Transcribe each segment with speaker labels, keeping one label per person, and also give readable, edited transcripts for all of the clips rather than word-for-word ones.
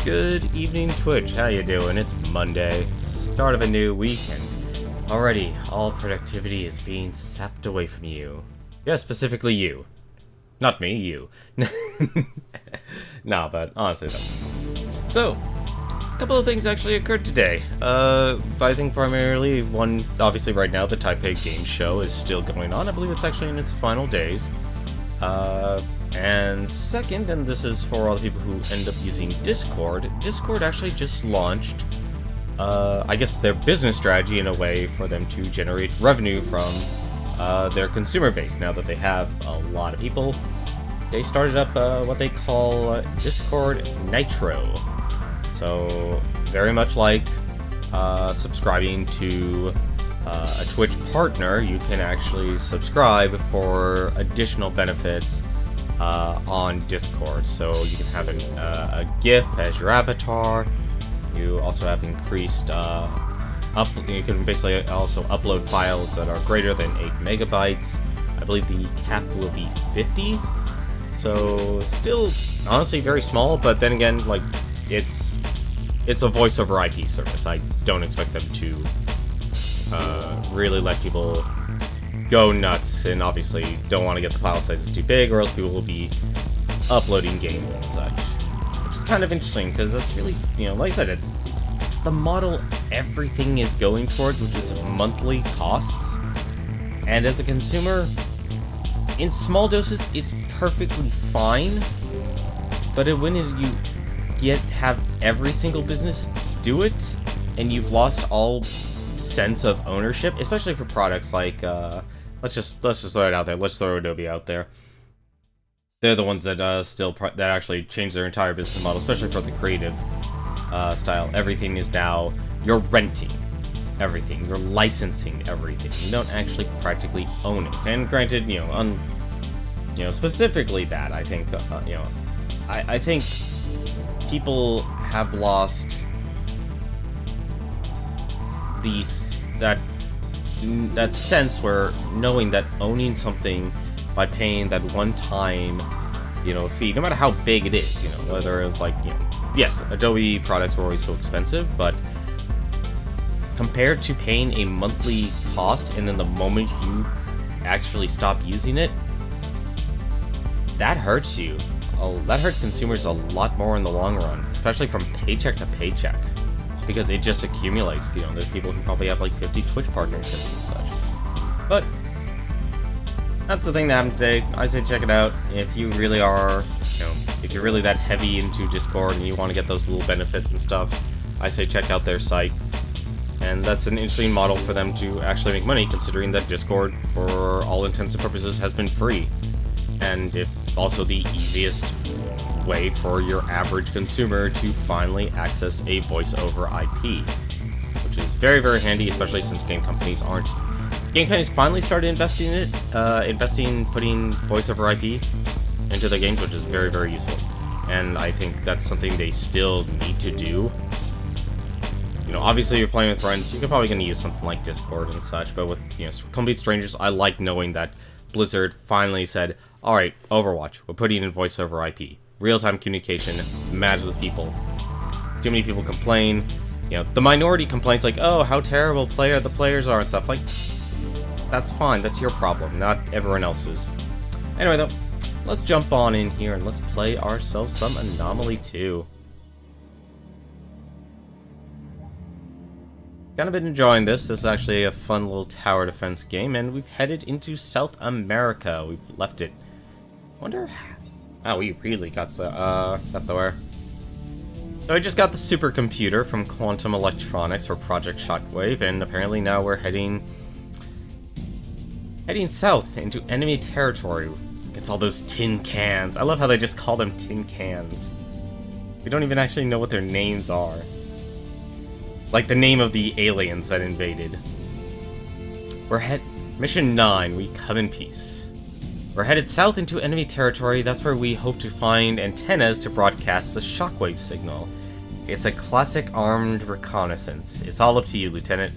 Speaker 1: Good evening, Twitch. How you doing? It's Monday, start of a new week, and already all productivity is being sapped away from you. Yeah, specifically you. Not me, you. Nah, but honestly though. So, a couple of things actually occurred today. I think primarily one, obviously right now the Taipei Game Show is still going on. I believe it's actually in its final days. And second, and this is for all the people who end up using Discord, Discord actually just launched, I guess their business strategy in a way for them to generate revenue from, their consumer base. Now that they have a lot of people, they started up, what they call Discord Nitro. So, very much like, subscribing to a Twitch partner, you can actually subscribe for additional benefits on Discord. So you can have a GIF as your avatar. You also have increased you can basically also upload files that are greater than 8 megabytes. I believe the cap will be 50. So still honestly very small, but then again, like it's a voice over IP service. I don't expect them to really let people go nuts, and obviously don't want to get the file sizes too big, or else people will be uploading games and such. Which is kind of interesting, because that's really, like I said, it's the model everything is going towards, which is monthly costs. And as a consumer, in small doses, it's perfectly fine. But when you have every single business do it, and you've lost all sense of ownership, especially for products like let's just throw it out there. Let's throw Adobe out there. They're the ones that that actually change their entire business model, especially for the creative style. Everything is now you're renting everything, you're licensing everything. You don't actually practically own it. And granted, specifically that I think I think people have lost that sense where knowing that owning something by paying that one-time fee, no matter how big it is, whether it's like, yes, Adobe products were always so expensive, but compared to paying a monthly cost and then the moment you actually stop using it, that hurts you. That hurts consumers a lot more in the long run, especially from paycheck to paycheck. Because it just accumulates, there's people who probably have like 50 Twitch partnerships and such. But that's the thing that happened today. I say check it out. If you really are, if you're really that heavy into Discord and you want to get those little benefits and stuff, I say check out their site. And that's an interesting model for them to actually make money, considering that Discord, for all intents and purposes, has been free. And if also the easiest way for your average consumer to finally access a voice over IP, which is very, very handy, especially since game companies finally started investing in it, putting voice over IP into their games, which is very, very useful. And I think that's something they still need to do. Obviously you're playing with friends, you're probably going to use something like Discord and such, but with, complete strangers, I like knowing that Blizzard finally said, alright, Overwatch, we're putting in voice over IP. Real-time communication matters with people. Too many people complain. The minority complaints like, oh, how terrible the players are and stuff. Like, that's fine. That's your problem, not everyone else's. Anyway, though, let's jump on in here and let's play ourselves some Anomaly 2. Kind of been enjoying this. This is actually a fun little tower defense game, and we've headed into South America. We've left it. Wonder how... Oh, we really got there. So I just got the supercomputer from Quantum Electronics for Project Shockwave, and apparently now we're heading south into enemy territory. It's all those tin cans. I love how they just call them tin cans. We don't even actually know what their names are. Like the name of the aliens that invaded. Mission 9, we come in peace. We're headed south into enemy territory. That's where we hope to find antennas to broadcast the shockwave signal. It's a classic armed reconnaissance. It's all up to you, Lieutenant.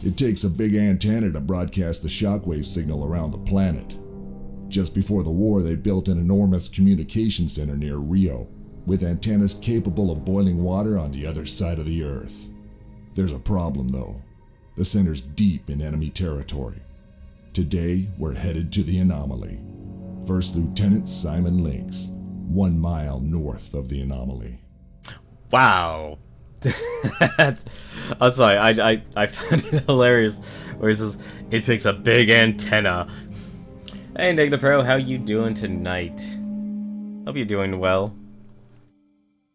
Speaker 2: It takes a big antenna to broadcast the shockwave signal around the planet. Just before the war, they built an enormous communication center near Rio. with antennas capable of boiling water on the other side of the Earth. There's a problem, though. The center's deep in enemy territory. Today, we're headed to the Anomaly. First Lieutenant Simon Lynx, 1 mile north of the Anomaly.
Speaker 1: Wow. I'm sorry, I found it hilarious where he says, it takes a big antenna. Hey, Negative Pro, how you doing tonight? Hope you're doing well.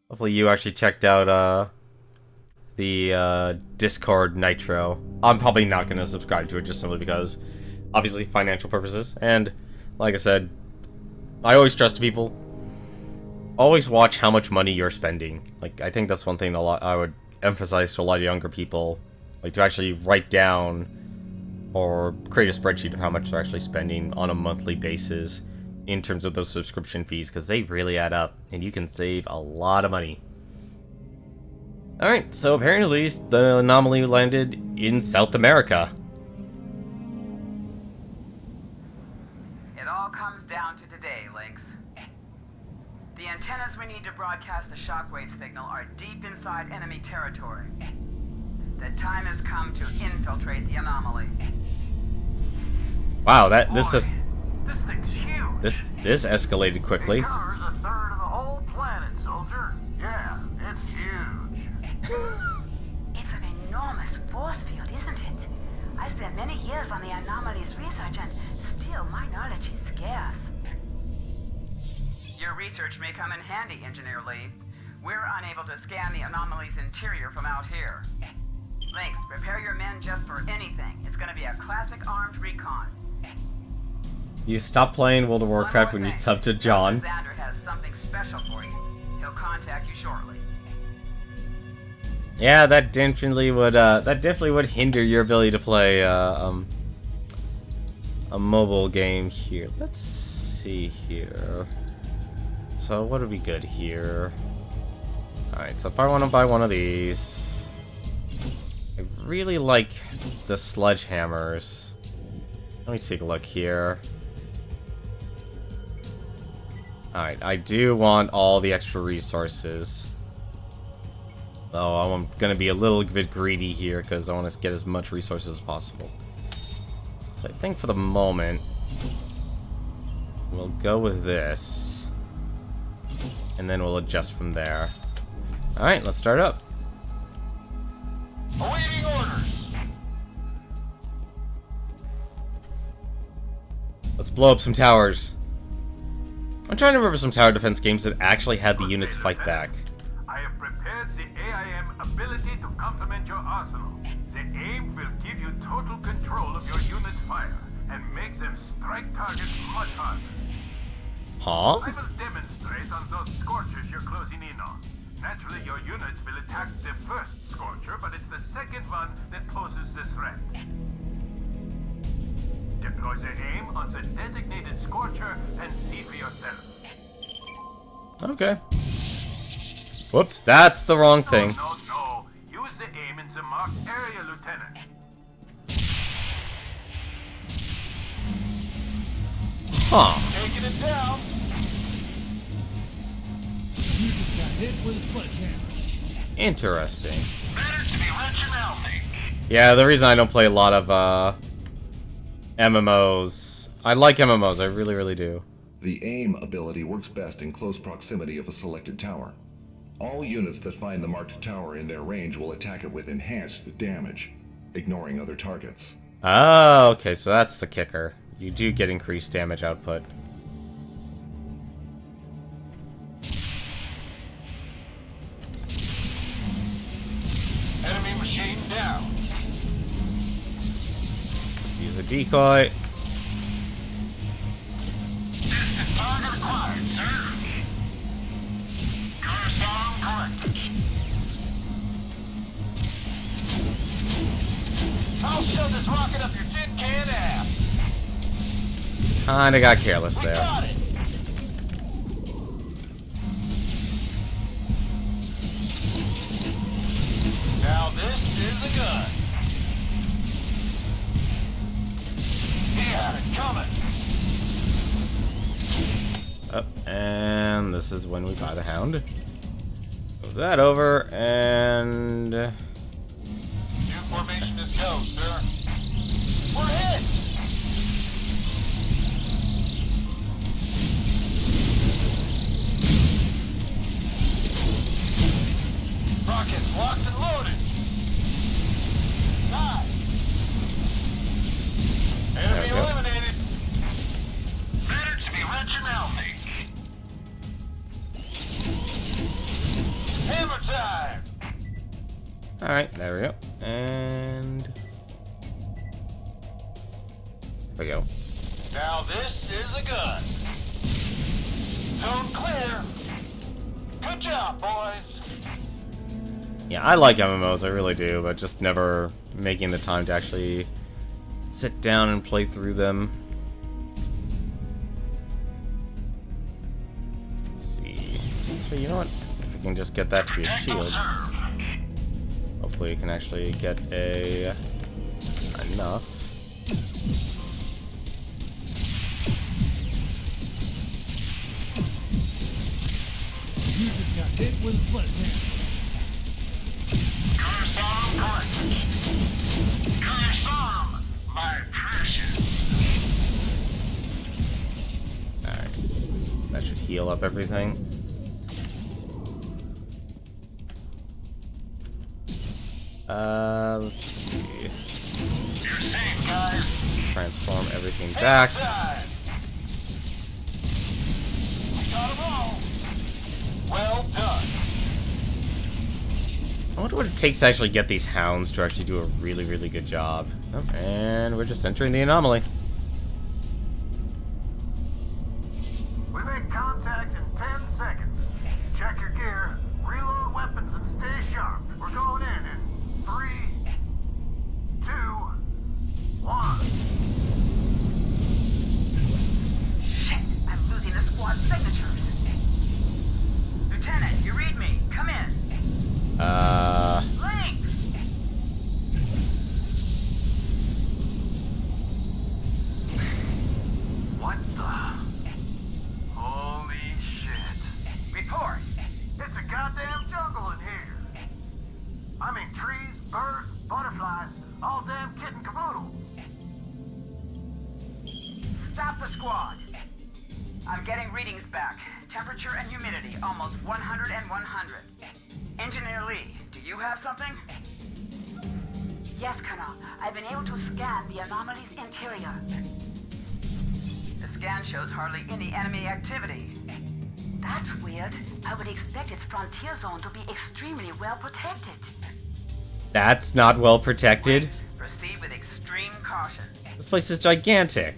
Speaker 1: Hopefully you actually checked out, the, Discord Nitro. I'm probably not going to subscribe to it just simply because, obviously, financial purposes. And, like I said, I always trust people. Always watch how much money you're spending. Like, I think that's one thing I would emphasize to a lot of younger people. Like, to actually write down or create a spreadsheet of how much they're actually spending on a monthly basis in terms of those subscription fees, because they really add up, and you can save a lot of money. Alright, so apparently the Anomaly landed in South America.
Speaker 3: It all comes down to today, Lynx. The antennas we need to broadcast the shockwave signal are deep inside enemy territory. The time has come to infiltrate the Anomaly.
Speaker 1: Wow, this is...
Speaker 3: This thing's huge.
Speaker 1: This escalated quickly.
Speaker 4: It covers a third of the whole planet, soldier. Yeah, it's huge.
Speaker 5: It's an enormous force field, isn't it? I spent many years on the Anomaly's research, and still my knowledge is scarce.
Speaker 3: Your research may come in handy, Engineer Lee. We're unable to scan the Anomaly's interior from out here. Lynx, prepare your men just for anything. It's gonna be a classic armed recon.
Speaker 1: You stop playing World of Warcraft when you sub to John.
Speaker 3: Xander has something special for you. He'll contact you shortly.
Speaker 1: Yeah, that definitely would hinder your ability to play a mobile game here. Let's see here. So what would be good here? Alright, so if I want to buy one of these, I really like the sledgehammers. Let me take a look here. Alright, I do want all the extra resources. Though I'm gonna be a little bit greedy here because I want to get as much resources as possible. So I think for the moment, we'll go with this. And then we'll adjust from there. Alright, let's start up.
Speaker 4: Awaiting orders.
Speaker 1: Let's blow up some towers. I'm trying to remember some tower defense games that actually had the units fight back.
Speaker 4: I have prepared the AIM ability to complement your arsenal. The AIM will give you total control of your unit's fire and make them strike targets much harder.
Speaker 1: Huh?
Speaker 4: I will demonstrate on those scorchers you're closing in on. Naturally, your units will attack the first scorcher, but it's the second one that poses the threat. Deploy the AIM on the designated scorcher and see for yourself.
Speaker 1: Okay. Whoops, that's the wrong thing.
Speaker 4: No. Use the AIM in the marked area, Lieutenant.
Speaker 1: Huh.
Speaker 4: Taking it down.
Speaker 6: You just got hit with a sledgehammer.
Speaker 1: Interesting.
Speaker 4: Better to be rich and healthy.
Speaker 1: Yeah, the reason I don't play a lot of MMOs. I like MMOs, I really, really do.
Speaker 7: The AIM ability works best in close proximity of a selected tower. All units that find the marked tower in their range will attack it with enhanced damage, ignoring other targets.
Speaker 1: Oh, okay, so that's the kicker. You do get increased damage output.
Speaker 4: Enemy machine down.
Speaker 1: Let's use a decoy.
Speaker 4: Target acquired, sir. Correspond corrected. I'll shove this rocket up your tin can ass.
Speaker 1: Kinda got careless
Speaker 4: We
Speaker 1: there.
Speaker 4: got it. Now this is the gun. He had it coming.
Speaker 1: Oh, and the this is when we buy the hound. Move that over, and...
Speaker 4: New formation is go, sir. We're hit! Rockets locked and loaded. Nice. Enemy eliminated. Better to be rich and healthy. Hammer time!
Speaker 1: Alright, there we go. And... there we go.
Speaker 4: Now this is a gun. Zone clear. Good job, boys.
Speaker 1: Yeah, I like MMOs, I really do, but just never making the time to actually sit down and play through them. Let's see. Actually, you know what? If we can just get that to be a shield. Hopefully we can actually get enough.
Speaker 6: You just got hit with a sledgehammer.
Speaker 4: My precious.
Speaker 1: Alright. That should heal up everything. Let's see.
Speaker 4: You're safe, guys.
Speaker 1: Transform everything back.
Speaker 4: We got them all. Well done.
Speaker 1: I wonder what it takes to actually get these hounds to actually do a really, really good job. Oh, and we're just entering the anomaly.
Speaker 4: We make contact in 10 seconds. Check your gear, reload weapons, and stay sharp. We're going in 3, 2, 1.
Speaker 3: Shit, I'm losing the squad signatures. Lieutenant, you read me. Come in. Links!
Speaker 4: What the? Holy shit.
Speaker 3: Report.
Speaker 4: It's a goddamn jungle in here. I mean trees, birds, butterflies, all damn kit and caboodle.
Speaker 3: Stop the squad. I'm getting readings back. Temperature and humidity, almost 100 and 100. Engineer Lee, do you have something?
Speaker 5: Yes, Colonel. I've been able to scan the anomaly's interior.
Speaker 3: The scan shows hardly any enemy activity.
Speaker 5: That's weird. I would expect its frontier zone to be extremely well protected.
Speaker 1: That's not well protected.
Speaker 3: Proceed with extreme caution.
Speaker 1: This place is gigantic.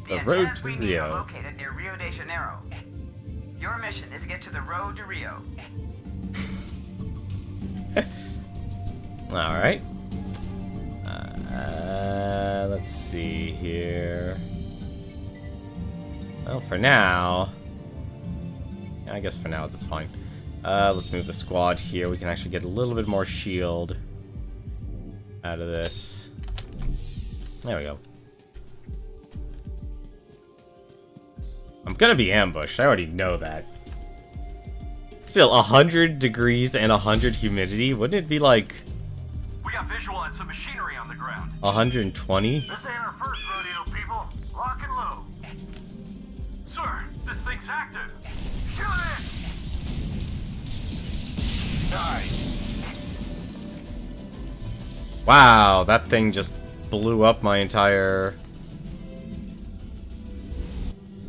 Speaker 1: The road
Speaker 3: antennas
Speaker 1: to
Speaker 3: we need are
Speaker 1: Rio.
Speaker 3: located near Rio de Janeiro. Your mission is to get to the road to Rio.
Speaker 1: Alright. Let's see here. Well, for now... yeah, I guess for now that's fine. Let's move the squad here. We can actually get a little bit more shield out of this. There we go. I'm gonna be ambushed. I already know that. Still, 100 degrees and 100 humidity. Wouldn't it be like
Speaker 4: We got visual on some machinery on the ground.
Speaker 1: 120?
Speaker 4: This ain't our first rodeo, people. Lock and load. Sir, this thing's active. Shoot it! Die.
Speaker 1: Wow, that thing just blew up my entire...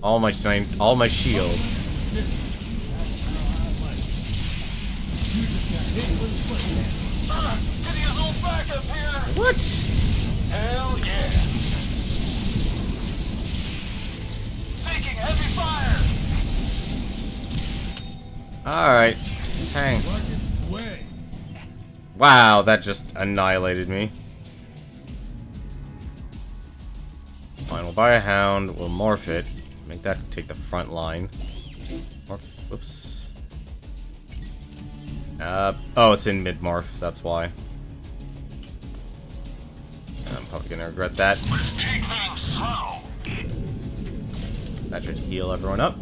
Speaker 1: all my shields.
Speaker 6: You just got hit with a sledgehammer.
Speaker 4: Getting his old back up here.
Speaker 1: What?
Speaker 4: Hell yeah. Taking heavy fire.
Speaker 1: Alright. Hang.
Speaker 6: Rockets away.
Speaker 1: Wow, that just annihilated me. Fine, we'll buy a hound, we'll morph it. Make that take the front line. Morph, whoops. Oh, it's in mid-morph, that's why. I'm probably gonna regret that.
Speaker 4: Take things slow.
Speaker 1: That should heal everyone up.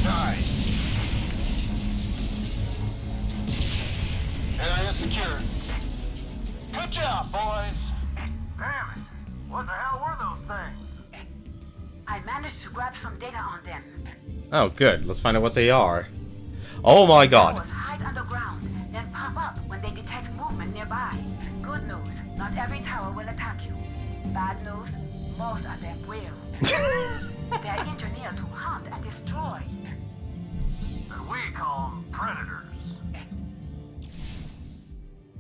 Speaker 4: Nice. Area secured. Good job, boys. Damn it. What the hell were those things?
Speaker 5: I managed to grab some data on them.
Speaker 1: Oh, good. Let's find out what they are. Oh my god.
Speaker 5: Towers hide underground, then pop up when they detect movement nearby. Good news, not every tower will attack you. Bad news, most of them will. They're engineered to hunt and destroy.
Speaker 4: And we call them predators.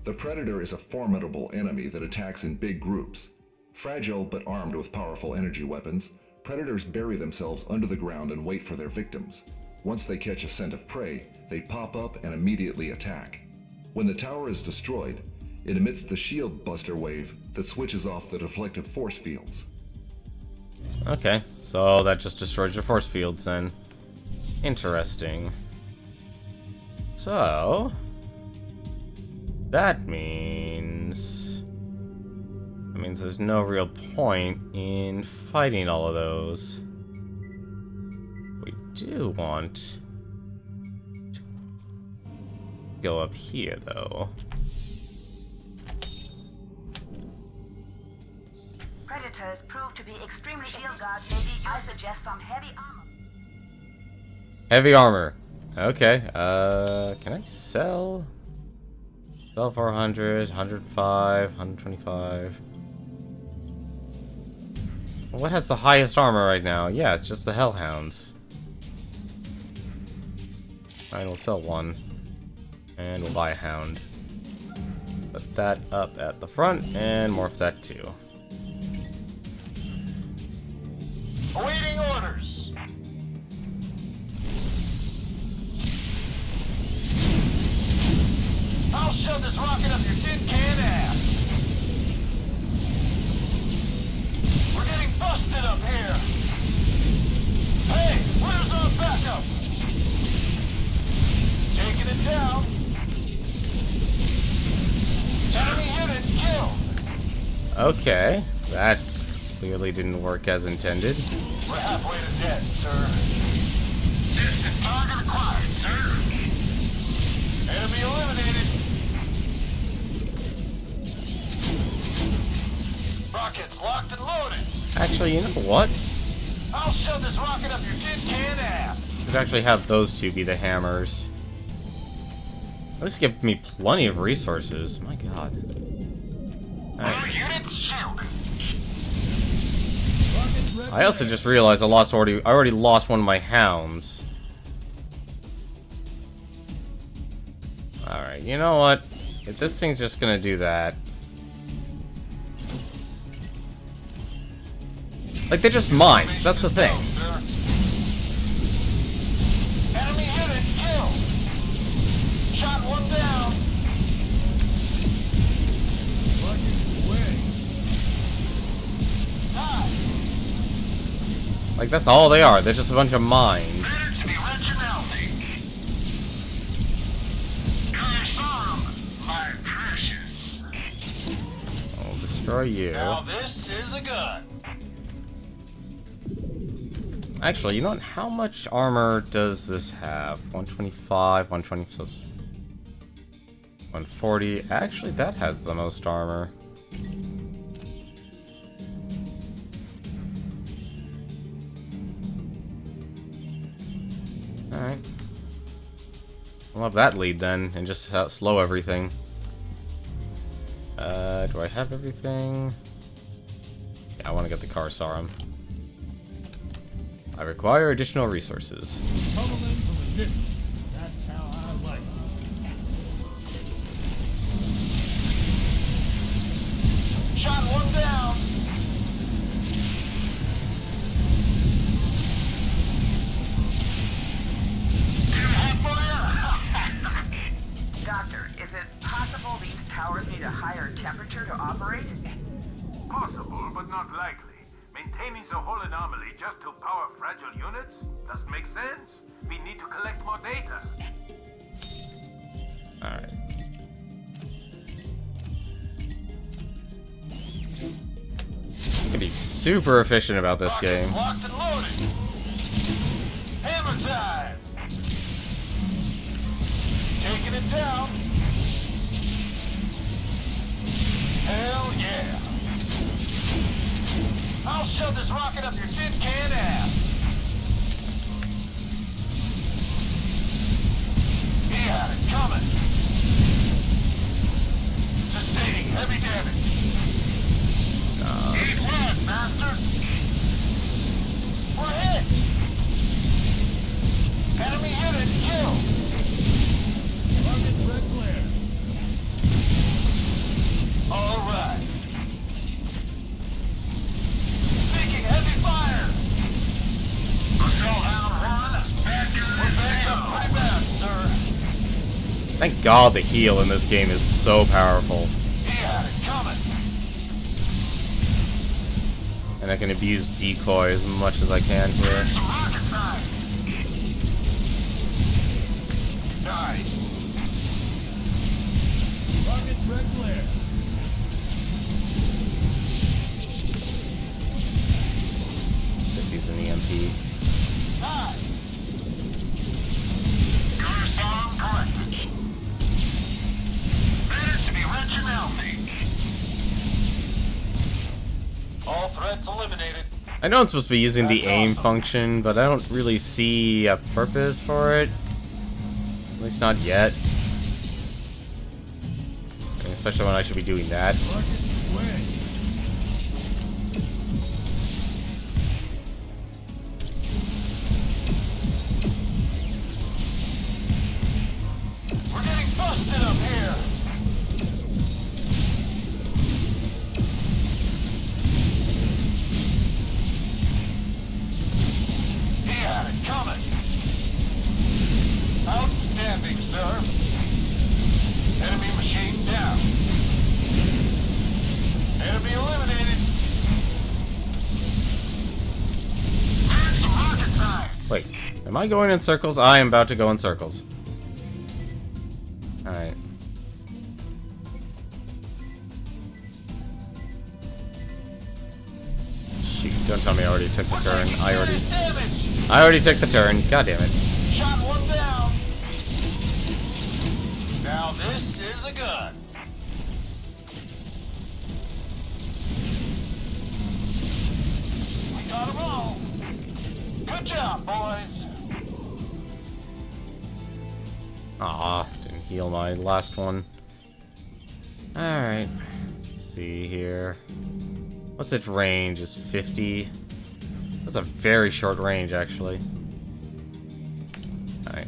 Speaker 7: The Predator is a formidable enemy that attacks in big groups. Fragile but armed with powerful energy weapons, Predators bury themselves under the ground and wait for their victims. Once they catch a scent of prey, they pop up and immediately attack. When the tower is destroyed, it emits the shield buster wave that switches off the deflective force fields.
Speaker 1: Okay, so that just destroys your force fields then. Interesting. So... that means there's no real point in fighting all of those. We do want to go up here, though.
Speaker 5: Predators prove to be extremely shield guard. Maybe I suggest some heavy armor.
Speaker 1: Heavy armor. Okay, can I sell? Sell 400, 105, 125. What has the highest armor right now? Yeah, it's just the Hellhounds. Alright, we'll sell one. And we'll buy a Hound. Put that up at the front, and morph that too.
Speaker 4: Awaiting orders. I'll shove this rocket up your tin can ass. We're getting busted up here. Hey, where's our backup? Taking it down. Enemy unit killed.
Speaker 1: Okay, that clearly didn't work as intended.
Speaker 4: We're halfway to dead, sir. Distant target acquired, sir. Enemy eliminated. Rockets locked and loaded.
Speaker 1: Actually, you know what?
Speaker 4: I'll shove this rocket up your tin can ass.
Speaker 1: Could actually have those two be the hammers. This gives me plenty of resources. My god. Alright. I also just realized I already lost one of my hounds. Alright, you know what? If this thing's just gonna do that. Like, they're just mines, that's the thing.
Speaker 4: Enemy unit killed. Shot one down.
Speaker 1: Like, that's all they are. They're just a bunch of mines. I'll destroy you.
Speaker 4: Now this is a gun.
Speaker 1: Actually, you know what? How much armor does this have? 125, 120 plus 140. Actually, that has the most armor. Alright. I'll have that lead then, and just slow everything. Do I have everything? Yeah, I want to get the Karsarum. I require additional resources.
Speaker 6: Tunnel in from a distance. That's how I like it.
Speaker 4: Shot one down.
Speaker 3: Doctor, is it possible these towers need a higher temperature to operate?
Speaker 4: Possible, but not likely. Maintaining the whole anomaly just to power fragile units doesn't make sense. We need to collect more data.
Speaker 1: Alright. You can be super efficient about this game.
Speaker 4: Locked and loaded. Hammer time. Rocket down. Hell yeah. I'll shove this rocket up your tin can ass. He had it coming. Sustaining heavy damage. Eat what, master? We're hit. Enemy unit killed.
Speaker 6: Target red glare.
Speaker 4: All right. Taking heavy fire. Patrol hound 1. We're back up pretty bad, sir.
Speaker 1: Thank God the heal in this game is so powerful.
Speaker 4: He had it coming.
Speaker 1: And I can abuse decoy as much as I can here.
Speaker 4: Some rocket side. Nice.
Speaker 6: Target red glare.
Speaker 1: Just use an EMP.
Speaker 4: Nice. Your song corrected. Better to be rich and healthy. All threats eliminated.
Speaker 1: I know I'm supposed to be using the aim function, but I don't really see a purpose for it. At least not yet. Especially when I should be doing that.
Speaker 6: Target square.
Speaker 4: We're getting busted up here. He had it coming. Outstanding, sir. Enemy machine down. Enemy eliminated. There's some rocket time.
Speaker 1: Wait, am I going in circles? I am about to go in circles. Alright. Shoot, don't tell me I already took the turn. I already took the turn. God damn it.
Speaker 4: Shot one down. Now this is a gun. We got 'em all. Good job, boys.
Speaker 1: Aw, didn't heal my last one. Alright. Let's see here. What's its range? Is 50? That's a very short range, actually. Alright.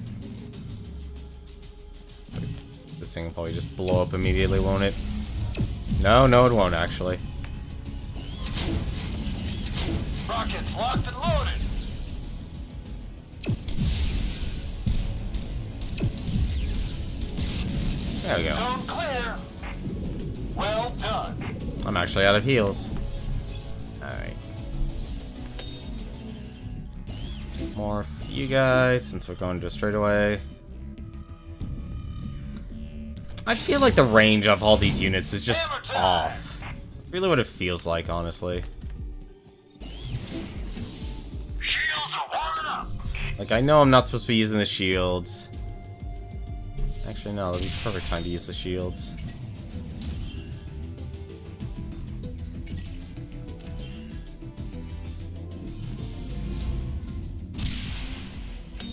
Speaker 1: This thing will probably just blow up immediately, won't it? No, it won't, actually.
Speaker 4: Rockets locked and loaded.
Speaker 1: There we go.
Speaker 4: Zone clear. Well done.
Speaker 1: I'm actually out of heals. Alright. More for you guys, since we're going to straightaway. I feel like the range of all these units is just off. That's really what it feels like, honestly.
Speaker 4: Shields are warming up.
Speaker 1: Like, I know I'm not supposed to be using the shields. Actually, no, that'd be perfect time to use the shields.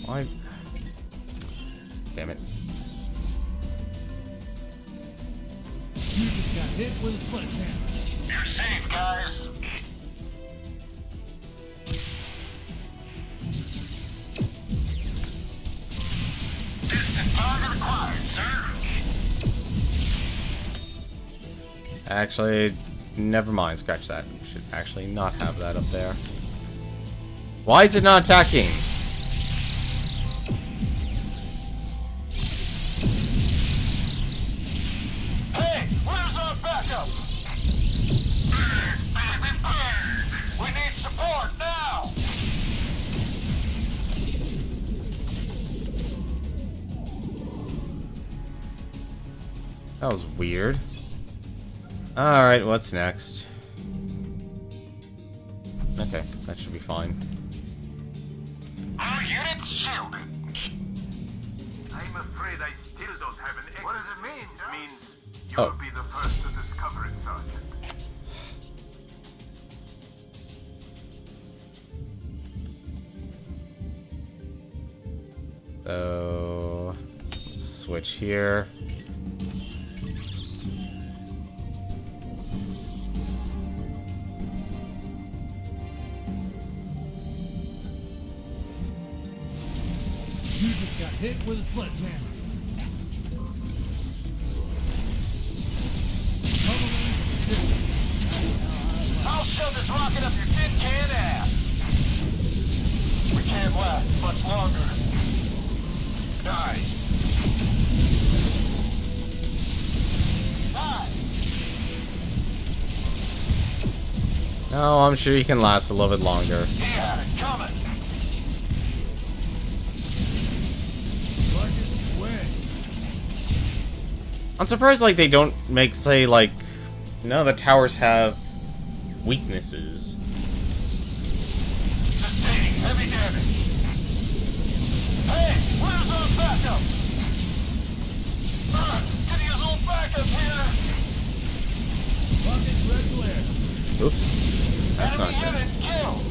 Speaker 1: Why? Damn it.
Speaker 6: You just got hit with a sledgehammer.
Speaker 4: You're safe, guys. Distant target acquired, sir.
Speaker 1: Actually, never mind. Scratch that. We should actually not have that up there. Why is it not attacking?
Speaker 4: Hey, where's our backup? We need support now.
Speaker 1: That was weird. Alright, what's next? Okay, that should be fine.
Speaker 4: Our unit's shielded. I'm afraid I still don't have an exit. What does it mean, Doc? It means you'll
Speaker 1: Oh.
Speaker 4: be the first to discover it, Sergeant.
Speaker 1: So let's switch here.
Speaker 6: You just got hit with a sledgehammer.
Speaker 4: I'll shove this rocket up your tin can ass. We can't last much longer. Die. Die.
Speaker 1: No, I'm sure you can last a little bit longer.
Speaker 4: He had it coming.
Speaker 6: Marcus, sway.
Speaker 1: I'm surprised, like, they don't make, say, like, no, the towers have weaknesses.
Speaker 4: Sustaining heavy damage. Hey, where's our backup? Can you use a little backup here?
Speaker 6: Rocket's red glare.
Speaker 1: Oops. That's not
Speaker 4: Enemy
Speaker 1: good.
Speaker 4: unit killed.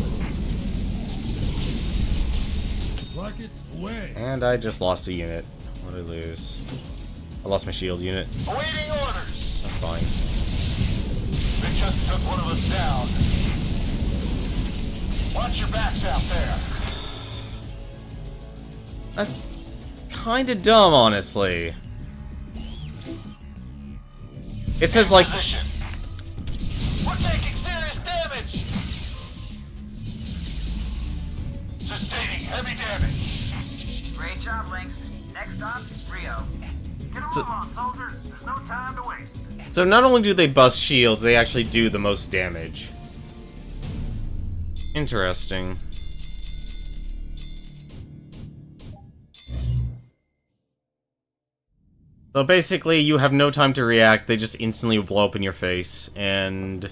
Speaker 6: Rockets, away.
Speaker 1: And I just lost a unit. What did I lose? I lost my shield unit.
Speaker 4: Awaiting orders.
Speaker 1: That's fine.
Speaker 4: They just took one of us down. Watch your backs out there.
Speaker 1: That's kind of dumb, honestly. It says, like,
Speaker 4: Position. We're taking serious damage. Sustaining heavy damage.
Speaker 3: Great job, Lynx. Next stop, Rio.
Speaker 4: Get a
Speaker 1: So-
Speaker 4: move on, soldiers. There's no time to waste.
Speaker 1: so not only do they bust shields, they actually do the most damage. Interesting. So basically, you have no time to react, they just instantly blow up in your face, and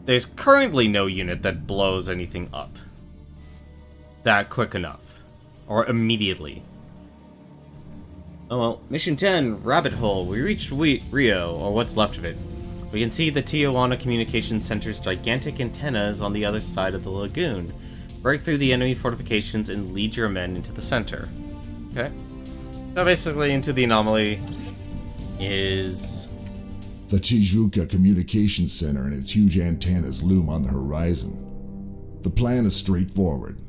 Speaker 1: there's currently no unit that blows anything up that quick enough, or immediately. Oh well, Mission 10, Rabbit Hole. We reached Rio, or what's left of it. We can see the Tijuana Communications Center's gigantic antennas on the other side of the lagoon. Break through the enemy fortifications and lead your men into the center. Okay. So basically, into the Anomaly is...
Speaker 2: The Tijuca Communications Center and its huge antennas loom on the horizon. The plan is straightforward.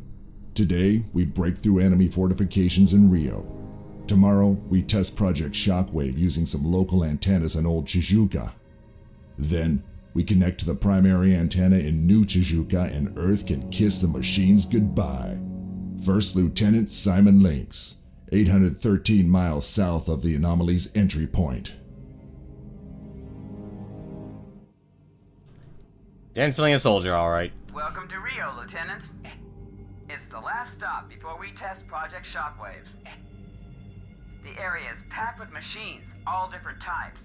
Speaker 2: Today, we break through enemy fortifications in Rio. Tomorrow, we test Project Shockwave using some local antennas on Old Tijuca. Then, we connect to the primary antenna in New Tijuca and Earth can kiss the machines goodbye. First Lieutenant Simon Lynx, 813 miles south of the Anomaly's entry point.
Speaker 1: Definitely a soldier, alright.
Speaker 3: Welcome to Rio, Lieutenant. It's the last stop before we test Project Shockwave. The area is packed with machines, all different types.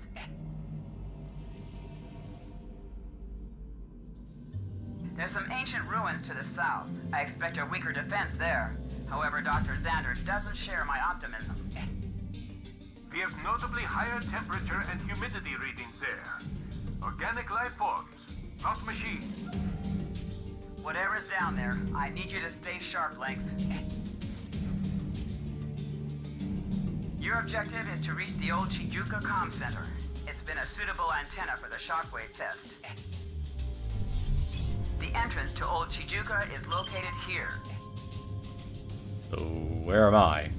Speaker 3: There's some ancient ruins to the south. I expect a weaker defense there. However, Dr. Xander doesn't share my optimism.
Speaker 4: We have notably higher temperature and humidity readings there. Organic life forms, not machines.
Speaker 3: Whatever's down there, I need you to stay sharp, Lynx. Your objective is to reach the old Tijuca comm center. It's been a suitable antenna for the shockwave test. The entrance to old Tijuca is located here.
Speaker 1: So, where am I?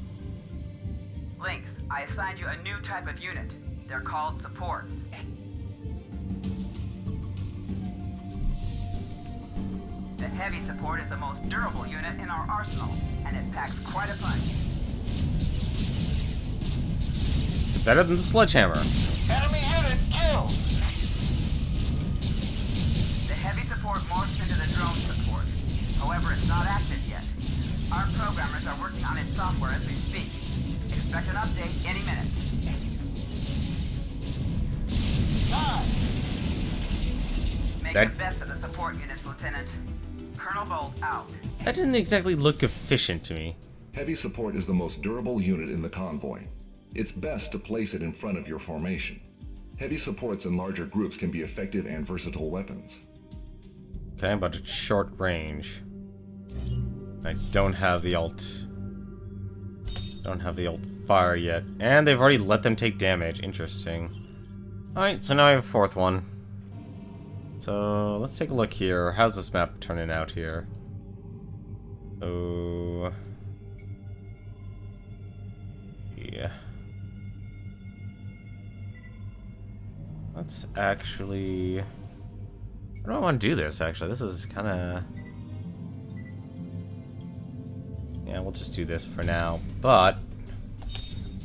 Speaker 3: Lynx, I assigned you a new type of unit. They're called supports. The heavy support is the most durable unit in our arsenal, and it packs quite a punch.
Speaker 1: It's better than the sledgehammer.
Speaker 4: Enemy unit killed!
Speaker 3: The heavy support morphs into the drone support. However, it's not active yet. Our programmers are working on its software as we speak. Expect an update any minute. Make
Speaker 1: That-
Speaker 3: the best of the support units, Lieutenant. Colonel Bolt out.
Speaker 1: That didn't exactly look efficient to me.
Speaker 7: Heavy support is the most durable unit in the convoy. It's best to place it in front of your formation. Heavy supports in larger groups can be effective and versatile weapons.
Speaker 1: Okay, but it's short range. I don't have the alt. Don't have the alt fire yet. And they've already let them take damage. Interesting. Alright, so now I have a fourth one. So, let's take a look here. How's this map turning out here? Oh... yeah. Let's actually... I don't want to do this, actually. This is kind of... yeah, we'll just do this for now. But...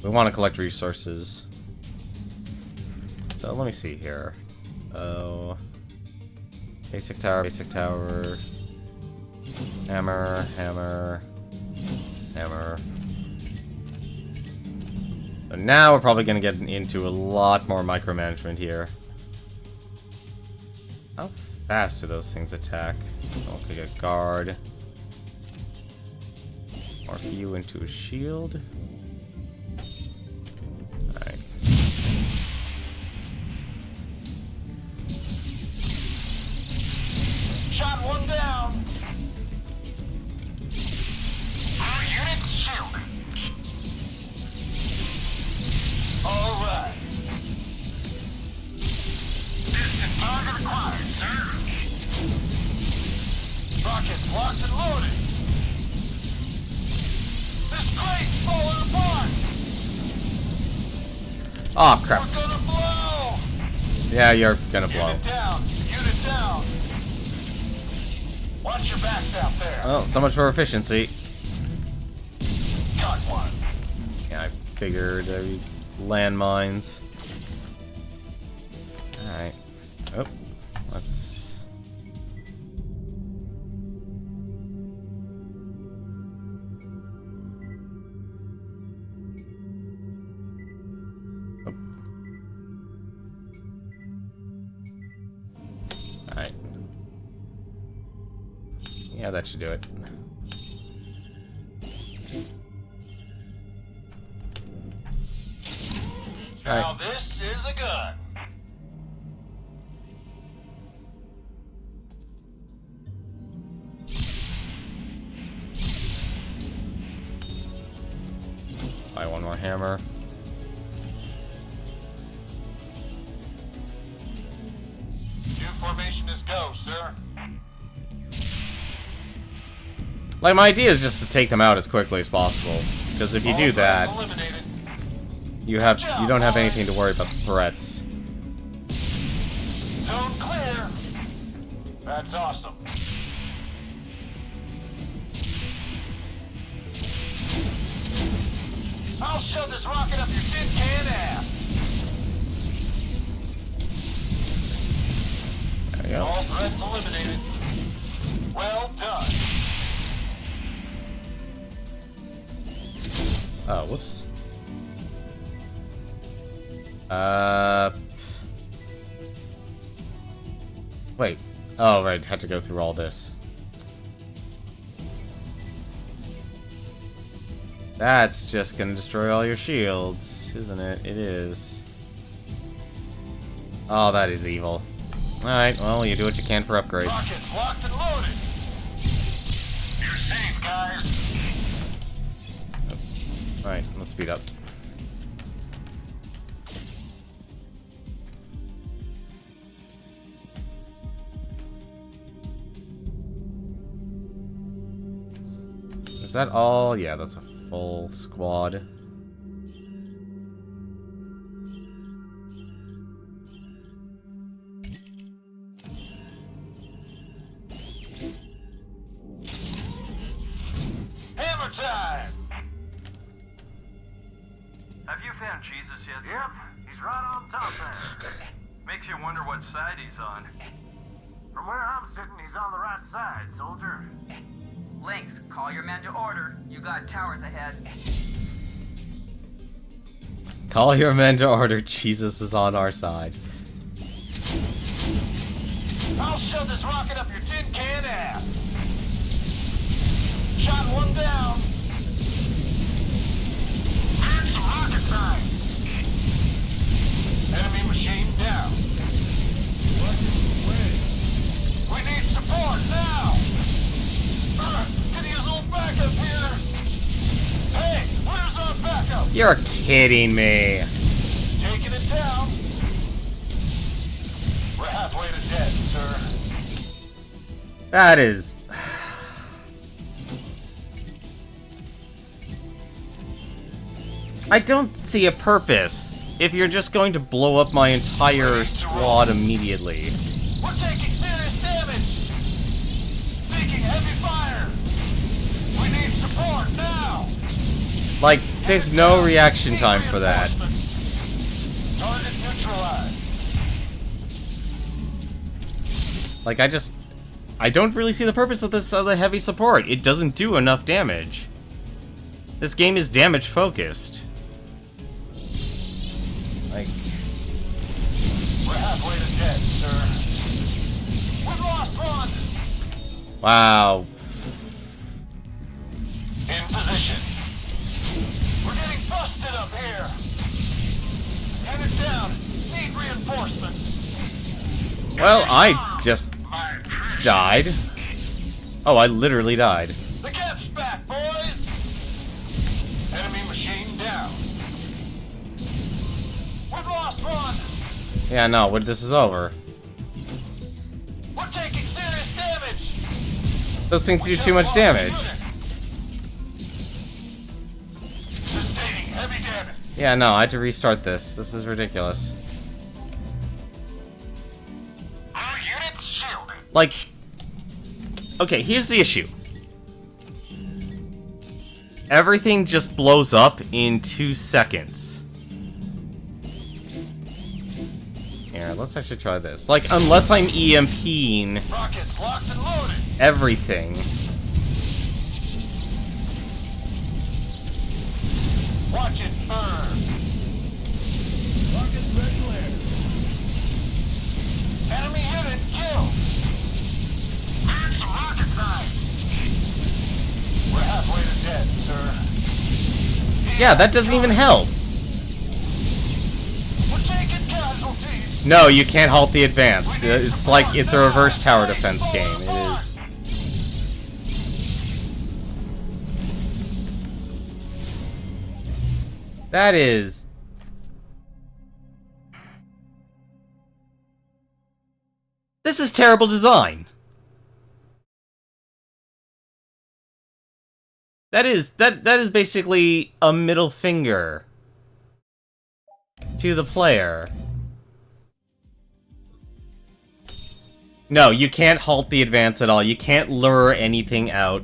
Speaker 1: we want to collect resources. So, let me see here. Oh... basic tower, basic tower... hammer, hammer... hammer... So now we're probably going to get into a lot more micromanagement here. How fast do those things attack? Okay, a guard. Morph you into a shield. Alright.
Speaker 4: Shot one down. Our unit shielded. All right. Distant target acquired, sir. Rockets locked and loaded. This plane's falling apart.
Speaker 1: Oh crap.
Speaker 4: We're gonna blow.
Speaker 1: Yeah, you're gonna blow.
Speaker 4: Unit down. Unit down. Watch your backs out there.
Speaker 1: Well, so much for efficiency.
Speaker 4: Got one.
Speaker 1: Yeah, I figured landmines. Alright. Oh, let's... oh. Alright. Yeah, that should do it.
Speaker 4: Now this is a gun.
Speaker 1: Buy one more hammer.
Speaker 4: New formation is go, sir.
Speaker 1: Like, my idea is just to take them out as quickly as possible. Because if you do that,
Speaker 4: Eliminated.
Speaker 1: you don't have anything to worry about the threats.
Speaker 4: Zone clear. That's awesome. I'll shove this rocket up your tin can ass.
Speaker 1: There you go.
Speaker 4: All threats eliminated. Well done.
Speaker 1: Oh, whoops. Wait. Oh, right. Had to go through all this. That's just gonna destroy all your shields, isn't it? It is. Oh, that is evil. Alright, well, you do what you can for upgrades.
Speaker 4: Rockets locked and loaded. You're safe, guys.
Speaker 1: Alright, let's speed up. Is that all? Yeah, that's a full squad.
Speaker 4: Hammer time.
Speaker 8: Have you found Jesus yet?
Speaker 4: Yep, he's right on top there.
Speaker 8: Makes you wonder what side he's on.
Speaker 4: From where I'm sitting, he's on the right side, soldier.
Speaker 3: Lynx, call your men to order. You got towers ahead.
Speaker 1: Call your men to order. Jesus is on our side.
Speaker 4: I'll shove this rocket up your tin can ass. Shot one down.
Speaker 1: You're kidding me.
Speaker 4: Taking it down. We're halfway to dead, sir.
Speaker 1: That is... I don't see a purpose if you're just going to blow up my entire squad immediately.
Speaker 4: We're taking serious damage. Taking heavy fire. We need support now.
Speaker 1: Like, there's no reaction time for that.
Speaker 4: Target neutralized.
Speaker 1: Like, I don't really see the purpose of this other heavy support. It doesn't do enough damage. This game is damage focused. Like,
Speaker 4: We're halfway to dead, sir. We've lost one.
Speaker 1: wow.
Speaker 4: In position. We're getting busted up here. Get it down. Need reinforcements.
Speaker 1: Well, I just died. Oh, I literally died.
Speaker 4: The cat's back, boys. Enemy machine down. We've lost one.
Speaker 1: Yeah, no, this is over.
Speaker 4: We're taking serious damage.
Speaker 1: Those things do too much damage.
Speaker 4: Sustaining heavy damage.
Speaker 1: Yeah, no, I had to restart this. This is ridiculous.
Speaker 4: Our unit shielded.
Speaker 1: Like, okay, here's the issue. Everything just blows up in 2 seconds. Here, let's actually try this. Like, unless I'm EMPing
Speaker 4: Rockets locked and loaded.
Speaker 1: everything.
Speaker 4: Watch it burn.
Speaker 6: Rockets red glare.
Speaker 4: Enemy unit killed. Burn some rocket side. We're halfway to dead, sir.
Speaker 1: Yeah, that doesn't even help.
Speaker 4: We're taking casualties.
Speaker 1: No, you can't halt the advance. It's like it's a reverse tower defense game. It is. That is... This is terrible design. That is basically a middle finger to the player. No, you can't halt the advance at all. You can't lure anything out.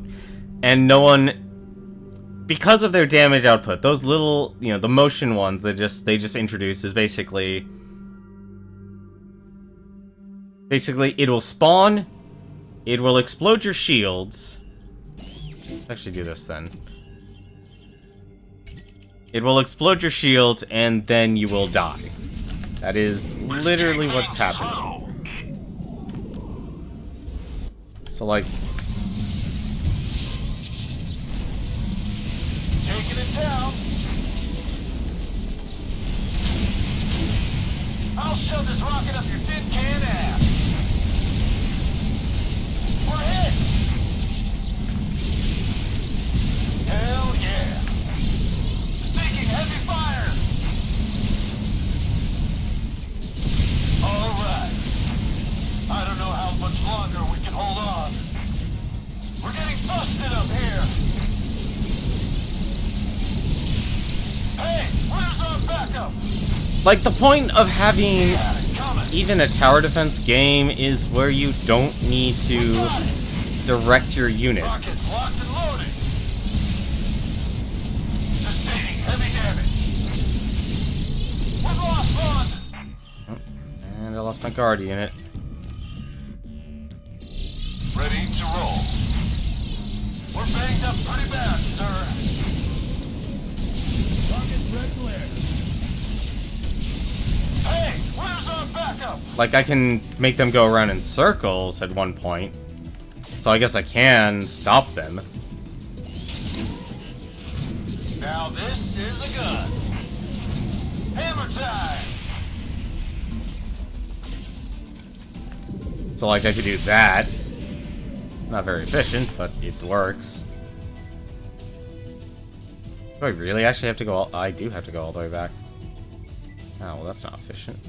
Speaker 1: And no one, because of their damage output, those little, you know, the motion ones they just introduce is basically it will spawn, it will explode your shields. Actually do this then. It will explode your shields and then you will die. That is literally what's happening. So like,
Speaker 4: Taking it down. I'll shove this rocket up your tin can ass. We're hit. Hell yeah. Taking heavy fire. All right. I don't know how much longer we can hold on. We're getting busted up here. Hey, where's our backup?
Speaker 1: like the point of having even a tower defense game is where you don't need to direct your units.
Speaker 4: Rockets locked and loaded. Sustaining heavy damage. We've lost one.
Speaker 1: Oh, and I lost my guard unit.
Speaker 4: Ready to roll. We're banged up pretty bad, sir.
Speaker 6: Rockets red glare.
Speaker 4: Hey, where's our backup?
Speaker 1: Like, I can make them go around in circles at one point. So I guess I can stop them.
Speaker 4: Now this is a gun. Hammer time.
Speaker 1: So, like, I could do that. Not very efficient, but it works. Do I really actually have to go all... I do have to go all the way back. Oh, well, that's not efficient.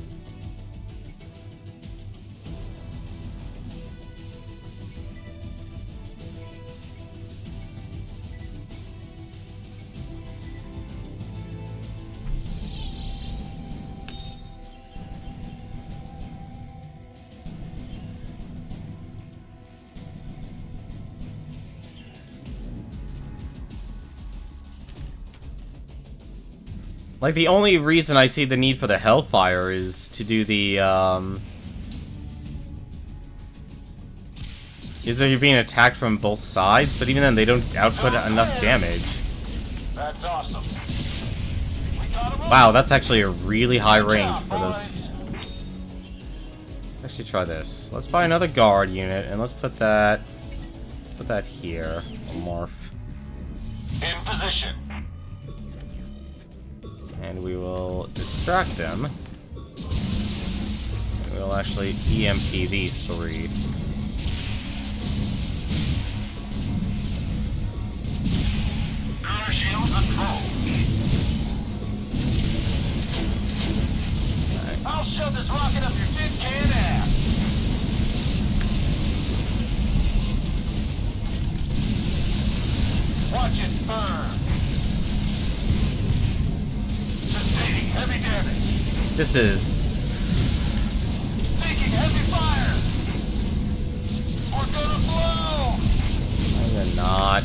Speaker 1: Like, the only reason I see the need for the Hellfire is to do the, is that you're being attacked from both sides, but even then they don't output enough damage.
Speaker 4: That's awesome. We got him.
Speaker 1: Wow, that's actually a really high range for this. Let's actually try this. Let's buy another guard unit, and let's put that here. A morph.
Speaker 4: In position.
Speaker 1: And we will distract them. And we'll actually EMP these three.
Speaker 4: Gunner shields control.
Speaker 1: Right.
Speaker 4: I'll shove this rocket up your tin can ass. Watch it burn. Sustaining heavy damage.
Speaker 1: This is...
Speaker 4: Taking heavy fire. We're gonna blow.
Speaker 1: No, they're not.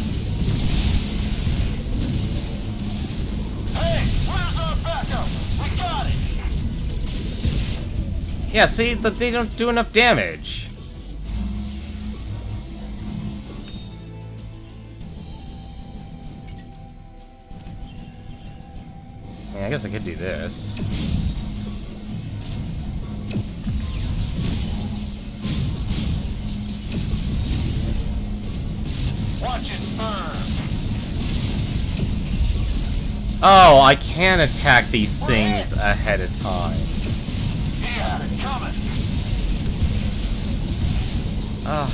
Speaker 4: Hey, where's our backup? We got it.
Speaker 1: Yeah, see, but they don't do enough damage. I mean, I guess I could do this.
Speaker 4: Watch it burn.
Speaker 1: Oh, I can attack these things ahead of time.
Speaker 4: He had it coming.
Speaker 1: Oh,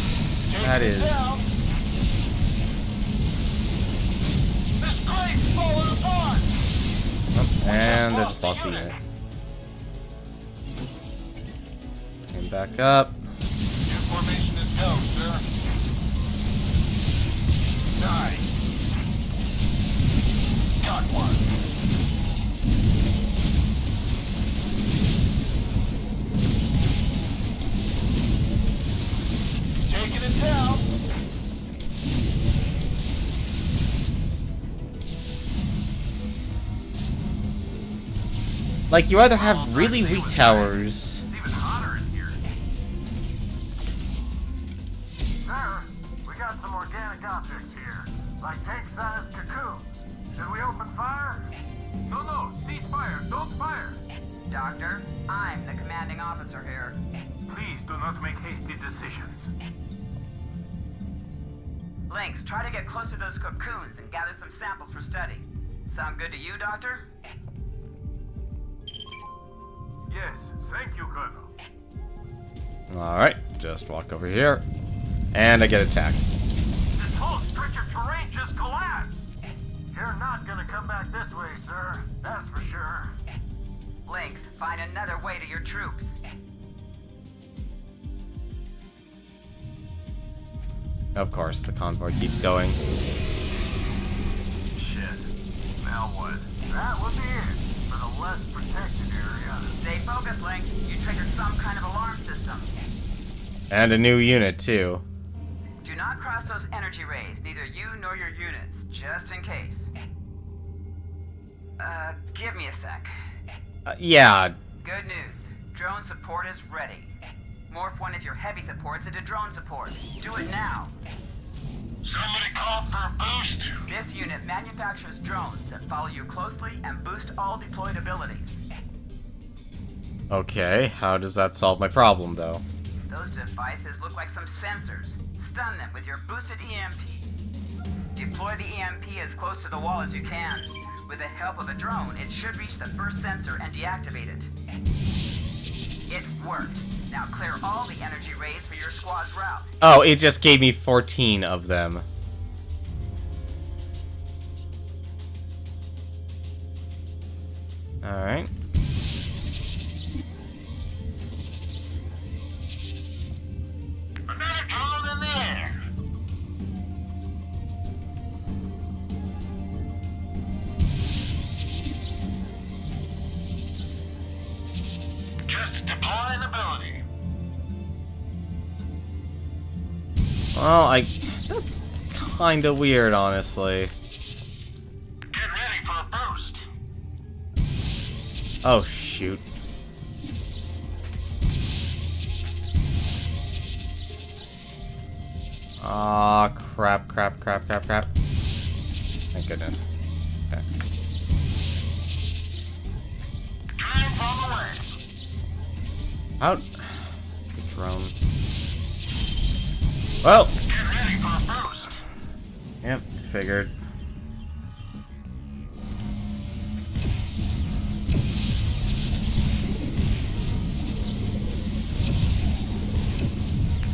Speaker 1: that is...
Speaker 4: This crate's falling apart.
Speaker 1: Oh, and I just lost the unit. Came back up.
Speaker 4: Information is go, sir. Nice. Got one. Taking it down.
Speaker 1: Like, you either have really weak towers...
Speaker 8: It's even hotter in here.
Speaker 4: Sir, we got some organic objects here, like tank-sized cocoons. Should we open fire?
Speaker 8: No, cease fire. Don't fire.
Speaker 3: Doctor, I'm the commanding officer here.
Speaker 8: Please do not make hasty decisions.
Speaker 3: Lynx, try to get close to those cocoons and gather some samples for study. Sound good to you, Doctor?
Speaker 8: Yes, thank you, Colonel.
Speaker 1: Alright, just walk over here. And I get attacked.
Speaker 8: This whole stretch of terrain just collapsed.
Speaker 4: You're not gonna come back this way, sir. That's for sure.
Speaker 3: Lynx, find another way to your troops.
Speaker 1: Of course, the convoy keeps going.
Speaker 8: Shit. Now what?
Speaker 4: That would be it for the less protected area.
Speaker 3: Stay focused, Lynx. You triggered some kind of alarm system.
Speaker 1: And a new unit, too.
Speaker 3: Do not cross those energy rays, neither you nor your units, just in case. Give me a sec.
Speaker 1: Yeah.
Speaker 3: Good news. Drone support is ready. Morph one of your heavy supports into drone support. Do it now.
Speaker 4: Somebody call for a boost.
Speaker 3: This unit manufactures drones that follow you closely and boost all deployed abilities.
Speaker 1: Okay, how does that solve my problem, though?
Speaker 3: Those devices look like some sensors. Stun them with your boosted EMP. Deploy the EMP as close to the wall as you can. With the help of a drone, it should reach the first sensor and deactivate it. It worked. Now clear all the energy rays for your squad's route.
Speaker 1: Oh, it just gave me 14 of them. Alright.
Speaker 8: Another drone in the air. Just deploying ability.
Speaker 1: Well, that's kinda weird, honestly.
Speaker 8: Get ready for a boost.
Speaker 1: Oh, shoot. Aw, crap. Thank goodness. Okay.
Speaker 8: Drone's on the way.
Speaker 1: Out. The drone. Well.
Speaker 8: Get ready for a boost.
Speaker 1: Yep, it's figured.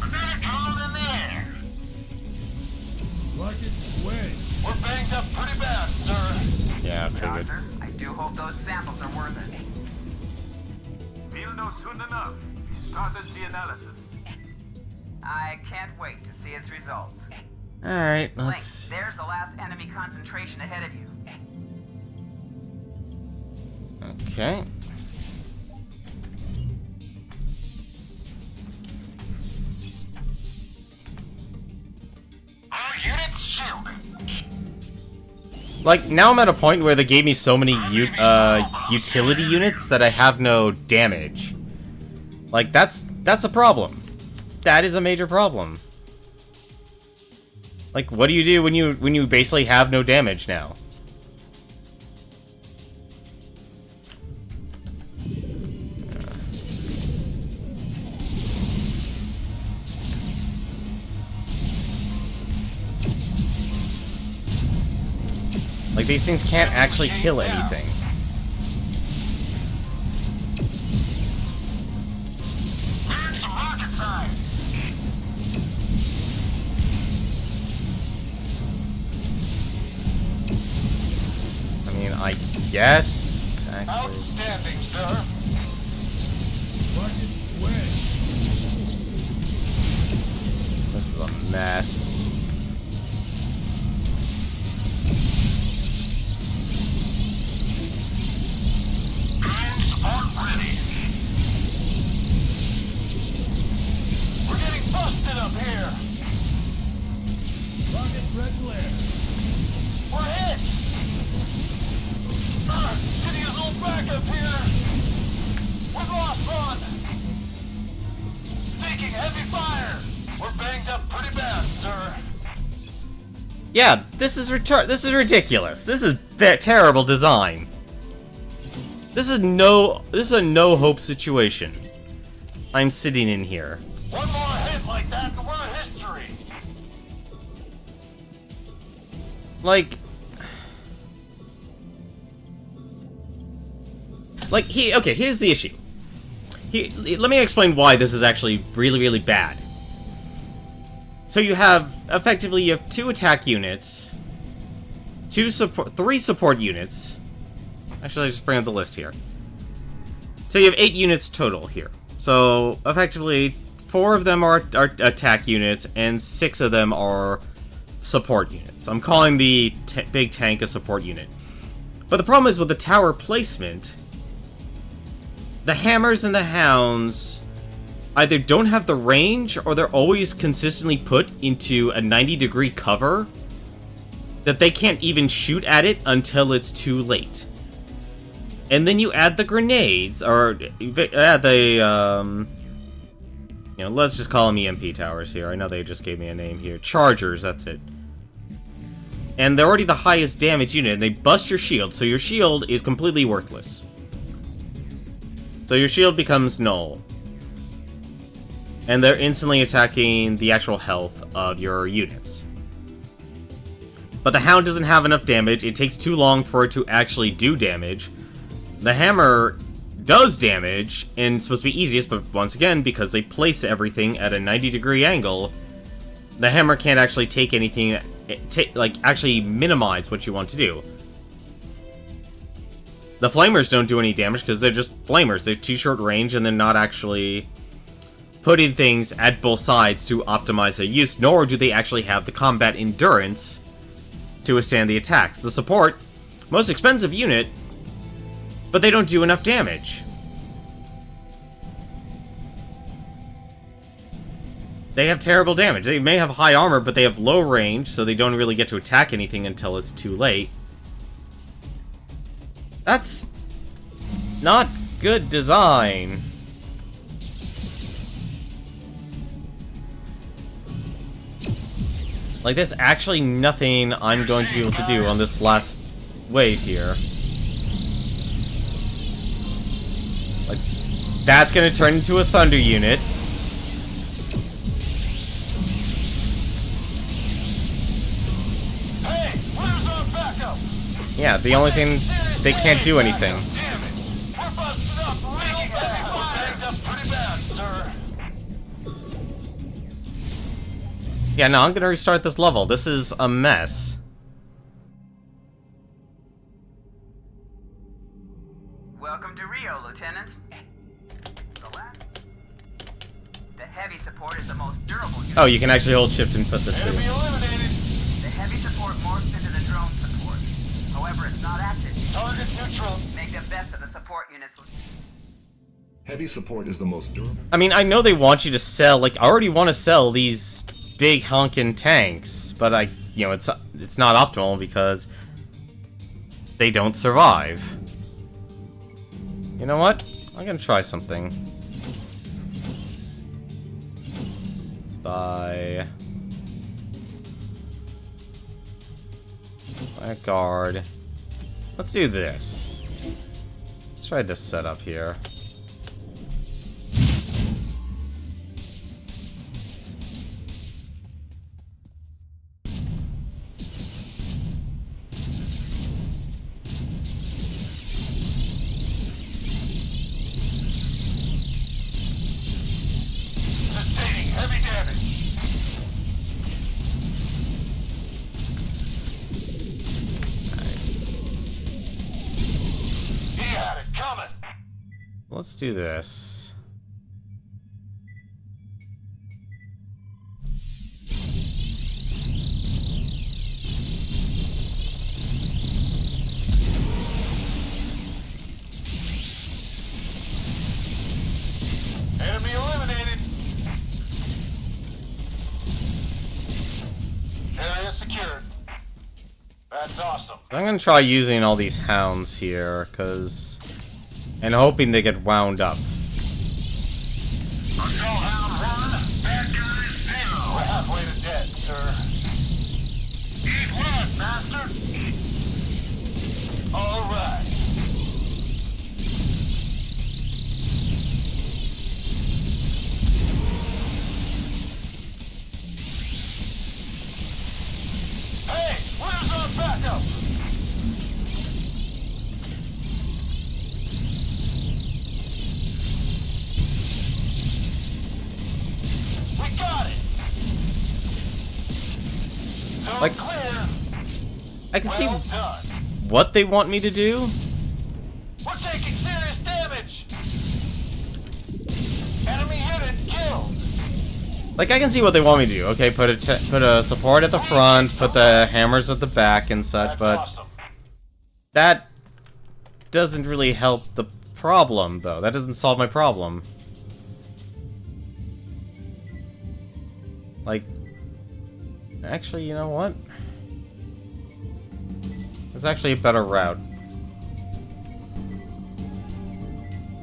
Speaker 8: Another drone in the air.
Speaker 6: Rockets away.
Speaker 8: We're banged up pretty bad, sir.
Speaker 1: Yeah, figured.
Speaker 3: Doctor, I do hope those samples are worth it.
Speaker 4: We'll know soon enough. We started the analysis.
Speaker 3: I can't wait to see its results.
Speaker 1: Alright,
Speaker 3: Link,
Speaker 1: let's...
Speaker 3: there's the last enemy concentration ahead of you.
Speaker 1: Okay.
Speaker 8: All units shield.
Speaker 1: Like, now I'm at a point where they gave me so many utility units that I have no damage. Like, that's a problem. That is a major problem. Like, what do you do when you basically have no damage now? Like, these things can't actually kill anything.
Speaker 8: Burn some rocket science.
Speaker 1: I mean, I guess... Actually...
Speaker 8: Outstanding, sir.
Speaker 6: Rockets away.
Speaker 1: This is a mess.
Speaker 8: Ground support ready. We're getting busted up here.
Speaker 6: Rocket red glare.
Speaker 8: We're hit. City is all back up here. We've lost one. Taking heavy fire. We're banged up pretty bad, sir.
Speaker 1: Yeah, this is ridiculous. This is terrible design. This is a no hope situation. I'm sitting in here.
Speaker 8: One more hit like that and we're history.
Speaker 1: Like, okay, here's the issue. Let me explain why this is actually really, really bad. So you have, effectively, you have 2 attack units, 3 support units. Actually, I'll just bring up the list here. So you have 8 units total here. So, effectively, 4 of them are attack units, and 6 of them are support units. I'm calling the big tank a support unit. But the problem is with the tower placement, the hammers and the hounds either don't have the range, or they're always consistently put into a 90-degree cover that they can't even shoot at it until it's too late. And then you add the grenades, or add the, you know, let's just call them EMP towers here. I know they just gave me a name here. Chargers, that's it. And they're already the highest damage unit, and they bust your shield, so your shield is completely worthless. So your shield becomes null. And they're instantly attacking the actual health of your units. But the Hound doesn't have enough damage, it takes too long for it to actually do damage. The Hammer does damage, and it's supposed to be easiest, but once again, because they place everything at a 90-degree angle, the Hammer can't actually take anything, like, actually minimize what you want to do. The flamers don't do any damage because they're just flamers. They're too short range and they're not actually putting things at both sides to optimize their use, nor do they actually have the combat endurance to withstand the attacks. The support, most expensive unit, but they don't do enough damage. They have terrible damage. They may have high armor, but they have low range, so they don't really get to attack anything until it's too late. That's not good design. Like, there's actually nothing I'm going to be able to do on this last wave here. Like, that's gonna turn into a thunder unit.
Speaker 8: Hey, where's our backup?
Speaker 1: Yeah, the only thing, they can't do anything.
Speaker 8: Damn it! We're busted up real bad. We're banged up pretty bad, sir.
Speaker 1: Yeah, no, I'm gonna restart this level. This is a mess.
Speaker 3: Welcome to Rio, Lieutenant. The heavy support is the most durable unit.
Speaker 1: Oh, you can actually hold shift and put this
Speaker 8: Enemy
Speaker 1: in.
Speaker 8: eliminated.
Speaker 3: The heavy support morphs into the drone support. However, it's not active.
Speaker 8: Target neutral.
Speaker 3: Make the best of the support units.
Speaker 7: Heavy support is the most durable.
Speaker 1: I mean, I know they want you to sell, like, I already want to sell these big honkin' tanks, but you know, it's not optimal because they don't survive. You know what? I'm gonna try something. Let's buy a guard. Let's do this. Let's try this setup here.
Speaker 8: Sustaining heavy damage. He had it coming.
Speaker 1: Let's do this.
Speaker 8: Enemy eliminated. Area secured. That's awesome.
Speaker 1: I'm gonna try using all these hounds here, and hoping they get wound up.
Speaker 8: Patrol hound 1, bad guys 0. We're halfway to dead, sir. Eat what, master? All right. Hey, where's our backup? We got it. Zone
Speaker 1: Like,
Speaker 8: clear.
Speaker 1: I can see
Speaker 8: Well done.
Speaker 1: what they want me to do.
Speaker 8: We're taking serious damage. Enemy unit killed.
Speaker 1: Like, I can see what they want me to do. Okay, put a support at the front, put the hammers at the back and such,
Speaker 8: That's
Speaker 1: but
Speaker 8: awesome.
Speaker 1: that doesn't really help the problem, though. That doesn't solve my problem. Like, actually, you know what? There's actually a better route.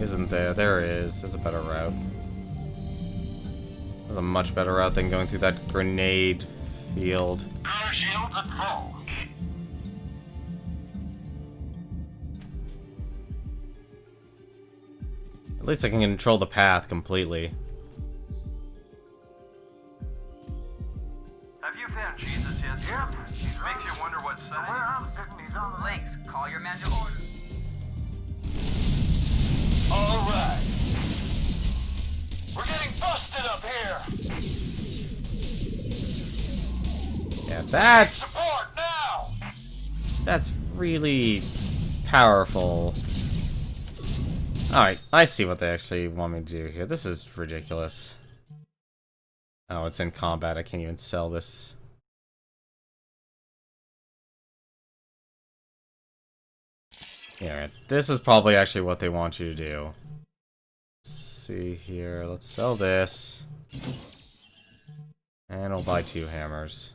Speaker 1: Isn't there? There is. There's a better route. There's a much better route than going through that grenade field.
Speaker 8: Power shields at full.
Speaker 1: At least I can control the path completely.
Speaker 4: Have you found Jesus yet? Yep. Makes you wonder what side. Where I'm sitting, he's on the right.
Speaker 3: Links, call your men to order.
Speaker 8: All right. We're getting busted up here.
Speaker 1: Yeah,
Speaker 8: Support now.
Speaker 1: that's really powerful. Alright, I see what they actually want me to do here. This is ridiculous. Oh, it's in combat. I can't even sell this. Yeah, this is probably actually what they want you to do. Let's see here. Let's sell this. And we'll buy 2 hammers.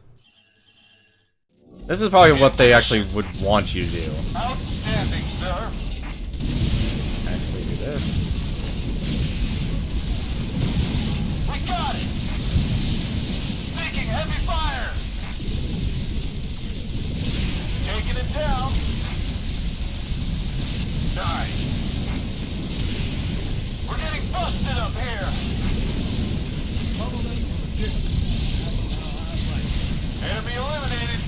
Speaker 1: This is probably what they actually would want you to do.
Speaker 8: Outstanding, sir.
Speaker 1: Let's actually do this.
Speaker 8: We got it. Taking heavy fire. Taking it down. Nice. We're getting busted up here.
Speaker 6: Follow them from a distance. That's how I like it.
Speaker 8: Enemy eliminated.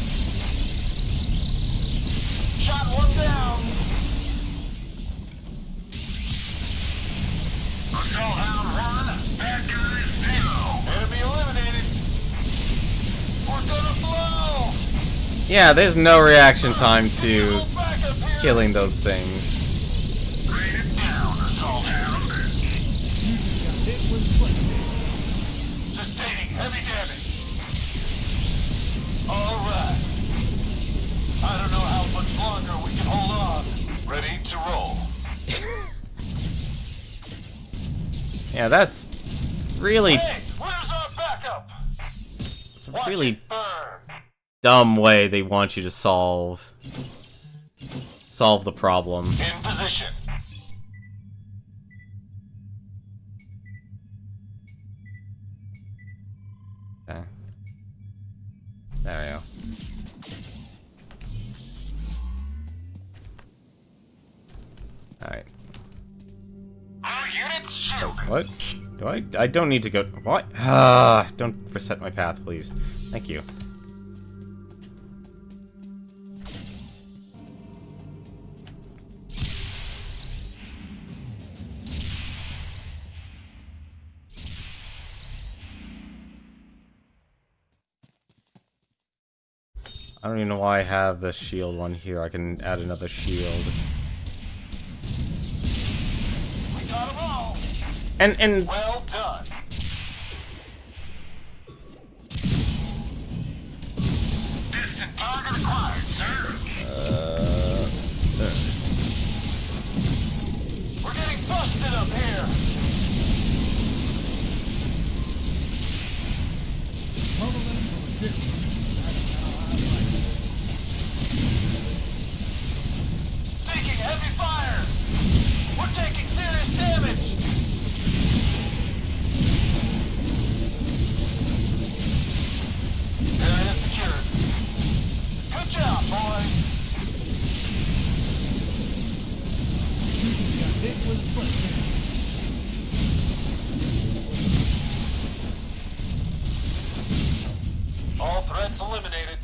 Speaker 8: Shot one down. Assault hound 1. Bad guys 0. Enemy eliminated. We're gonna blow.
Speaker 1: Yeah, there's no reaction time to killing those things.
Speaker 8: Rated down, assault hound.
Speaker 6: You just got hit with flame.
Speaker 8: Sustaining heavy damage. Alright. I don't know how much longer we can hold on. Ready to roll.
Speaker 1: Yeah, that's really...
Speaker 8: Hey, where's our backup?
Speaker 1: It's a
Speaker 8: Watch
Speaker 1: really
Speaker 8: it burn.
Speaker 1: dumb way they want you to solve the problem.
Speaker 8: In position.
Speaker 1: Okay. There we go. Alright.
Speaker 8: Our units shielded.
Speaker 1: What? Do I don't need to go... What? Don't reset my path, please. Thank you. I don't even know why I have the shield one here. I can add another shield.
Speaker 8: We got 'em all.
Speaker 1: And
Speaker 8: Well done. Distant target acquired, sir. We're getting busted up here.
Speaker 6: Follow them from a distance. That's how I like it.
Speaker 8: Taking heavy fire. We're taking serious damage. Area secured. Good job, boys.
Speaker 6: You just got hit with flame.
Speaker 8: All threats eliminated.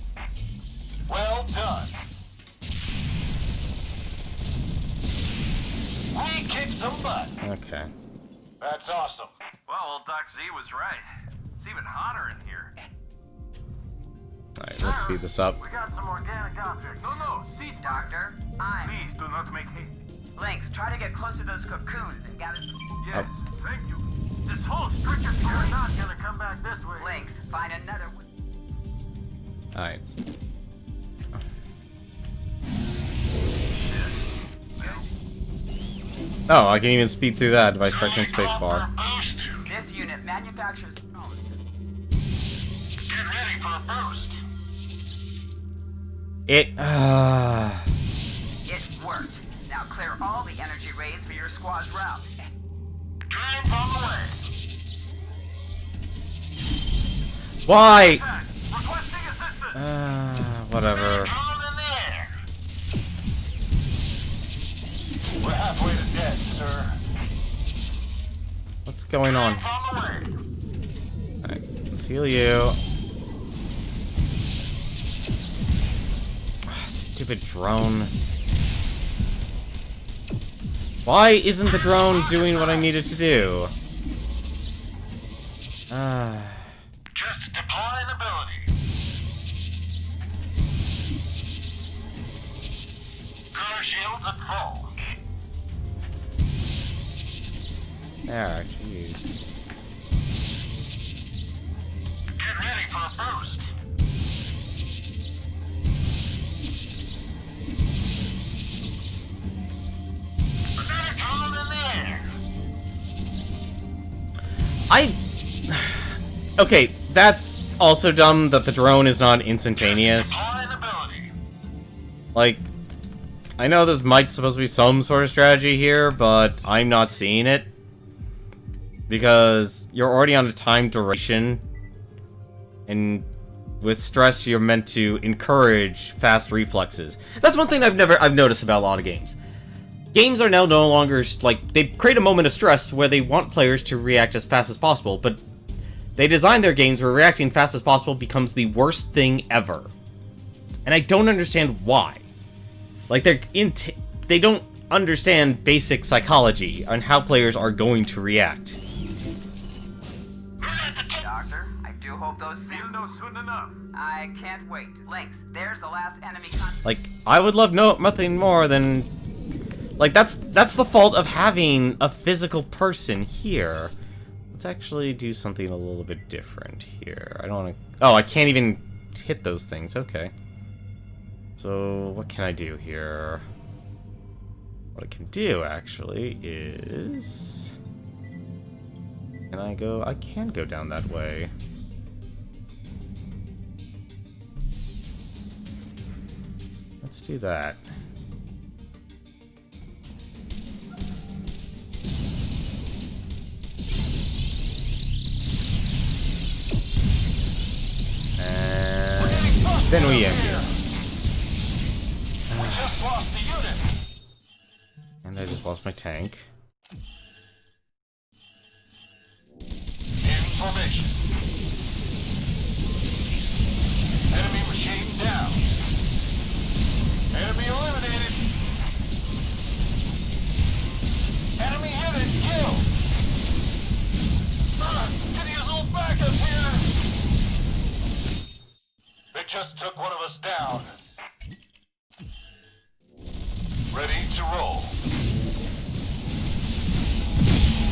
Speaker 8: Well done. We kicked some butt.
Speaker 1: okay.
Speaker 8: That's awesome.
Speaker 4: Well, Doc Z was right. It's even hotter in here.
Speaker 1: Alright, let's speed this up.
Speaker 4: We got some organic objects. No, cease.
Speaker 3: Doctor, I'm...
Speaker 4: Please do not make haste.
Speaker 3: Lynx, try to get close to those cocoons and gather some...
Speaker 4: Yes, thank you. This whole stretch of you're not gonna come back this way.
Speaker 3: Lynx, find another one.
Speaker 1: Alright. Oh, I can even speed through that by pressing spacebar.
Speaker 3: This unit manufactures drones.
Speaker 8: Get ready for a boost.
Speaker 1: It,
Speaker 3: It worked. Now clear all the energy rays for your squad's route.
Speaker 8: Drones on the way.
Speaker 1: Why?
Speaker 8: Requesting assistance.
Speaker 1: Whatever.
Speaker 8: Drone in the air. We're halfway to dead, sir.
Speaker 1: What's going on?
Speaker 8: Drones on the way.
Speaker 1: Alright, let's heal you. Stupid drone. Why isn't the drone doing what I needed to do?
Speaker 8: Just deploying ability. Car shields at go.
Speaker 1: There, jeez.
Speaker 8: Get ready for a boost. Another drone in the air.
Speaker 1: Okay, that's also dumb that the drone is not instantaneous.
Speaker 8: Deploying ability.
Speaker 1: Like, I know this might supposed to be some sort of strategy here, but I'm not seeing it. Because you're already on a time duration, and with stress, you're meant to encourage fast reflexes. That's one thing I've noticed about a lot of games. Games are now no longer, like, they create a moment of stress where they want players to react as fast as possible, but they design their games where reacting fast as possible becomes the worst thing ever. And I don't understand why. Like, they don't understand basic psychology on how players are going to react.
Speaker 3: Doctor, I do hope those
Speaker 4: Dildo's soon enough.
Speaker 3: I can't wait. Lynx, there's the last enemy
Speaker 1: Like, I would love nothing more than... Like, that's the fault of having a physical person here. Let's actually do something a little bit different here. I don't want to... Oh, I can't even hit those things. Okay. So, what can I do here? What I can do, actually, is... Can I go... I can go down that way. Let's do that. And then we end here.
Speaker 8: We just lost the unit.
Speaker 1: And I just lost my tank.
Speaker 8: Information. Enemy machine down. Enemy eliminated. Enemy unit killed. Can use a little backup here. They just took one of us down. Ready to roll.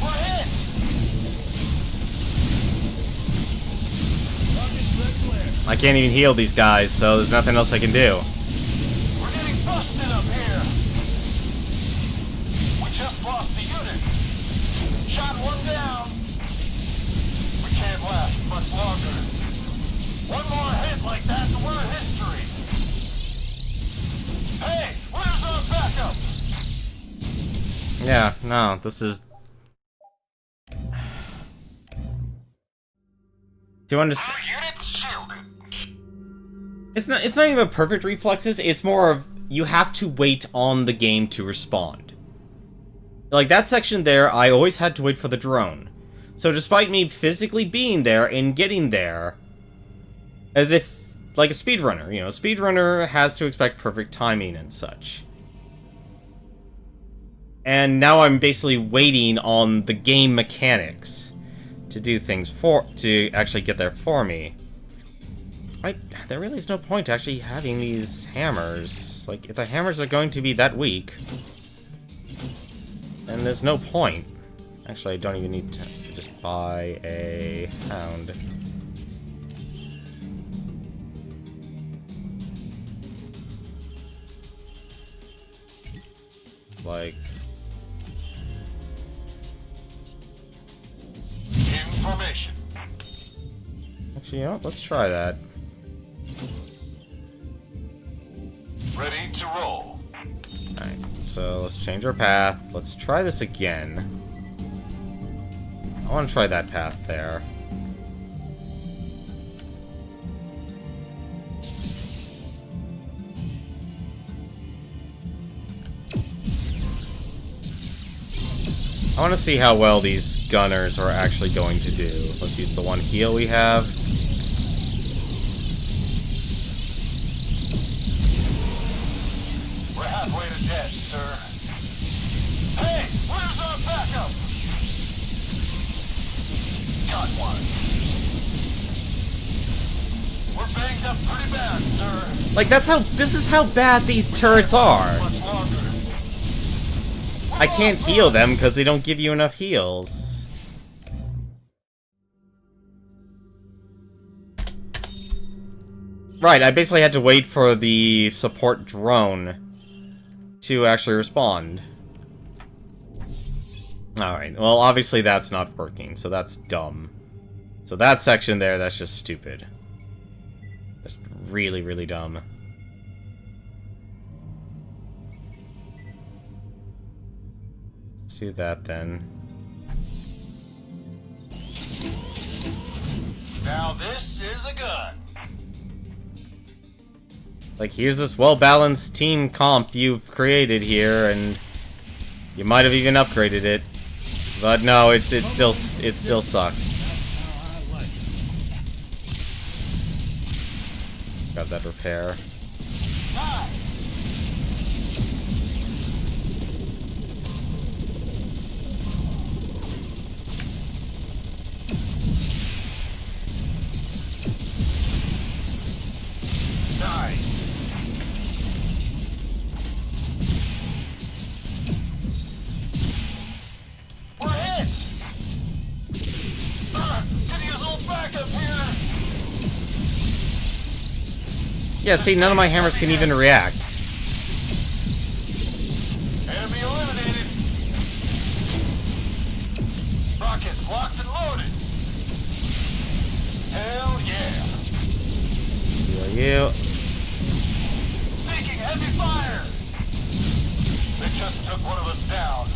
Speaker 8: We're hit!
Speaker 1: I can't even heal these guys, so there's nothing else I can do.
Speaker 8: We're getting busted up here! We just lost the unit! Shot one down! We can't last much longer. One more hit like that and we're history! Hey! Where's our backup?
Speaker 1: Yeah, no, this is... Do you understand?
Speaker 8: Our unit's shielded!
Speaker 1: It's not even perfect reflexes, it's more of you have to wait on the game to respond. Like, that section there, I always had to wait for the drone. So despite me physically being there and getting there, as if, like a speedrunner, you know, a speedrunner has to expect perfect timing and such. And now I'm basically waiting on the game mechanics to do things to actually get there for me. There really is no point to actually having these hammers. Like, if the hammers are going to be that weak, then there's no point. Actually, I don't even need to just buy a hound. Like...
Speaker 8: Information.
Speaker 1: Actually, you know what? Let's try that.
Speaker 8: Ready to roll.
Speaker 1: Alright, so let's change our path. Let's try this again. I want to try that path there. I want to see how well these gunners are actually going to do. Let's use the one heal we have.
Speaker 8: We're halfway to death, sir. Hey, where's our backup? Got one. We're banged up pretty bad, sir.
Speaker 1: Like, this is how bad these turrets are.
Speaker 8: Much longer.
Speaker 1: I can't heal them because they don't give you enough heals. Right, I basically had to wait for the support drone to actually respond. Alright, well obviously that's not working, so that's dumb. So that section there, that's just stupid. Just really, really dumb. Let's do that then.
Speaker 8: Now this is a gun.
Speaker 1: Like, here's this well-balanced team comp you've created here, and you might have even upgraded it. But no, it still sucks. Got that repair.
Speaker 8: Nice. We're hit. Getting a little backup here.
Speaker 1: Yeah, see, none of my hammers can even react.
Speaker 8: Enemy eliminated. Rockets locked and loaded. Hell yeah.
Speaker 1: See you.
Speaker 8: Taking heavy fire. They just took one of us down.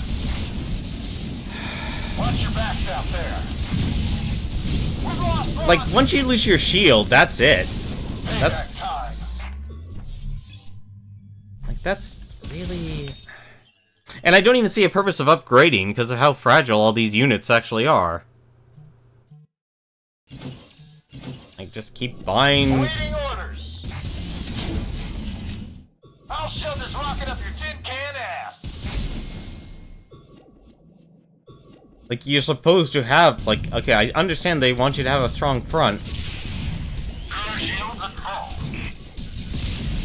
Speaker 8: Watch your backs out there. We've lost one.
Speaker 1: Like, once you lose your shield, that's it. That's... Like, that's really... And I don't even see a purpose of upgrading because of how fragile all these units actually are. Like, just keep buying...
Speaker 8: Awaiting orders. I'll shove this rocket up your tin can ass.
Speaker 1: Like, you're supposed to have, like... Okay, I understand they want you to have a strong front.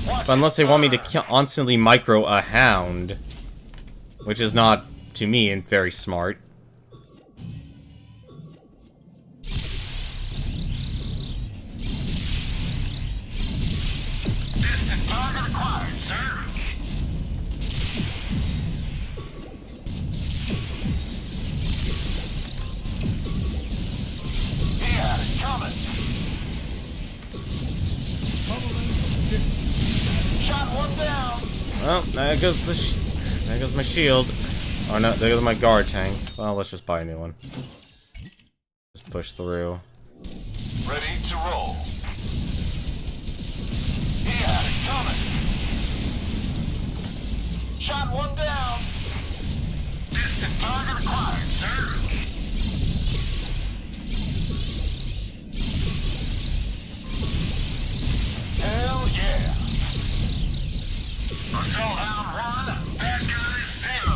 Speaker 1: But unless they want me to constantly micro a hound. Which is not, to me, very smart.
Speaker 8: Distant target acquired, sir. He had it coming. Shot one down.
Speaker 1: Well, there goes the there goes my shield. Oh no, there goes my guard tank. Well, let's just buy a new one. Just push through.
Speaker 8: Ready to roll. He had it coming. Shot one down. Distant target acquired, sir. Hell yeah. Assault Hound 1, bad guys 0.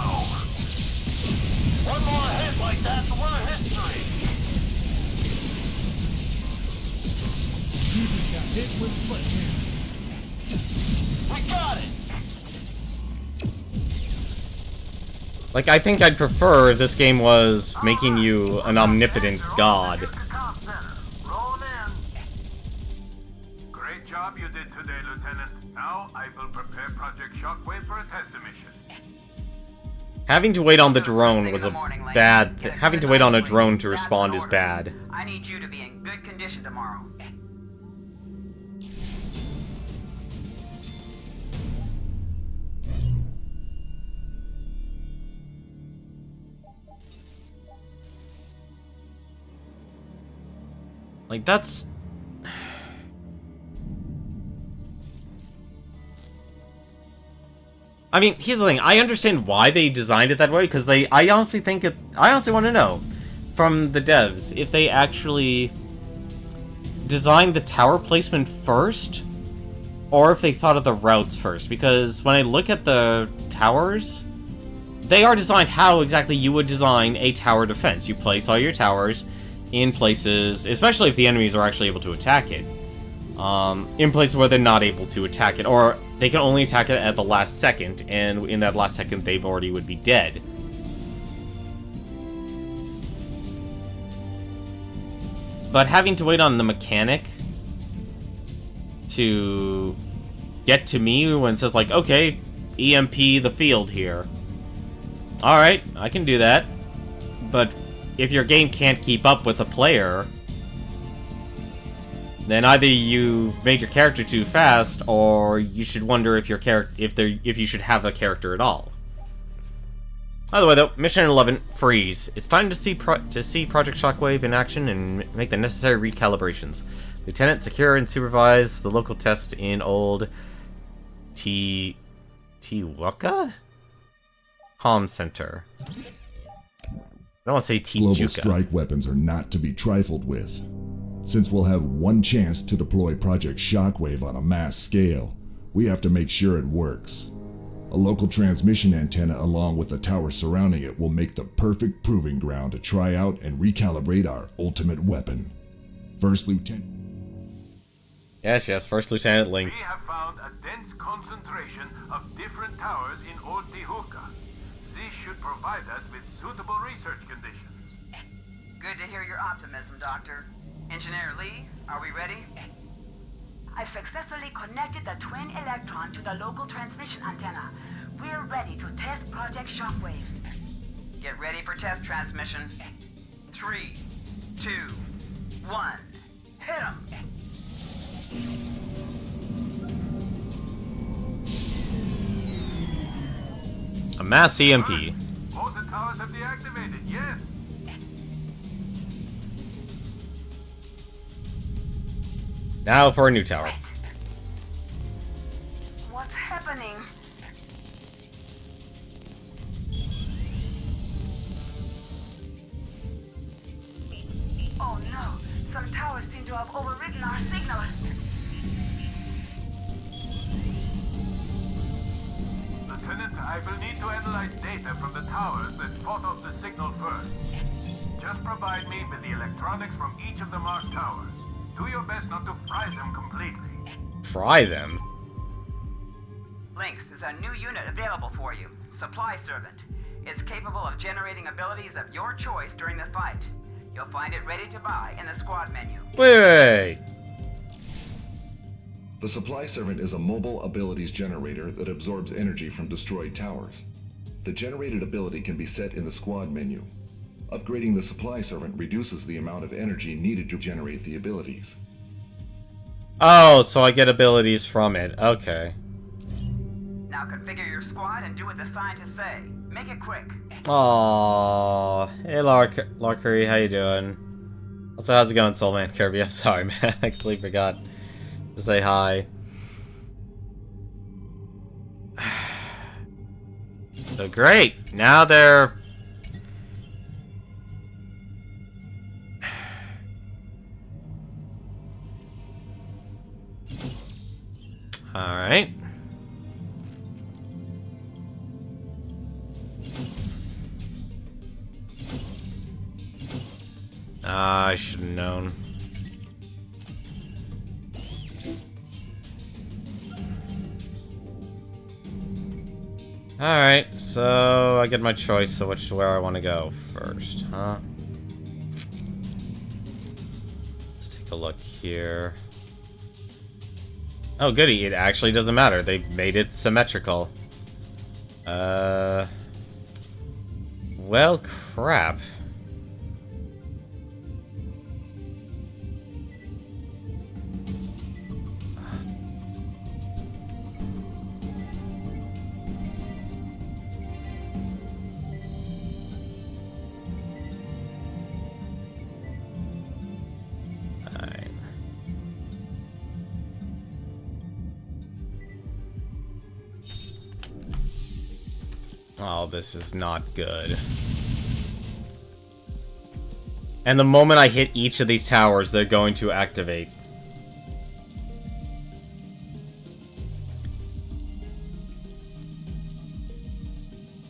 Speaker 8: One more hit like that and we're history.
Speaker 6: You just got hit with a sledgehammer.
Speaker 8: We got it.
Speaker 1: Like, I think I'd prefer if this game was making you an omnipotent god.
Speaker 4: Rolling in. Great job you did today, Lieutenant. Now I will prepare Project Shockwave for a test mission.
Speaker 1: Having to wait on the drone was a bad... Having to wait on a drone to respond is bad.
Speaker 3: I need you to be in good condition tomorrow.
Speaker 1: Like, that's... I mean, here's the thing. I understand why they designed it that way, because I honestly think it... I honestly want to know from the devs if they actually designed the tower placement first, or if they thought of the routes first. Because when I look at the towers, they are designed how exactly you would design a tower defense. You place all your towers in places, especially if the enemies are actually able to attack it, in places where they're not able to attack it, or they can only attack it at the last second, and in that last second, they've already would be dead. but having to wait on the mechanic to get to me when it says, like, okay, EMP the field here. Alright, I can do that. But if your game can't keep up with a player, then either you made your character too fast, or you should wonder if your if you should have a character at all. By the way, though, Mission 11, freeze. It's time to see Project Shockwave in action and make the necessary recalibrations. Lieutenant, secure and supervise the local test in Old Tiwaka? Comm Center. I don't want to say Tijuca.
Speaker 2: Global strike weapons are not to be trifled with. Since we'll have one chance to deploy Project Shockwave on a mass scale, we have to make sure it works. A local transmission antenna along with the tower surrounding it will make the perfect proving ground to try out and recalibrate our ultimate weapon. First Lieutenant...
Speaker 1: Yes, First Lieutenant Link.
Speaker 4: We have found a dense concentration of different towers in Old Tijuca. This should provide us with suitable research conditions.
Speaker 3: Good to hear your optimism, Doctor. Engineer Lee, are we ready?
Speaker 5: I've successfully connected the twin electron to the local transmission antenna. We're ready to test Project Shockwave.
Speaker 3: Get ready for test transmission. 3, 2, 1. Hit 'em!
Speaker 1: A mass EMP.
Speaker 4: Most of the towers have deactivated, yes.
Speaker 1: Now for a new tower.
Speaker 5: What's happening? Oh no, some towers seem to have overridden our signal.
Speaker 4: Lieutenant, I will need to analyze data from the towers that fought off the signal first. Just provide me with the electronics from each of the marked towers. Do your best not to fry them completely.
Speaker 1: Fry them?
Speaker 3: Lynx, there's a new unit available for you. Supply Servant. It's capable of generating abilities of your choice during the fight. You'll find it ready to buy in the squad menu.
Speaker 1: Wait.
Speaker 7: The Supply Servant is a mobile abilities generator that absorbs energy from destroyed towers. The generated ability can be set in the squad menu. Upgrading the Supply Servant reduces the amount of energy needed to generate the abilities.
Speaker 1: Oh, so I get abilities from it. Okay.
Speaker 3: Now configure your squad and do what the scientists say. Make it quick.
Speaker 1: Aww. Hey, Larkery, how you doing? Also, how's it going, Soulman Kirby? I'm sorry, man. I completely forgot to say hi. So great. Now they're... Alright. I should have known. Alright, so I get my choice of where I want to go first, huh? Let's take a look here. Oh, goody, it actually doesn't matter. They made it symmetrical. Well, crap. Oh, this is not good. And the moment I hit each of these towers, they're going to activate.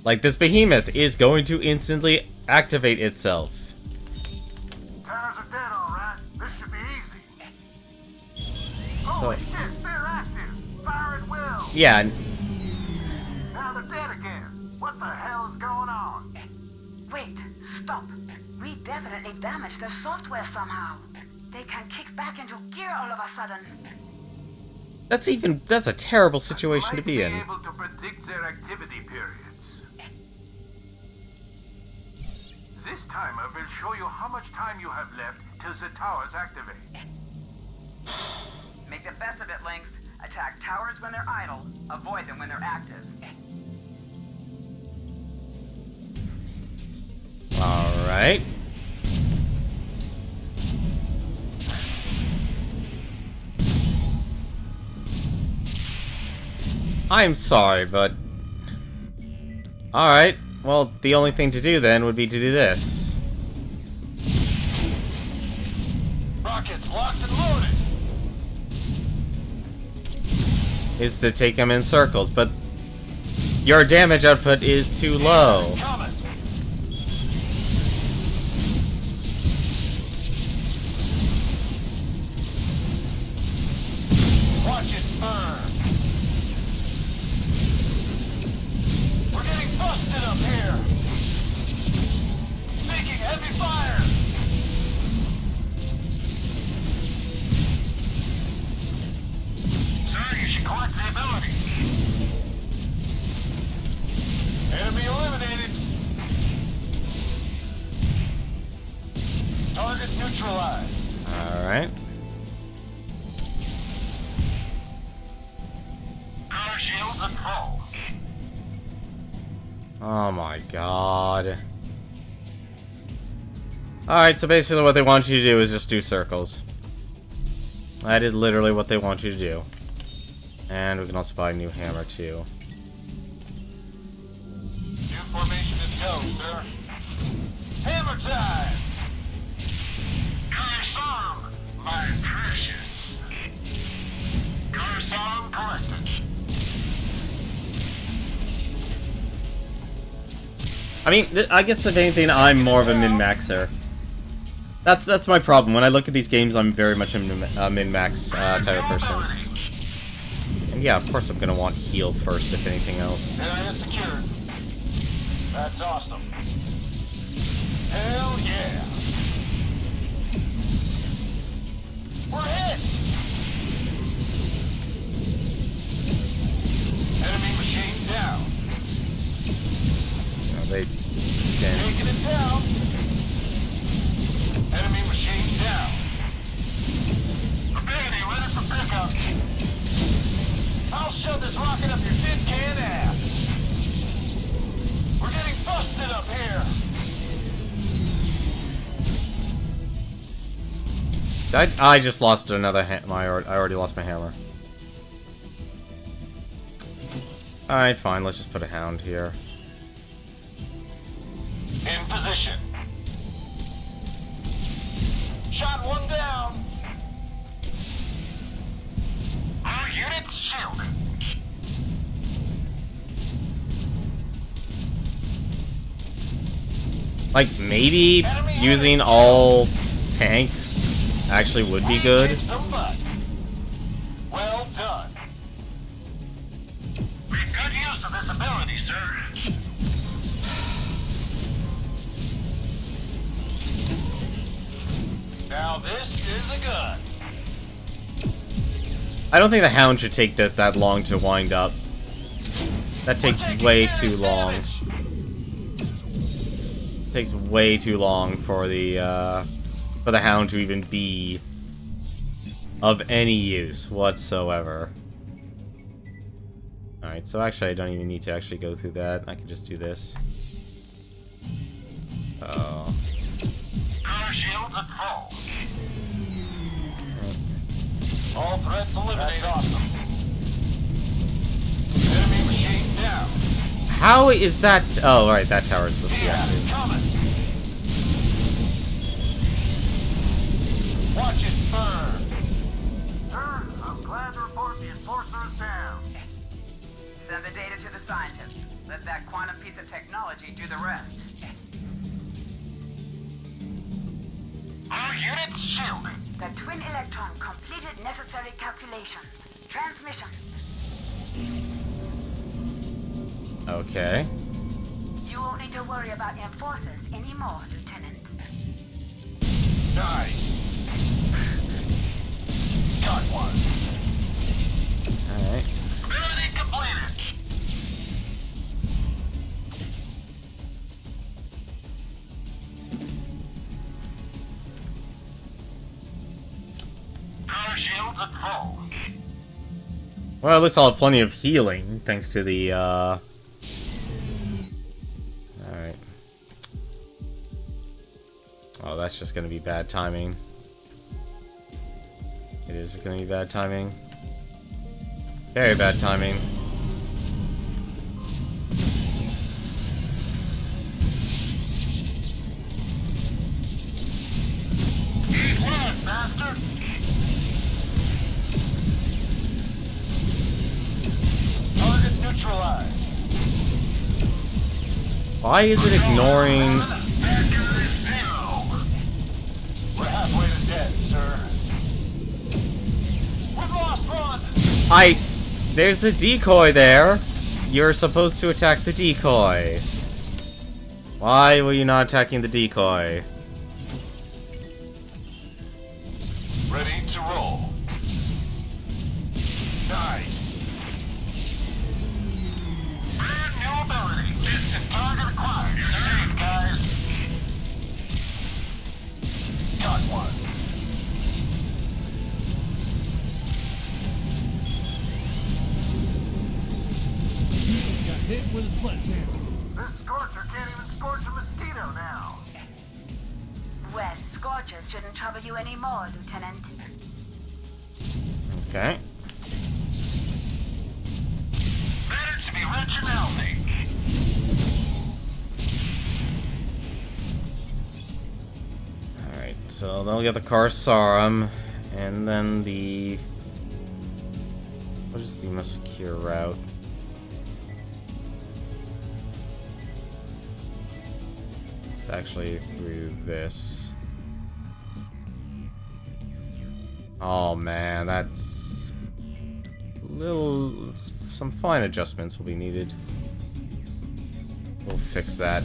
Speaker 1: Like, this behemoth is going to instantly activate itself.
Speaker 4: Towers are dead, all right. This should be easy. Holy shit, they're active. Fire at will.
Speaker 1: Yeah.
Speaker 4: Now they're dead again. What the hell is going on?
Speaker 5: Wait, stop. We definitely damaged their software somehow. they can kick back into gear all of a sudden.
Speaker 1: That's a terrible situation to be in.
Speaker 4: Able to predict their activity periods. This time I will show you how much time you have left till the towers activate.
Speaker 3: Make the best of it, Lynx. Attack towers when they're idle. Avoid them when they're active.
Speaker 1: Alright. I'm sorry, but... Alright, well, the only thing to do then would be to do this.
Speaker 8: Rockets locked and loaded.
Speaker 1: Is to take them in circles, but... Your damage output is too low.
Speaker 8: Coming. Watch it burn. We're getting busted up here. Taking heavy fire. Sir, you should collect the ability. Enemy eliminated. Target neutralized.
Speaker 1: Alright.
Speaker 8: Power shields at full.
Speaker 1: Oh my god. Alright, so basically what they want you to do is just do circles. That is literally what they want you to do. And we can also buy a new hammer too.
Speaker 8: New formation is go, sir. Hammer time! Cursom, my precious. Cursom collected.
Speaker 1: I mean, I guess if anything, I'm more of a min-maxer. That's my problem. When I look at these games, I'm very much a min-max type of person. And yeah, of course I'm gonna want heal first, if anything else.
Speaker 8: Area secured. That's awesome. Hell yeah! We're hit! Enemy machine down.
Speaker 1: They can.
Speaker 8: Taking it down. Enemy machine down. Ability ready for pickup. I'll shove this rocket up your tin can ass. We're getting busted up here.
Speaker 1: I just lost another I already lost my hammer. Alright, fine. Let's just put a hound here.
Speaker 8: In position. Shot one down. Our unit shielded.
Speaker 1: Like, maybe using all tanks actually would be good.
Speaker 8: Well done. Make good use of this ability, sir. Now this is a gun.
Speaker 1: I don't think the hound should take that long to wind up. That takes way too long. It takes way too long for the hound to even be of any use whatsoever. Alright, so actually I don't even need to actually go through that. I can just do this. Oh.
Speaker 8: Power shields at full. All threats eliminated. Awesome. Enemy machine down.
Speaker 1: How is that? Oh, right, that tower is supposed to be
Speaker 8: Yeah,
Speaker 1: active.
Speaker 8: coming. Watch it burn.
Speaker 4: Sir, I'm glad to report the enforcer is down.
Speaker 3: Send the data to the scientists. Let that quantum piece of technology do the rest.
Speaker 8: Our unit shielded.
Speaker 5: The twin electron completed necessary calculations. Transmission.
Speaker 1: Okay.
Speaker 5: You won't need to worry about enforcers anymore, Lieutenant.
Speaker 8: Nice. Got one.
Speaker 1: Alright.
Speaker 8: Ability completed. Power shields at full.
Speaker 1: Well, at least I'll have plenty of healing, thanks to the, Alright. Oh, that's just gonna be bad timing. It is gonna be bad timing. Very bad timing.
Speaker 8: He's lost, master. Target neutralized.
Speaker 1: Why is it ignoring...
Speaker 8: Accuracy 0. We're halfway to dead, sir. We've lost one.
Speaker 1: There's a decoy there. You're supposed to attack the decoy. Why were you not attacking the decoy?
Speaker 8: Ready to roll. Nice. Brand new ability. Distant target acquired. You're safe, guys. Got one.
Speaker 6: You just got hit with a sledgehammer.
Speaker 4: This Scorcher can't even scorch a mosquito now.
Speaker 5: Well, scorchers shouldn't trouble you anymore, Lieutenant.
Speaker 1: Okay.
Speaker 8: Better to be rich and healthy.
Speaker 1: Alright, so then we'll get the Karsarum, and then the... What is the most secure route? It's actually through this. Oh man, that's... Some fine adjustments will be needed. We'll fix that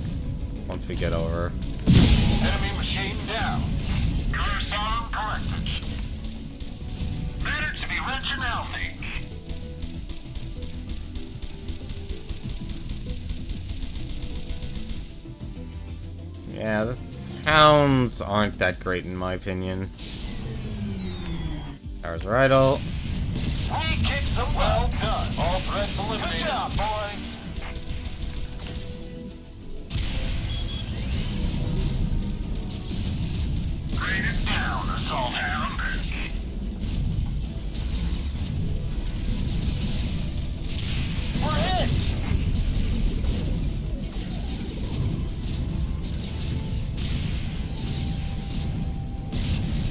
Speaker 1: once we get over.
Speaker 8: Enemy machine down. Coruscant collected. Better to be rich and healthy.
Speaker 1: Yeah, the hounds aren't that great in my opinion. Towers are idle.
Speaker 8: We kicked them well done. All threats eliminated. Good job, boys. Rain it down, assault hound. We're hit.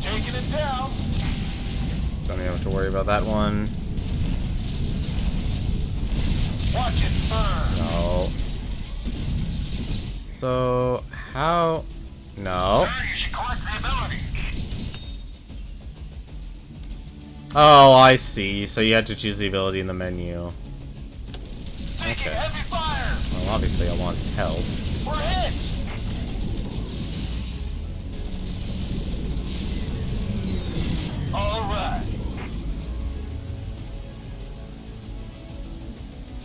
Speaker 8: Taking it down.
Speaker 1: Don't even have to worry about that one.
Speaker 8: Watch it burn.
Speaker 1: No. So, how... No.
Speaker 8: Sir, you should collect the ability.
Speaker 1: Oh, I see. So you had to choose the ability in the menu.
Speaker 8: Taking
Speaker 1: Okay.
Speaker 8: heavy fire.
Speaker 1: Well, obviously I want help.
Speaker 8: We're hit. All right.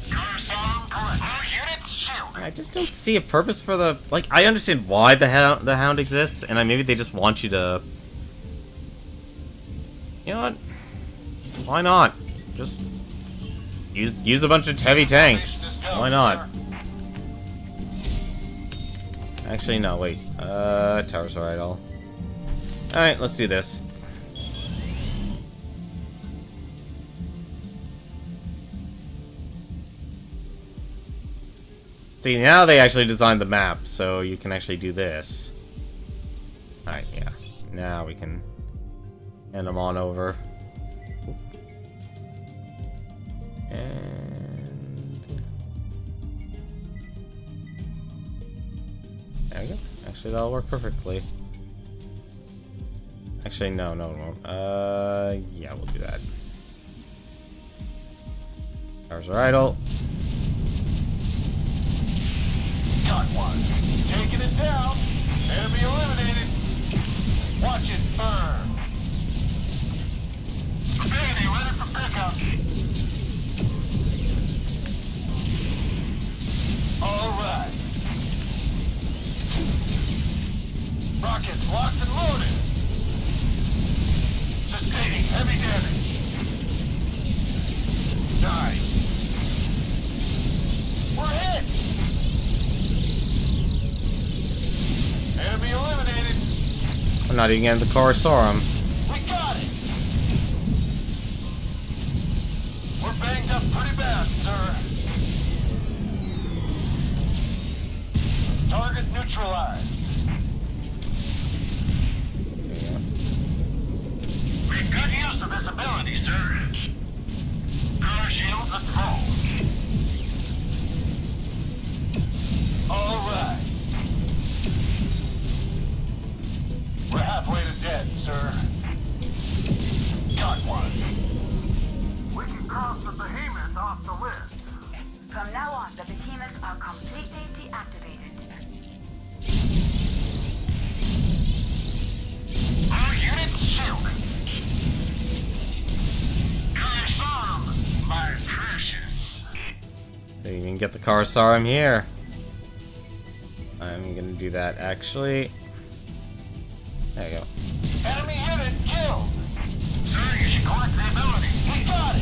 Speaker 8: Coruscant collect. All units shielded.
Speaker 1: I just don't see a purpose for the... Like, I understand why the hound exists, and maybe they just want you to... You know what? Why not? Just... Use a bunch of heavy tanks. Why not? Actually, no, wait. Towers are idle. Alright, let's do this. See, now they actually designed the map, so you can actually do this. Alright, yeah. Now we can hand them on over. And... There we go. Actually, that'll work perfectly. Actually, no, it won't. Yeah, we'll do that. Towers are idle.
Speaker 8: Got one. Taking it down. Enemy eliminated. Watch it burn. Infinity ready for pickup. All right. Rockets locked and loaded. Sustaining heavy damage. Nice. We're hit. Enemy eliminated.
Speaker 1: I'm not even getting the Corsarum.
Speaker 8: We got it. We're banged up pretty bad, sir. Target neutralized. Make good use of this ability, sir. Car shields at full. All right. We're halfway to dead, sir. Got one.
Speaker 4: We can cross the behemoth off the list.
Speaker 5: From now on, the behemoths are completely deactivated.
Speaker 8: Our unit silk. Corsarum, my precious.
Speaker 1: Didn't even get the Corsarum here. I'm gonna do that actually. There you go.
Speaker 8: Enemy unit killed. Sir, you should collect the ability. We got it.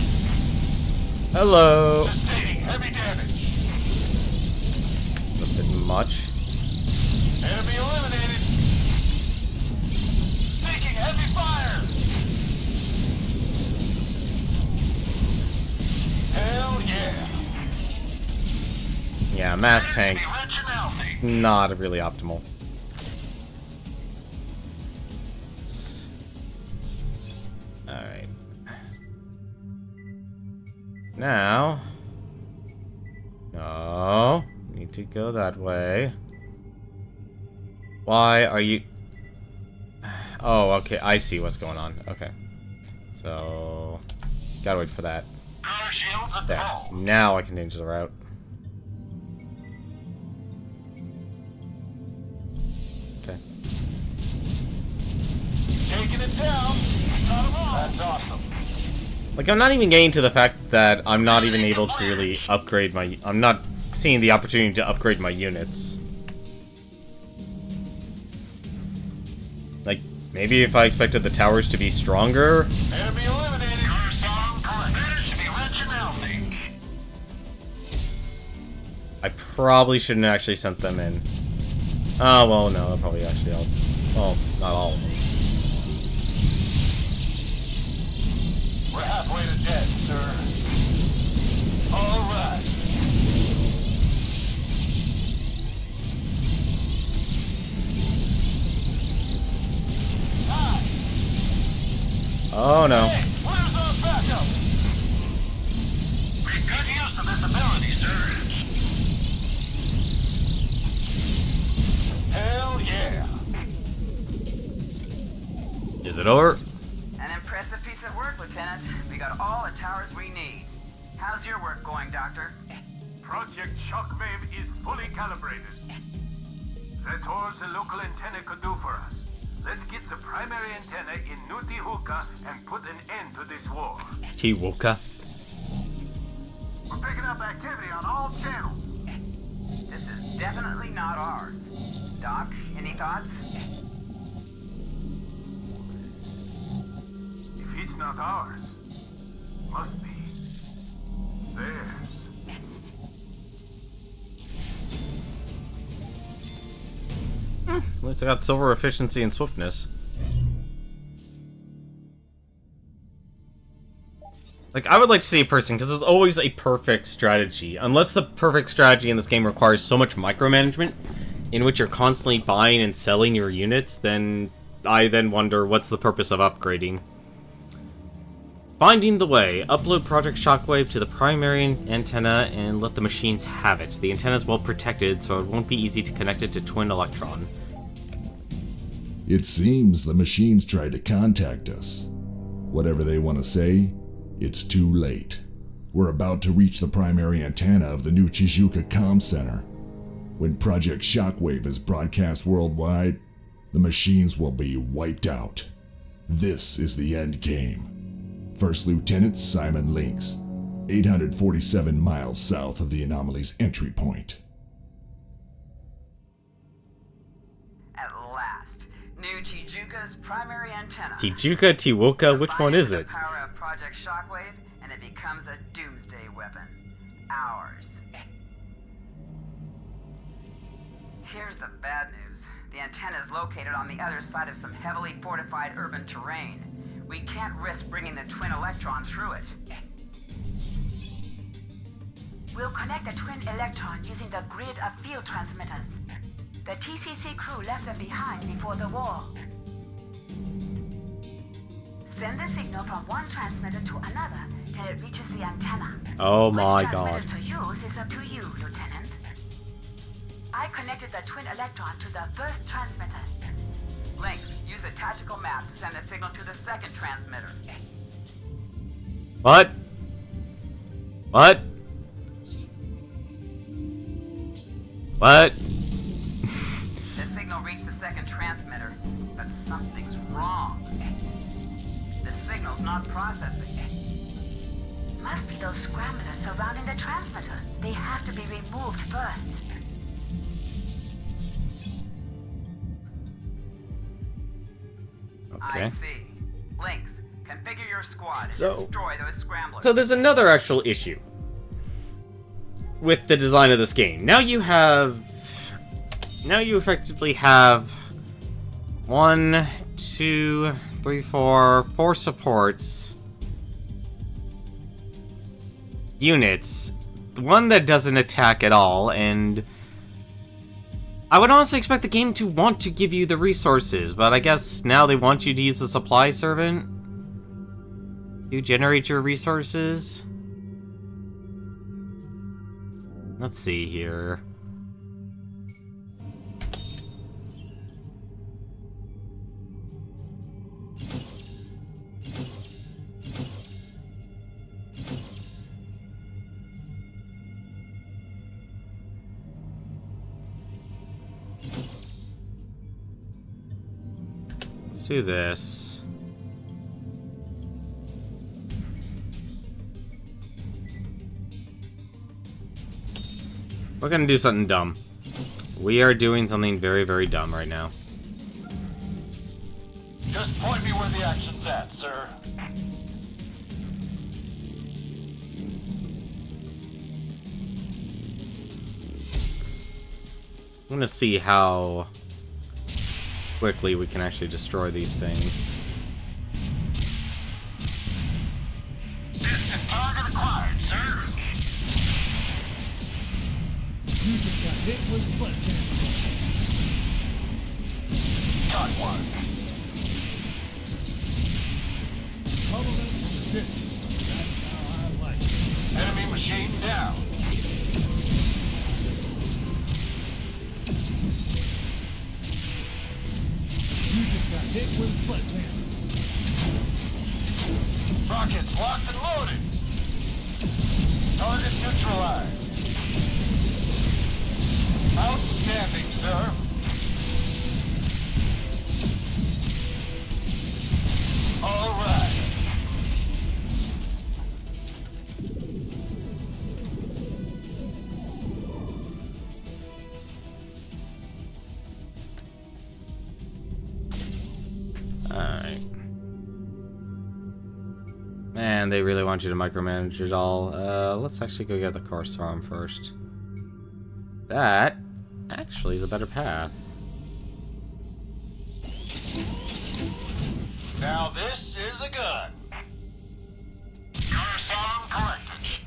Speaker 1: Hello.
Speaker 8: Sustaining heavy damage.
Speaker 1: A bit much.
Speaker 8: Enemy eliminated. Taking heavy fire. Hell yeah.
Speaker 1: Yeah, mass
Speaker 8: Be rich
Speaker 1: tanks.
Speaker 8: and healthy.
Speaker 1: Not really optimal. Alright. Now. No. Need to go that way. Why are you... Oh, okay. I see what's going on. Okay. So... Gotta wait for that.
Speaker 8: Car shields at
Speaker 1: There.
Speaker 8: full.
Speaker 1: Now I can change the route. Okay.
Speaker 8: Taking it down. Got 'em all. That's awesome.
Speaker 1: Like, I'm not even getting to the fact that I'm not even able to really upgrade my... I'm not seeing the opportunity to upgrade my units. Like, maybe if I expected the towers to be stronger...
Speaker 8: Enemy eliminated. Corsarum correct. Better to be rich and healthy.
Speaker 1: I probably shouldn't have actually sent them in. Oh, well, no, they'll probably actually all... Well, not all of them.
Speaker 8: We're halfway to dead, sir. All right. Hi.
Speaker 1: Oh, no.
Speaker 8: Hey, where's our backup? Make good use of this ability, sir. Hell yeah.
Speaker 1: Is it over?
Speaker 3: An impressive piece of work, Lieutenant. We got all the towers we need. How's your work going, Doctor?
Speaker 4: Project Shockwave is fully calibrated. That's all the local antenna could do for us. Let's get the primary antenna in Nutihuka and put an end to this war.
Speaker 1: Tiwuka.
Speaker 4: We're picking up activity on all channels.
Speaker 3: This is definitely not ours. Doc, any thoughts?
Speaker 4: If it's not ours, must be theirs.
Speaker 1: At least I got silver efficiency and swiftness. Like, I would like to see a person, because there's always a perfect strategy. Unless the perfect strategy in this game requires so much micromanagement, in which you're constantly buying and selling your units, then I then wonder what's the purpose of upgrading. Finding the way. Upload Project Shockwave to the primary antenna and let the machines have it. The antenna is well protected, so it won't be easy to connect it to Twin Electron.
Speaker 2: It seems the machines tried to contact us. Whatever they want to say, it's too late. We're about to reach the primary antenna of the new Chizuka Comm Center. When Project Shockwave is broadcast worldwide, the machines will be wiped out. This is the end game. First Lieutenant Simon Lynx, 847 miles south of the Anomaly's entry point.
Speaker 3: At last, new Tijuca's primary antenna.
Speaker 1: Tijuca, Tiwoka, which one is it?
Speaker 3: The power of Project Shockwave, and it becomes a doomsday weapon. Ours. Here's the bad news. The antenna is located on the other side of some heavily fortified urban terrain. We can't risk bringing the twin electron through it.
Speaker 5: We'll connect the twin electron using the grid of field transmitters. The TCC crew left them behind before the war. Send the signal from one transmitter to another till it reaches the antenna.
Speaker 1: Oh my
Speaker 5: Which
Speaker 1: god.
Speaker 5: transmitter to use is up to you, Lieutenant. I connected the twin electron to the first transmitter.
Speaker 3: Lynx, use a tactical map to send the signal to the second transmitter.
Speaker 1: What? What? What?
Speaker 3: The signal reached the second transmitter, but something's wrong. The signal's not processing.
Speaker 5: Must be those scramblers surrounding the transmitter. They have to be removed first.
Speaker 1: Okay.
Speaker 3: I see. Lynx, configure your squad and
Speaker 1: So-
Speaker 3: destroy those scramblers.
Speaker 1: So there's another actual issue with the design of this game. Now you effectively have 1, 2, 3, 4 supports units. One that doesn't attack at all, and I would honestly expect the game to want to give you the resources, but I guess now they want you to use the supply servant. You generate your resources. Let's see here. Let's do this. We're gonna do something dumb. We are doing something very, very dumb right now.
Speaker 8: Just point me where the action's at, sir.
Speaker 1: I'm gonna see how quickly we can actually destroy these things.
Speaker 8: Distant target acquired, sir.
Speaker 6: You just got hit with a sledgehammer.
Speaker 8: Got one.
Speaker 6: Cover them from a distance. That's how I like it.
Speaker 8: Enemy machine down.
Speaker 6: You just got hit with a sledgehammer.
Speaker 8: Rockets locked and loaded. Target neutralized. Outstanding, sir. All right.
Speaker 1: Alright. Man, they really want you to micromanage it all. Let's actually go get the Corsair arm first. That actually is a better path.
Speaker 8: Now this is a gun. Coruscant collected.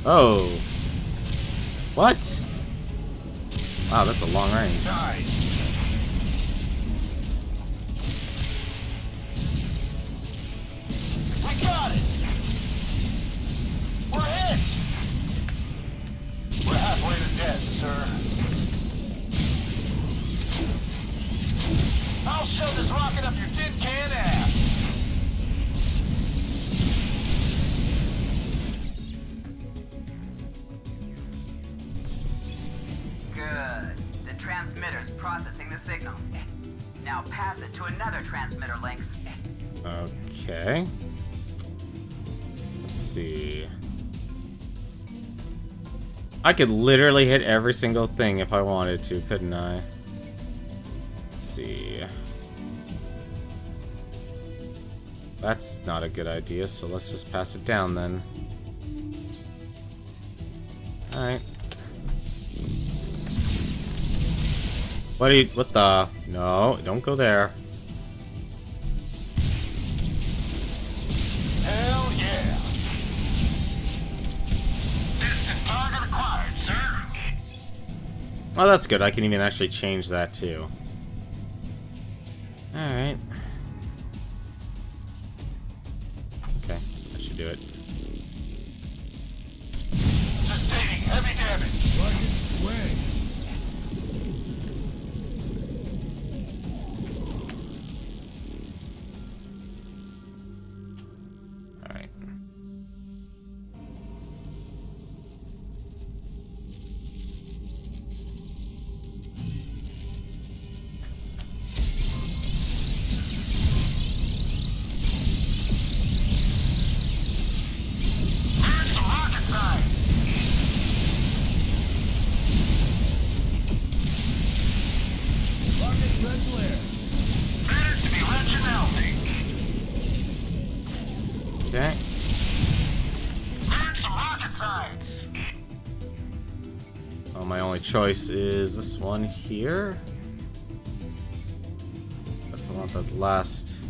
Speaker 1: Oh. What? Wow, that's a long range.
Speaker 8: Nice. We got it. We're hit. We're halfway to death, sir. I'll shove this rocket up your tin can ass.
Speaker 3: Good. The transmitter's processing the signal. Now pass it to another transmitter, Lynx.
Speaker 1: Okay. Let's see. I could literally hit every single thing if I wanted to, couldn't I? Let's see. That's not a good idea, so let's just pass it down then. Alright. What the? No, don't go there.
Speaker 8: Hell yeah! Distant target acquired, sir.
Speaker 1: Oh, that's good. I can even actually change that too. Alright. Okay, that should do it.
Speaker 8: Sustaining heavy damage.
Speaker 6: Rockets away.
Speaker 1: Alright.
Speaker 8: Here's the rocket side.
Speaker 6: Rockets red glare.
Speaker 8: Appears to be rich and healthy.
Speaker 1: Okay.
Speaker 8: Here's the rocket sides.
Speaker 1: Well, my only choice is this one here. If I want that last...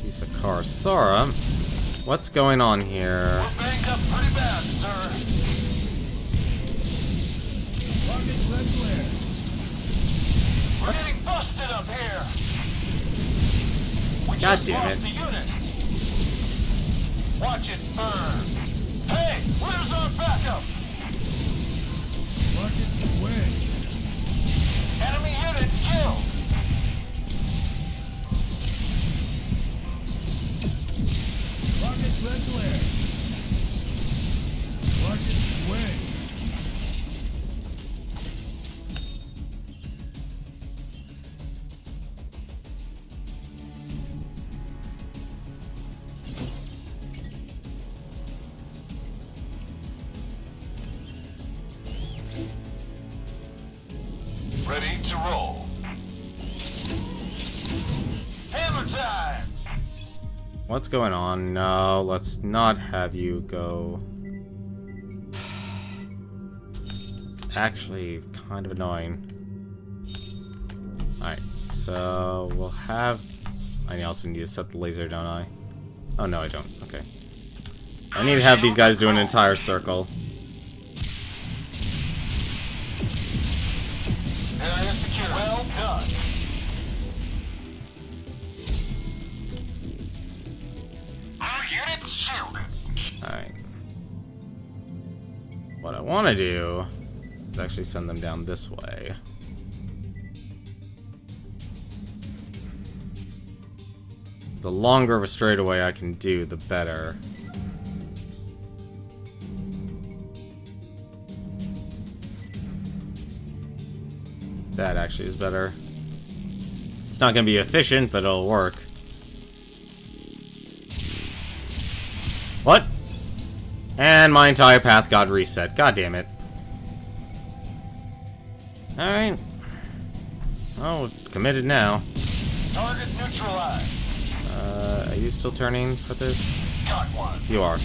Speaker 1: piece of Karsara. What's going on here?
Speaker 8: We're banged up pretty bad, sir.
Speaker 6: Rockets red glare.
Speaker 8: We're getting busted up here. We
Speaker 1: God
Speaker 8: just
Speaker 1: damn
Speaker 8: lost
Speaker 1: it.
Speaker 8: the unit. Watch it burn. Hey, where's our backup?
Speaker 6: Rockets away.
Speaker 8: Enemy unit killed.
Speaker 6: Rockets red glare. Rockets away.
Speaker 8: Ready to roll. Hammer time.
Speaker 1: What's going on? No, let's not have you go. It's actually kind of annoying. Alright, so we'll have... I also need to set the laser, don't I? Oh, no, I don't. Okay. I need to have these guys do an entire circle.
Speaker 8: Area secure. Well done. Our unit shielded.
Speaker 1: Alright. What I want to do is actually send them down this way. The longer of a straightaway I can do, the better. That actually is better. It's not going to be efficient, but it'll work. What? And my entire path got reset. God damn it. Alright. Oh, committed now.
Speaker 8: Target neutralized.
Speaker 1: Are you still turning for this?
Speaker 8: Got one.
Speaker 1: You are.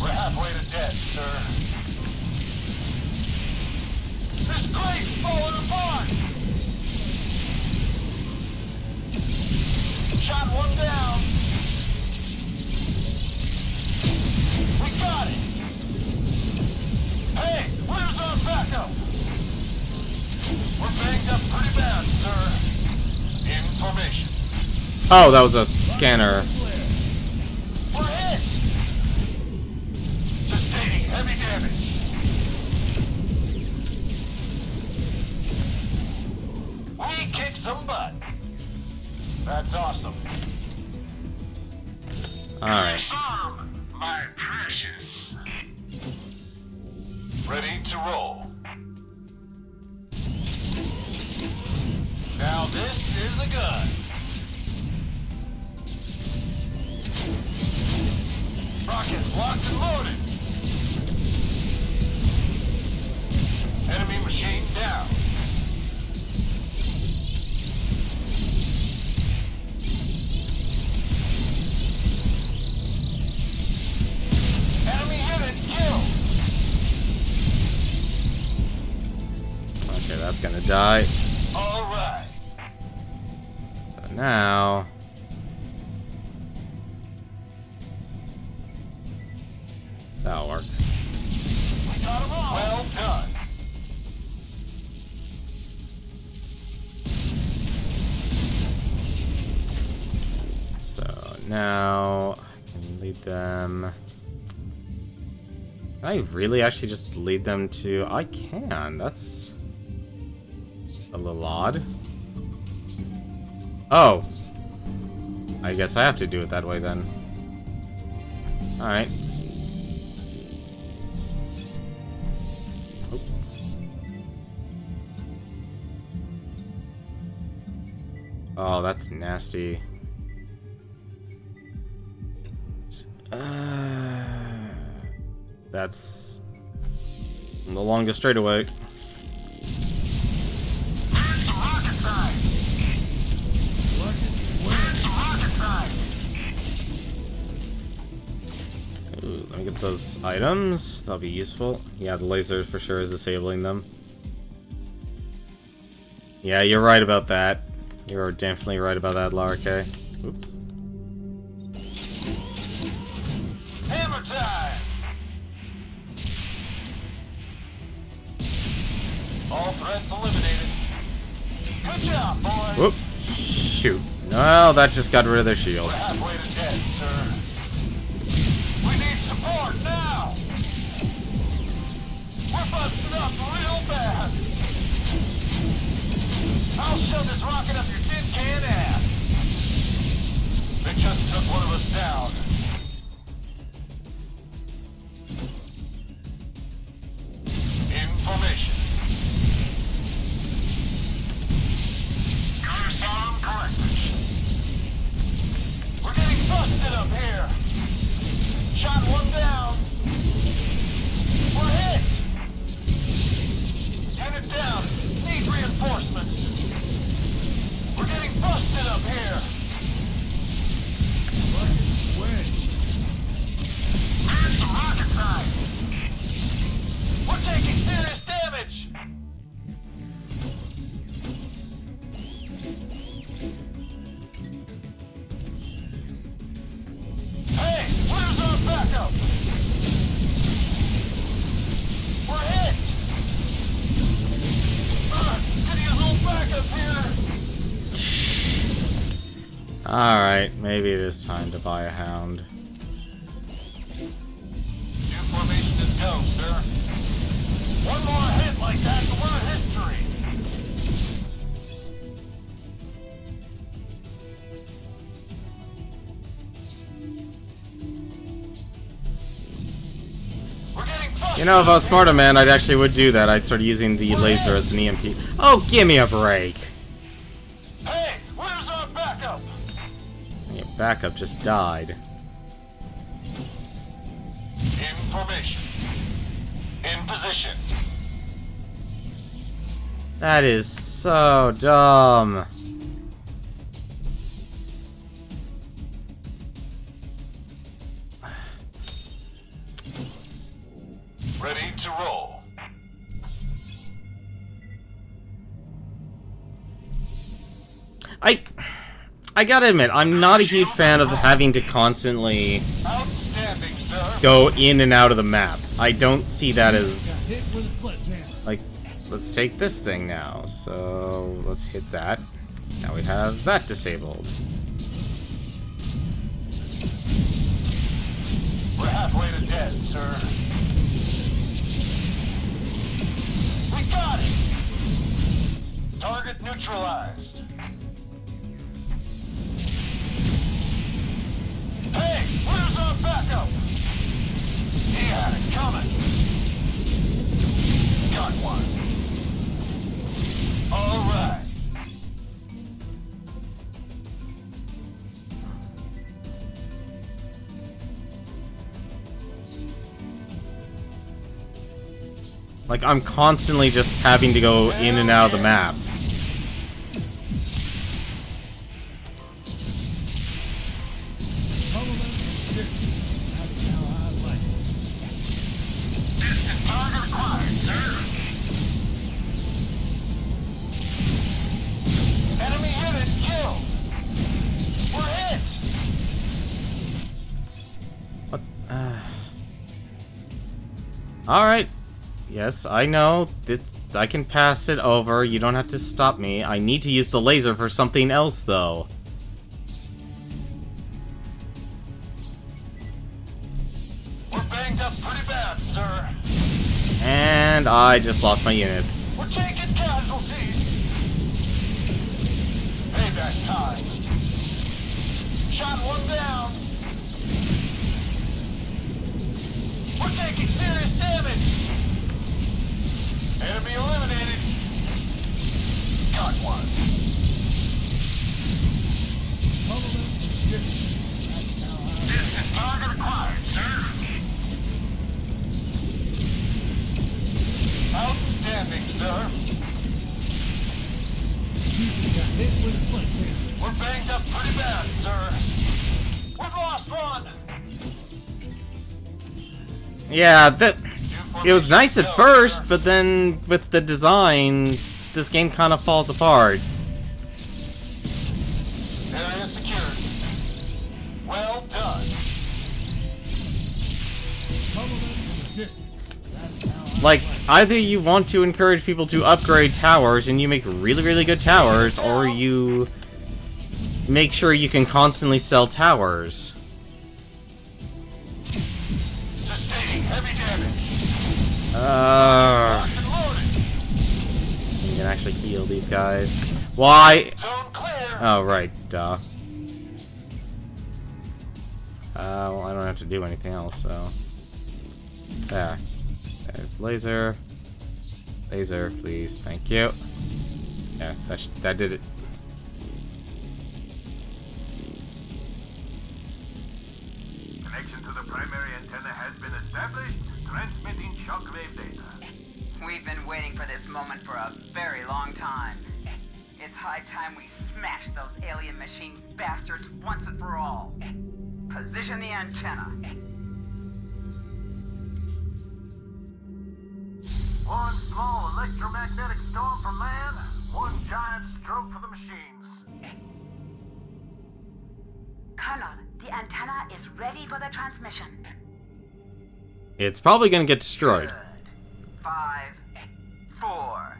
Speaker 8: We're halfway to death, sir. This crate's falling apart. Shot one down. We got it. Hey, where's our backup? We're banged up pretty bad, sir. Information.
Speaker 1: Oh, that was a scanner.
Speaker 8: We're hit. Sustaining heavy damage. We kicked some butt. That's awesome.
Speaker 1: Alright.
Speaker 8: Confirm, my precious. Ready to roll. Now this is a gun. Rockets locked and loaded. Enemy machine down. Enemy unit killed.
Speaker 1: Okay, that's gonna die.
Speaker 8: All right.
Speaker 1: But now... that'll work.
Speaker 8: We got 'em all. Well done.
Speaker 1: So now I can lead them. Can I really actually just lead them to... I can. That's a little odd. Oh. I guess I have to do it that way then. Alright. Oh, that's nasty. That's the longest straightaway.
Speaker 8: Rocket side. Rocket side.
Speaker 1: Ooh, let me get those items. That'll be useful. Yeah, the laser for sure is disabling them. Yeah, you're right about that. You're definitely right about that, Larke. Oops.
Speaker 8: Hammer time. All threats eliminated. Good job, boys.
Speaker 1: Whoop. Shoot. Well, that just got rid of their shield.
Speaker 8: We're halfway to death, sir. We need support now. We're busted up real bad. I'll shove this rocket up your tin can ass. They just took one of us down. Information. Curse corrected. We're getting busted up here. Shot one down. We're hit. Unit down. Need reinforcements. We're getting busted up here. Here's the rocket side. We're taking serious damage. Hey, where's our backup? We're hit. Could use a little backup here.
Speaker 1: Alright, maybe it is time to buy a hound.
Speaker 8: New formation is go, sir. One more hit like that and we're history. We're getting busted.
Speaker 1: You know, if I was smarter, man, I actually would do that. I'd start using the laser as an EMP. Oh, give me a break!
Speaker 8: Hey, where's our backup?
Speaker 1: Your backup just died.
Speaker 8: Information. In position.
Speaker 1: That is so dumb.
Speaker 8: Ready to roll.
Speaker 1: I gotta admit, I'm not a huge fan of having to constantly
Speaker 8: Outstanding, sir.
Speaker 1: go in and out of the map. I don't see that
Speaker 6: Got hit
Speaker 1: as...
Speaker 6: with a sledgehammer.
Speaker 1: like, let's take this thing now. So, let's hit that. Now we have that disabled.
Speaker 8: We're halfway to death, sir. We got it! Target neutralized. Hey, where's our backup? He had it coming. Got one. All right.
Speaker 1: Like, I'm constantly just having to go in and out of the map.
Speaker 6: Follow them to the distance. That's how I like it.
Speaker 8: Distant target acquired, sir. Enemy unit killed. We're hit.
Speaker 1: What? Alright. Yes, I know. I can pass it over. You don't have to stop me. I need to use the laser for something else, though.
Speaker 8: We're banged up pretty bad, sir.
Speaker 1: And I just lost my units.
Speaker 8: We're taking casualties. Payback time. Shot one down. We're taking serious damage. Enemy eliminated. Got one.
Speaker 6: Follow them to the distance. That's how I like it.
Speaker 8: Distant target acquired, sir. Outstanding, sir.
Speaker 6: You got hit with a slick laser.
Speaker 8: We're banged up pretty bad, sir. We've lost one.
Speaker 1: Yeah, it was nice at first, but then with the design, this game kind of falls apart.
Speaker 8: Area secured. Well done.
Speaker 6: Follow them to the distance. That's how I
Speaker 1: Like,
Speaker 6: like it.
Speaker 1: either you want to encourage people to upgrade towers and you make really, really good towers, or you make sure you can constantly sell towers.
Speaker 8: Sustaining heavy damage.
Speaker 1: Uh,
Speaker 8: Locked and loaded.
Speaker 1: you can actually heal these guys. Why?
Speaker 8: Zone clear.
Speaker 1: Oh, right, duh. Well, I don't have to do anything else, so... There. There's laser. Laser, please. Thank you. Yeah, that did it.
Speaker 4: Connection to the primary antenna has been established, transmitting shockwave data.
Speaker 3: We've been waiting for this moment for a very long time. It's high time we smash those alien machine bastards once and for all. Position the antenna.
Speaker 4: One small electromagnetic storm for man, one giant stroke for the machines.
Speaker 5: Colonel, the antenna is ready for the transmission.
Speaker 1: It's probably gonna get destroyed.
Speaker 3: Good. 5, 4.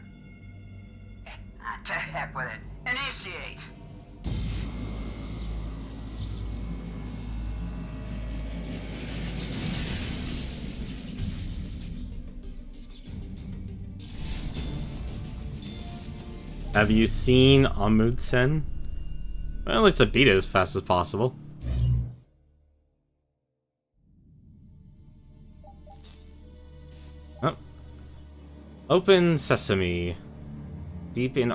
Speaker 3: To heck with it. Initiate.
Speaker 1: Have you seen Amundsen? Well, at least I beat it as fast as possible. Oh. Open Sesame. Deep in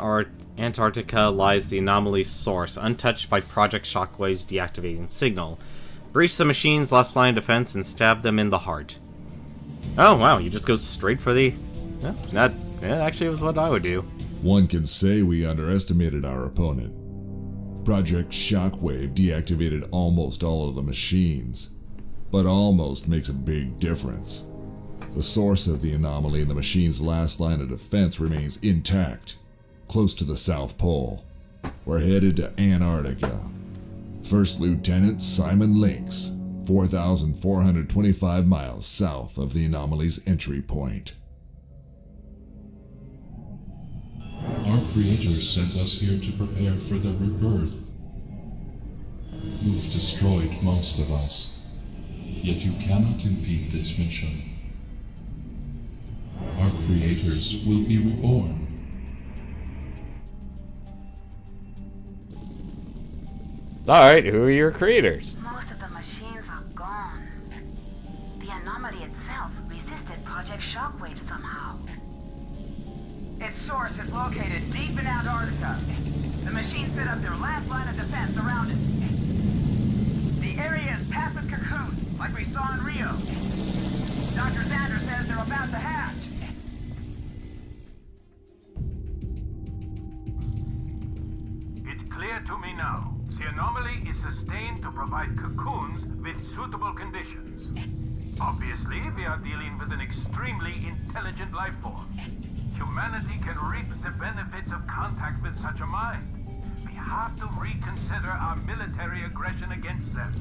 Speaker 1: Antarctica lies the Anomaly's source, untouched by Project Shockwave's deactivating signal. Breach the machine's last line of defense and stab them in the heart. Oh, wow, you just go straight for the... Yeah, that actually was what I would do.
Speaker 2: One can say we underestimated our opponent. Project Shockwave deactivated almost all of the machines. But almost makes a big difference. The source of the anomaly in the machine's last line of defense remains intact, close to the South Pole. We're headed to Antarctica. First Lieutenant Simon Lynx, 4,425 miles south of the anomaly's entry point.
Speaker 9: Our creators sent us here to prepare for the rebirth. You've destroyed most of us, yet you cannot impede this mission. Our creators will be reborn.
Speaker 1: Alright, who are your creators?
Speaker 5: Most of the machines Project Shockwave somehow.
Speaker 3: Its source is located deep in Antarctica. The machine set up their last line of defense around it. The area is packed with cocoons, like we saw in Rio. Dr. Xander says they're about to hatch.
Speaker 4: It's clear to me now. The anomaly is sustained to provide cocoons with suitable conditions. Obviously, we are dealing with an extremely intelligent life form. Humanity can reap the benefits of contact with such a mind. We have to reconsider our military aggression against them.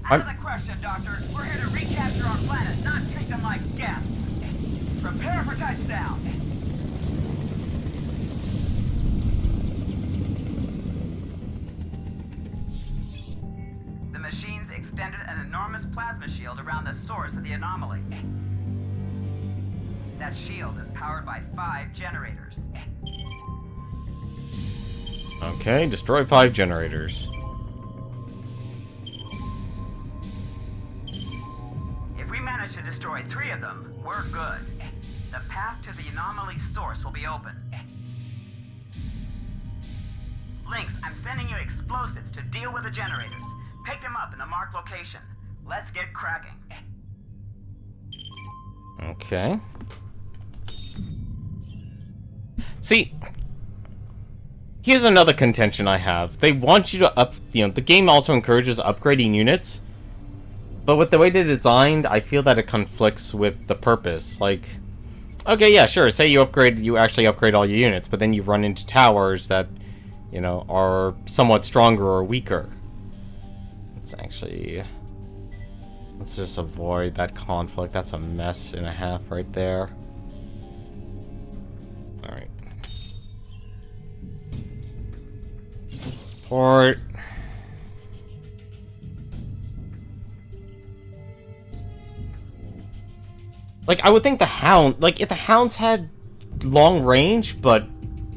Speaker 3: Out of the question, Doctor. We're here to recapture our planet, not treat them like guests. Prepare for touchdown. The machines extended an enormous plasma shield around the source of the anomaly. That shield is powered by 5 generators.
Speaker 1: Okay, destroy 5 generators.
Speaker 3: If we manage to destroy 3 of them, we're good. The path to the anomaly source will be open. Lynx, I'm sending you explosives to deal with the generators. Pick them up in the marked location. Let's get cracking.
Speaker 1: Okay. See, here's another contention I have. They want you to the game also encourages upgrading units, but with the way they're designed, I feel that it conflicts with the purpose. Like, okay, yeah, sure, say you actually upgrade all your units, but then you run into towers that, are somewhat stronger or weaker. Let's just avoid that conflict. That's a mess and a half right there. Alright. Support. Like, I would think the Hound, if the Hounds had long range, but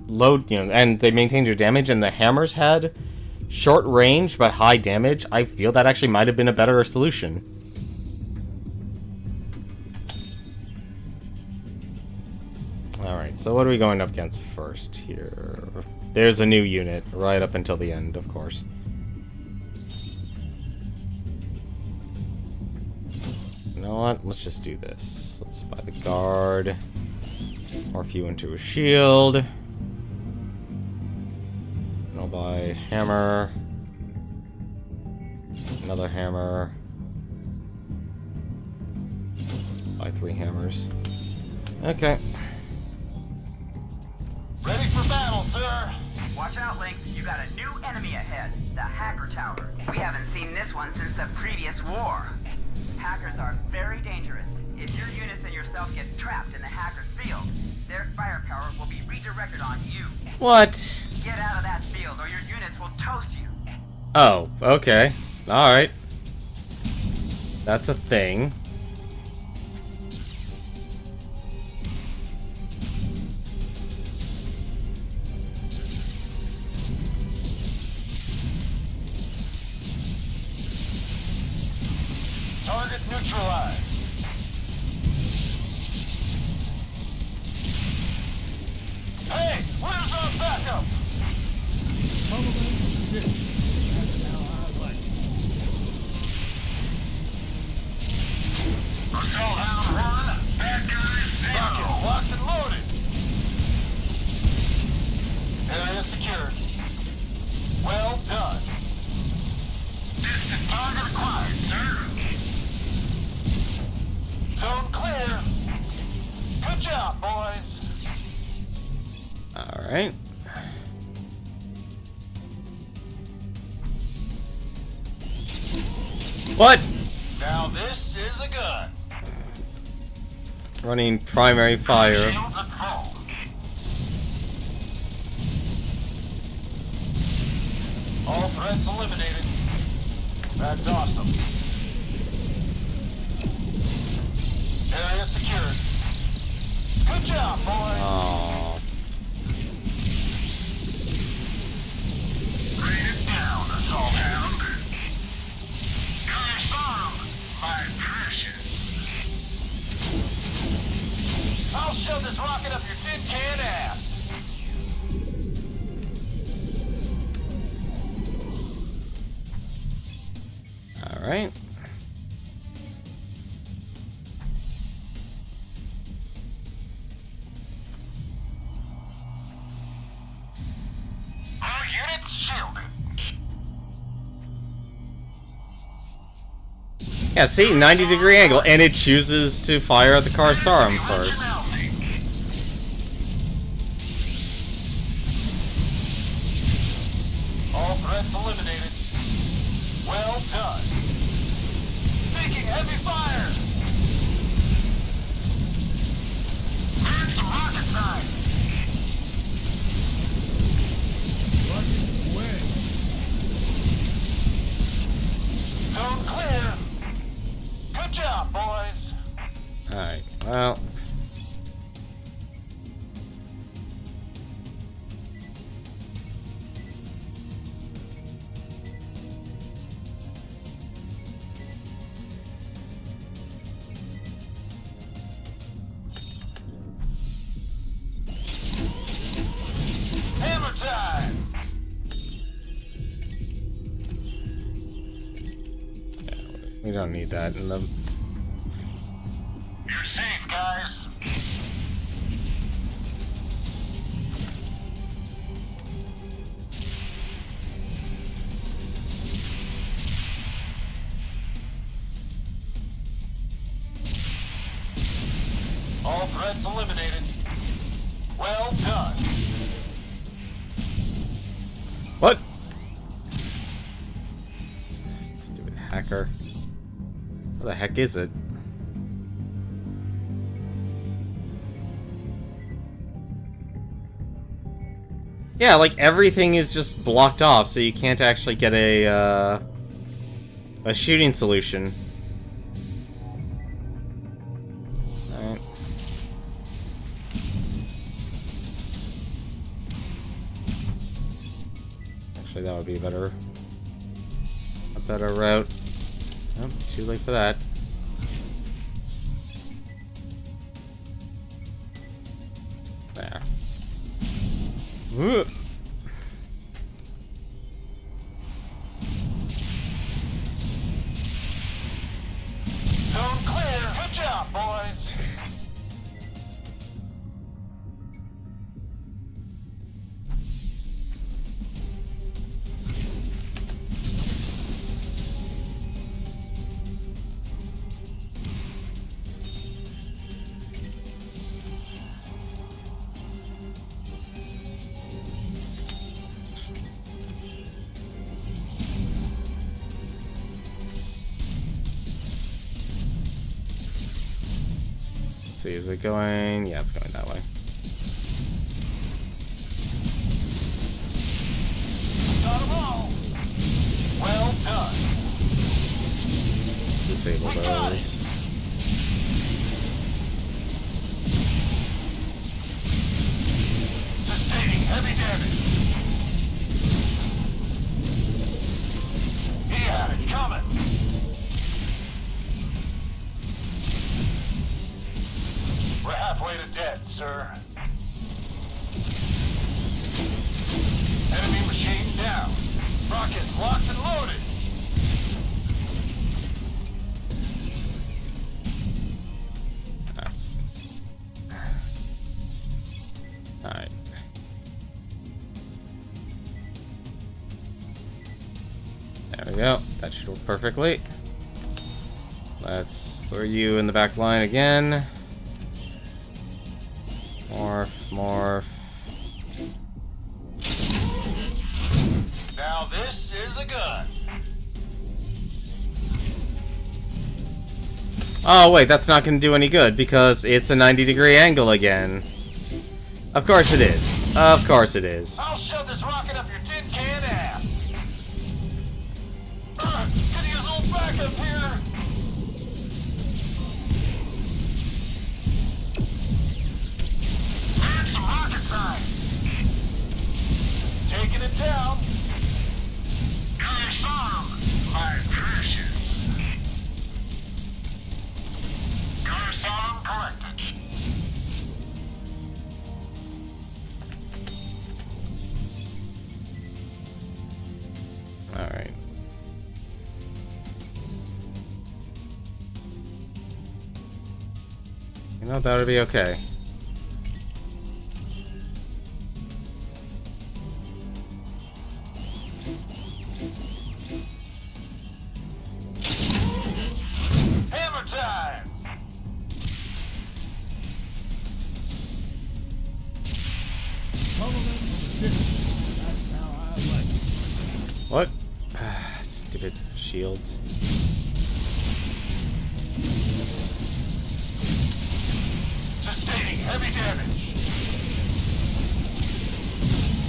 Speaker 1: low, and they maintained your damage, and the Hammers had short range, but high damage, I feel that actually might have been a better solution. Alright, so what are we going up against first here? There's a new unit, right up until the end, of course. You know what? Let's just do this. Let's buy the guard. Morph you into a shield. And I'll buy hammer. Another hammer. Buy 3 hammers. Okay.
Speaker 8: Ready for battle, sir.
Speaker 3: Watch out, Lynx. You got a new enemy ahead. The Hacker Tower. We haven't seen this one since the previous war. Hackers are very dangerous. If your units and yourself get trapped in the Hacker's field, their firepower will be redirected on you.
Speaker 1: What?
Speaker 3: Get out of that field or your units will toast you.
Speaker 1: Oh, okay. Alright. That's a thing.
Speaker 8: Target neutralized. Hey, where's our backup?
Speaker 6: Follow them to position. That's how I like it.
Speaker 8: Assault Hound 1, bad guys 0. Locked and loaded. Area secured. Well done. Distant target acquired, sir. Zone clear. Good job, boys.
Speaker 1: Alright. What?
Speaker 8: Now this is a gun.
Speaker 1: Running primary fire.
Speaker 8: Shields at full. All threats eliminated. That's awesome. Area secured. Good job, boys.
Speaker 1: Oh.
Speaker 8: Bring it down, Assault Hound. Confirm, my precious.
Speaker 1: Alright.
Speaker 8: Our units shielded.
Speaker 1: Yeah, see, 90-degree angle, and it chooses to fire at the Karsarum first.
Speaker 8: All threats eliminated. Well done. Taking heavy fire. Earn some rocket time.
Speaker 6: Rocket away.
Speaker 8: Zone clear. Good job, boys.
Speaker 1: Alright, well...
Speaker 8: Hammer time.
Speaker 1: We don't need that in the...
Speaker 8: You're safe, guys. All threats eliminated. Well done.
Speaker 1: What? Stupid hacker. What the heck is it? Yeah, like everything is just blocked off, so you can't actually get a shooting solution. Alright. Actually, that would be a better route. Oh, too late for that. There. Ugh.
Speaker 8: Zone clear. Good job, boys.
Speaker 1: Let's see, is it going? Yeah, it's going that way.
Speaker 8: Got them all. Well done.
Speaker 1: Disable
Speaker 8: We got it.
Speaker 1: those.
Speaker 8: Sustaining heavy damage. He had it coming. We're halfway to dead, sir. Enemy machine down. Rockets locked and loaded.
Speaker 1: Alright. There we go. That should work perfectly. Let's throw you in the back line again. Morph, morph.
Speaker 8: Now this is a gun.
Speaker 1: Oh wait, that's not gonna do any good because it's a 90-degree angle again. Of course it is. Of course it is.
Speaker 8: I'll shove this rocket up your tin can ass. Can you hold back up here? Earn some rocket time. Taking it down. Garson, my precious. Garson collected.
Speaker 1: Alright. You know, that would be okay.
Speaker 8: Hammer time!
Speaker 6: Cover them from a distance. That's how I like it.
Speaker 1: What? Stupid shields.
Speaker 8: Sustaining heavy damage.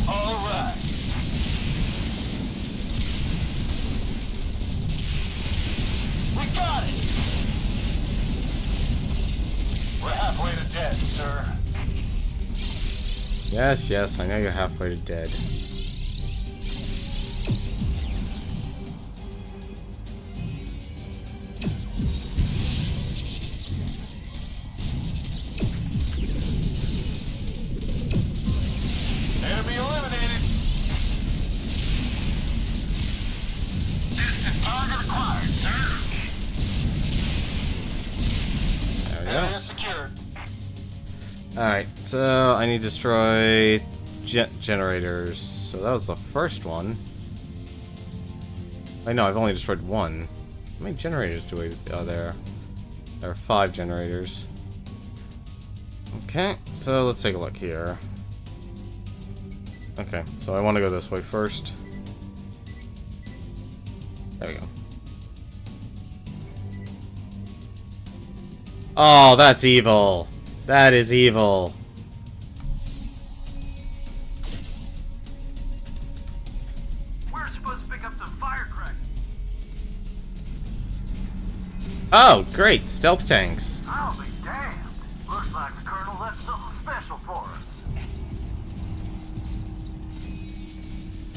Speaker 8: All right. We got it. We're halfway to dead, sir.
Speaker 1: Yes, yes, I know you're halfway to dead.
Speaker 8: Enemy eliminated. Distant target acquired, sir.
Speaker 1: There we go.
Speaker 8: Area secured.
Speaker 1: Alright, so I need to destroy generators. So that was the first one. I know, I've only destroyed one. How many generators do we... Oh, there are 5 generators. Okay, so let's take a look here. Okay, so I want to go this way first. There we go. Oh, that's evil. That is evil.
Speaker 4: We're supposed to pick up some firecrackers.
Speaker 1: Oh, great. Stealth tanks.
Speaker 4: I'll be damned. Looks like the Colonel left something special for us.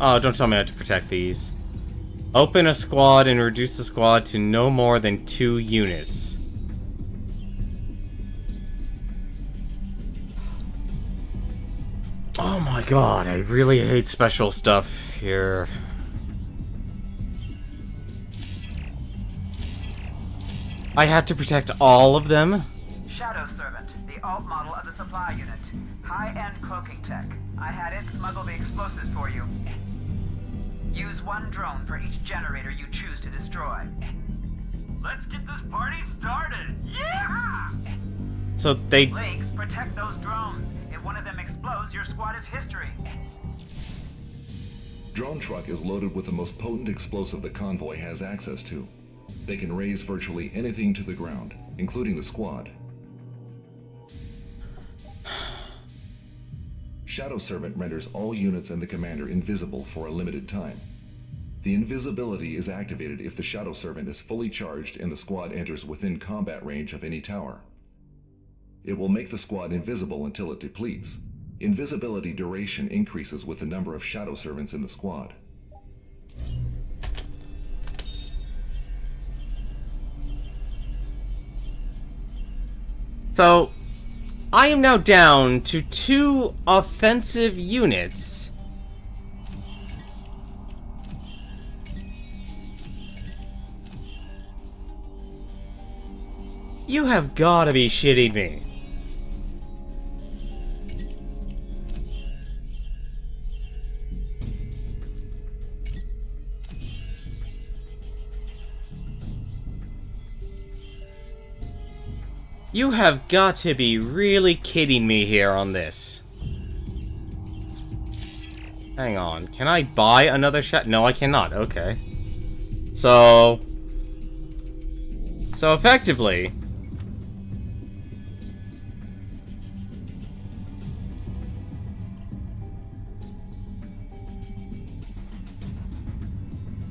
Speaker 1: Oh, don't tell me I have to protect these. Open a squad and reduce the squad to no more than 2 units. Oh my god, I really hate special stuff here. I have to protect all of them?
Speaker 3: Shadow Servant, the alt model of the supply unit. High-end cloaking tech. I had it smuggle the explosives for you. Use 1 drone for each generator you choose to destroy. Let's get this party started! Yeah!
Speaker 1: So they...
Speaker 3: Links, protect those drones. If one of them explodes, your squad is history.
Speaker 7: Drone truck is loaded with the most potent explosive the convoy has access to. They can raise virtually anything to the ground, including the squad. Shadow Servant renders all units and the commander invisible for a limited time. The invisibility is activated if the Shadow Servant is fully charged and the squad enters within combat range of any tower. It will make the squad invisible until it depletes. Invisibility duration increases with the number of Shadow Servants in the squad.
Speaker 1: So, I am now down to 2 offensive units. You have gotta be shitting me. You have got to be really kidding me here on this. Hang on, can I buy another shot? No, I cannot, okay. So effectively...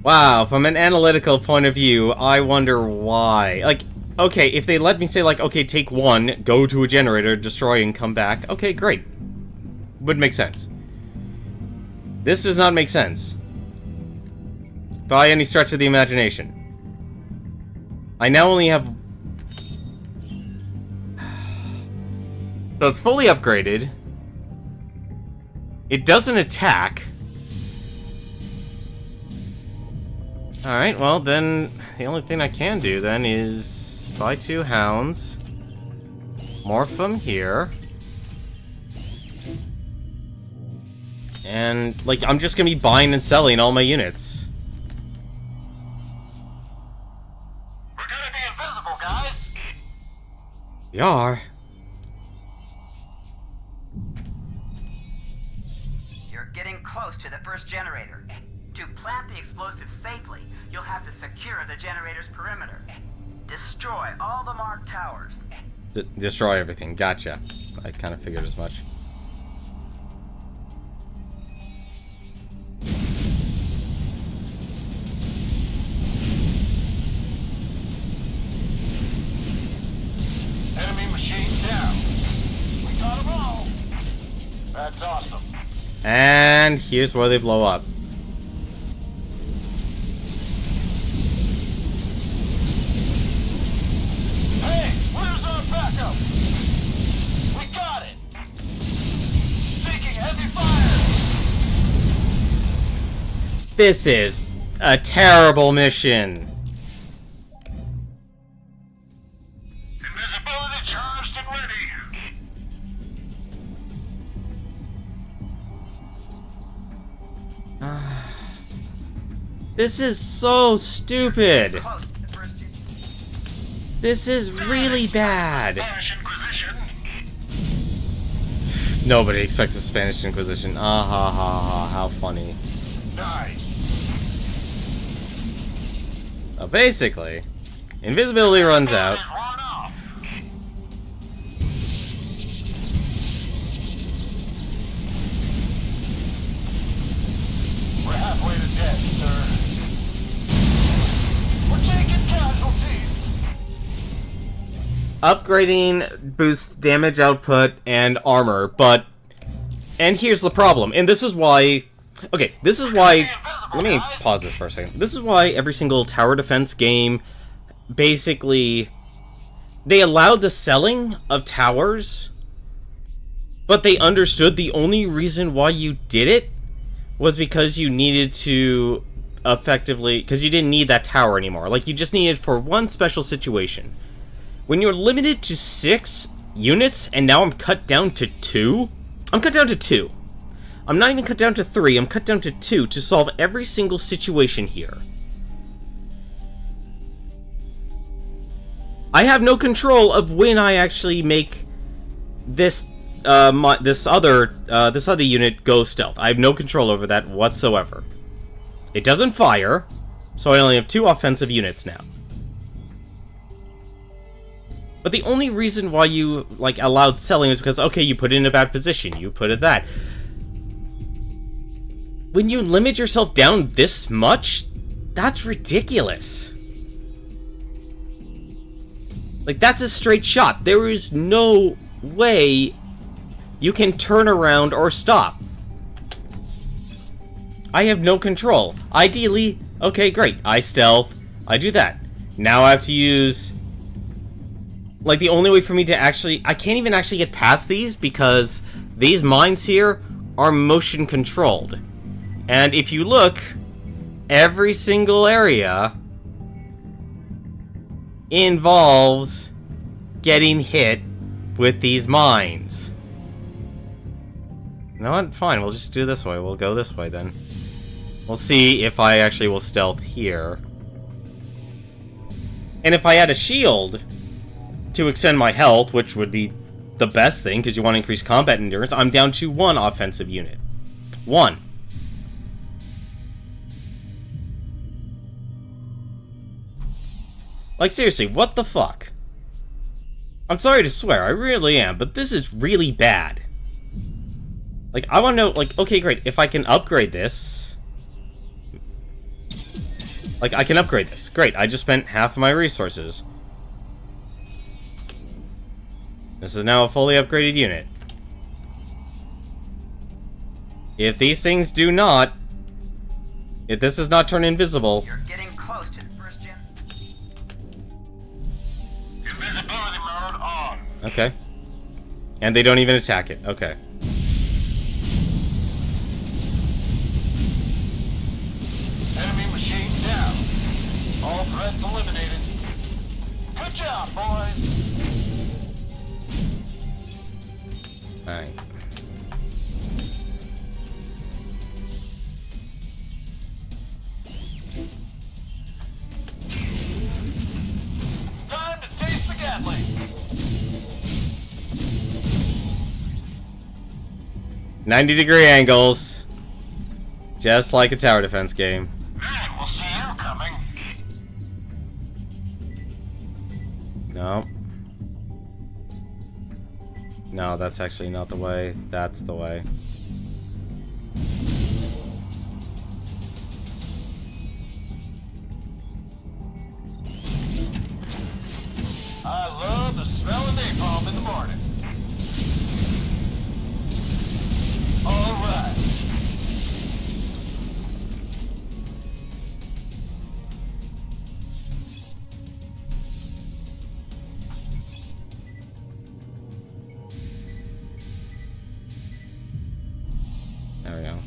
Speaker 1: Wow, from an analytical point of view, I wonder why. Like, okay, if they let me say, like, okay, take 1, go to a generator, destroy, and come back, okay, great. Would make sense. This does not make sense. By any stretch of the imagination. I now only have... So it's fully upgraded. It doesn't attack. Alright, well then, the only thing I can do then is buy 2 hounds, More from here. And, like, I'm just gonna be buying and selling all my units.
Speaker 8: We're gonna be invisible, guys.
Speaker 1: We are.
Speaker 3: You're getting close to the first generator. To plant the explosive safely, you'll have to secure the generator's perimeter. Destroy all the marked towers.
Speaker 1: Destroy everything. Gotcha. I kind of figured as much.
Speaker 8: Enemy machine down. We got them all. That's awesome.
Speaker 1: And here's where they blow up.
Speaker 8: Hey, where's our backup? We got it. Taking heavy fire.
Speaker 1: This is a terrible mission.
Speaker 8: Invisibility charged and ready.
Speaker 1: This is so stupid.
Speaker 3: Close to the first
Speaker 1: This is really bad.
Speaker 8: Spanish Inquisition.
Speaker 1: Nobody expects a Spanish Inquisition. Ah ha ha ha, how funny.
Speaker 8: Nice.
Speaker 1: Basically, invisibility runs out.
Speaker 8: Run off. We're halfway to death, sir. We're taking casualties.
Speaker 1: Upgrading boosts damage output and armor, but... And here's the problem, and this is why... Okay, this is why... Let me pause this for a second. This is why every single tower defense game, basically... They allowed the selling of towers, but they understood the only reason why you did it was because you needed to effectively... Because you didn't need that tower anymore. Like, you just needed for one special situation. When you're limited to 6 units, and now I'm cut down to 2? I'm cut down to 2. I'm not even cut down to 3, I'm cut down to 2 to solve every single situation here. I have no control of when I actually make this this other unit go stealth. I have no control over that whatsoever. It doesn't fire, so I only have 2 offensive units now. But the only reason why you, like, allowed selling is because, okay, you put it in a bad position, you put it that. When you limit yourself down this much, that's ridiculous. Like, that's a straight shot. There is no way you can turn around or stop. I have no control. Ideally, okay, great. I stealth. I do that. Now I have to use... Like, the only way for me to actually... I can't even actually get past these because these mines here are motion controlled. And if you look, every single area involves getting hit with these mines. You know what? Fine, we'll just do this way. We'll go this way then. We'll see if I actually will stealth here. And if I had a shield to extend my health, which would be the best thing because you want to increase combat endurance, I'm down to 1 offensive unit. 1. Like, seriously, what the fuck? I'm sorry to swear, I really am, but this is really bad. Like, I want to know, like, okay, great, if I can upgrade this... Like, I can upgrade this. Great, I just spent half of my resources. This is now a fully upgraded unit. If these things do not... If this does not turn invisible...
Speaker 3: You're getting close to the first gen.
Speaker 8: Invisibility mode on.
Speaker 1: Okay. And they don't even attack it. Okay.
Speaker 8: Enemy machine down. All threats eliminated. Good job, boys.
Speaker 1: 90-degree angles. Just like a tower defense game.
Speaker 8: We'll see you coming.
Speaker 1: No. No, that's actually not the way. That's the way.
Speaker 8: I love the smell of napalm in the morning. All right.
Speaker 1: There we go.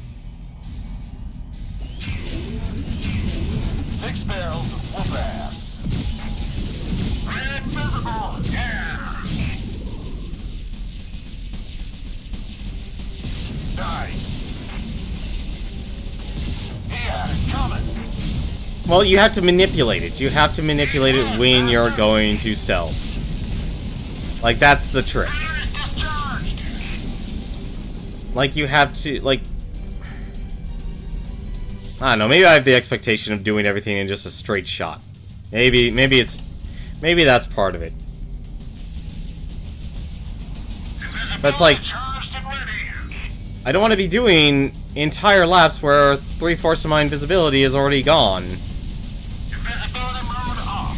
Speaker 8: 6 barrels of whoop ass. Invisible, yeah. Nice. He had it coming.
Speaker 1: Well, you have to manipulate it. You have to manipulate it when you're going to stealth. Like, that's the trick.
Speaker 8: Fire is discharged.
Speaker 1: Like, you have to, like... I don't know, maybe I have the expectation of doing everything in just a straight shot. Maybe that's part of it. But it's like,
Speaker 8: Charged and ready.
Speaker 1: I don't want to be doing entire laps where 3/4 of my invisibility is already gone.
Speaker 8: Invisibility mode off.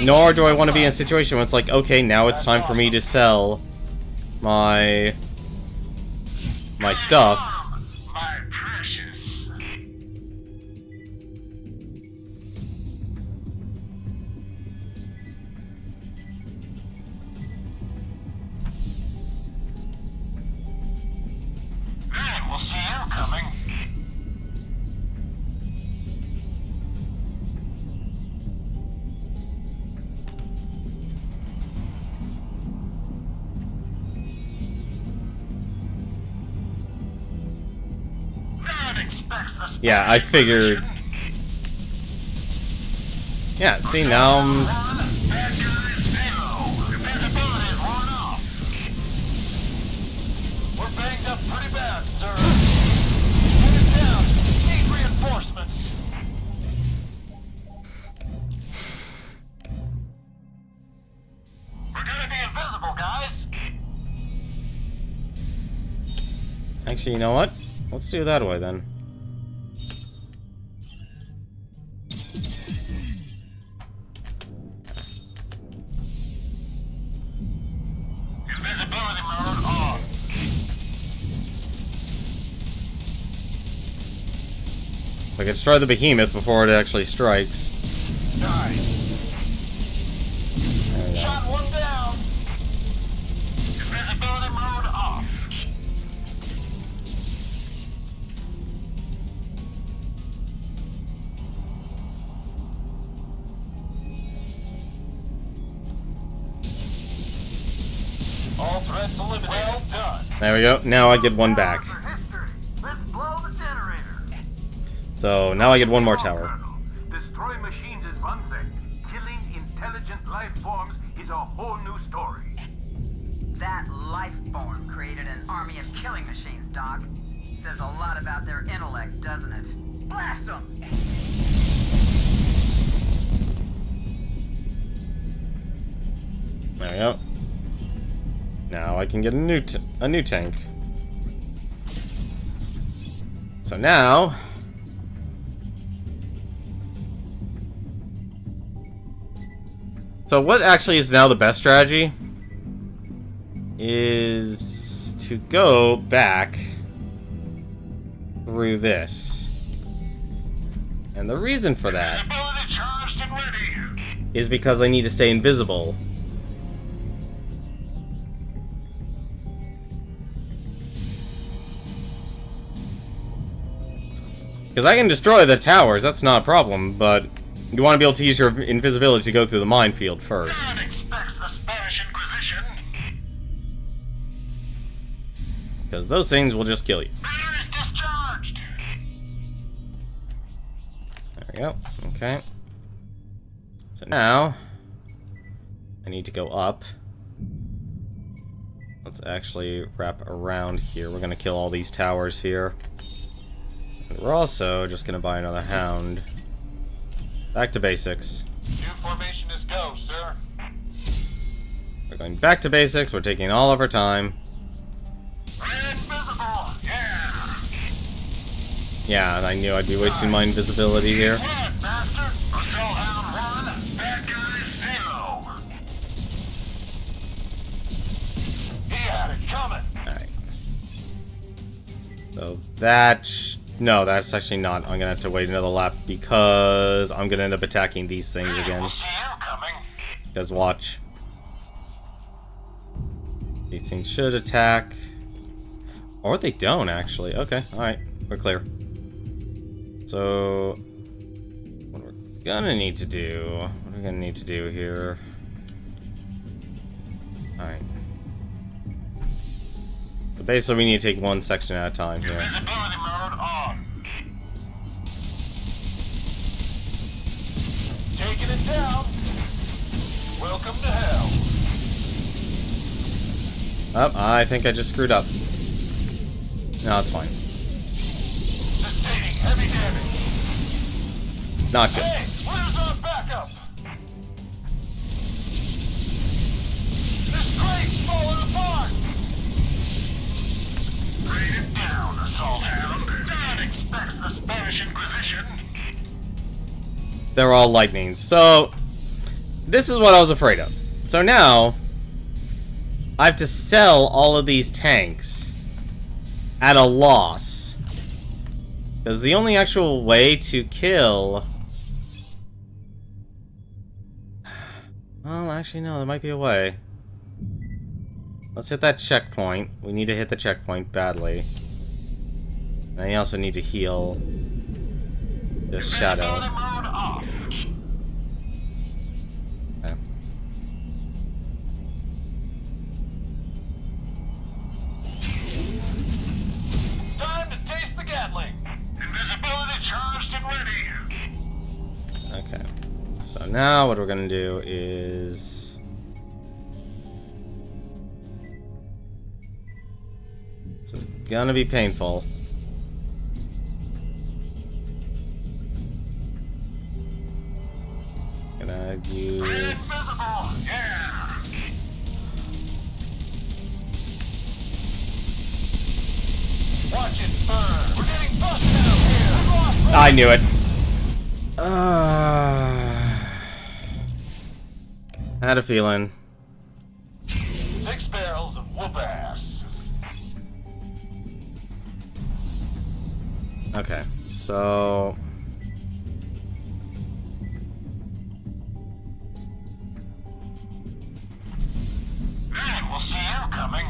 Speaker 1: Nor do I want to be in a situation where it's like, okay, now it's time for me to sell my stuff.
Speaker 8: My precious. We'll see you coming.
Speaker 1: Yeah, I figured. Yeah, see, now I'm...
Speaker 8: We're banged up pretty bad, sir. Headed down. Need reinforcements. We're gonna be invisible, guys.
Speaker 1: Actually, you know what? Let's do it that way, then.
Speaker 8: Invisibility mode on.
Speaker 1: If I could destroy the behemoth before it actually strikes.
Speaker 8: Nice.
Speaker 1: There we go.
Speaker 8: Shot one down. Invisibility mode off. All threats eliminated. Well done.
Speaker 1: There we go. Now I get one back.
Speaker 4: For history. Let's blow the generator.
Speaker 1: So now I get one more tower.
Speaker 4: Colonel, destroying machines is one thing. Killing intelligent life forms is a whole new story.
Speaker 3: That life form created an army of killing machines, Doc. Says a lot about their intellect, doesn't it? Blast them!
Speaker 1: There we go. Now I can get a new tank. So now... So what actually is now the best strategy is to go back through this. And the reason for that
Speaker 8: Invisibility charged and ready.
Speaker 1: is because I need to stay invisible. Because I can destroy the towers, that's not a problem, but you want to be able to use your invisibility to go through the minefield first.
Speaker 8: God expects the Spanish Inquisition.
Speaker 1: Because those things will just kill you.
Speaker 8: Fire is discharged.
Speaker 1: There we go. Okay. So now I need to go up. Let's actually wrap around here. We're gonna kill all these towers here. And we're also just gonna buy another hound. Back to basics.
Speaker 8: New formation is go, sir.
Speaker 1: We're going back to basics. We're taking all of our time.
Speaker 8: Invisible, yeah.
Speaker 1: Yeah, I knew I'd be wasting my invisibility here.
Speaker 8: What, master? Assault Hound 1, bad guy 0. He had it coming.
Speaker 1: Alright. So that... No, that's actually not. I'm gonna have to wait another lap because I'm gonna end up attacking these things again.
Speaker 8: We'll see you coming.
Speaker 1: Because watch. These things should attack. Or they don't, actually. Okay, alright. We're clear. So... what we're gonna need to do... What are we gonna need to do here? Alright. So basically, we need to take one section at a time here.
Speaker 8: Invisibility mode on. Taking it down. Welcome to hell.
Speaker 1: Oh, I think I just screwed up. No, it's fine.
Speaker 8: Sustaining heavy damage.
Speaker 1: Not good.
Speaker 8: Hey, where's our backup? This crate's falling apart. Rain it down, Assault Hound. Dad expects the Spanish Inquisition.
Speaker 1: They're all lightnings. So, this is what I was afraid of. So now, I have to sell all of these tanks at a loss. Because the only actual way to kill... Well, actually, no, there might be a way. Let's hit that checkpoint. We need to hit the checkpoint badly. And I also need to heal this shadow.
Speaker 8: Invisibility mode off.
Speaker 1: Okay.
Speaker 8: Time to taste the Gatling. Invisibility charged and ready.
Speaker 1: Okay. So now what we're gonna do is... This is gonna be painful. Gonna use...
Speaker 8: Invisible, yeah. Watch it burn. We're getting busted out here.
Speaker 1: I knew it. Had a feeling.
Speaker 8: 6 barrels of whoop ass.
Speaker 1: Okay, so...
Speaker 8: We'll see you coming.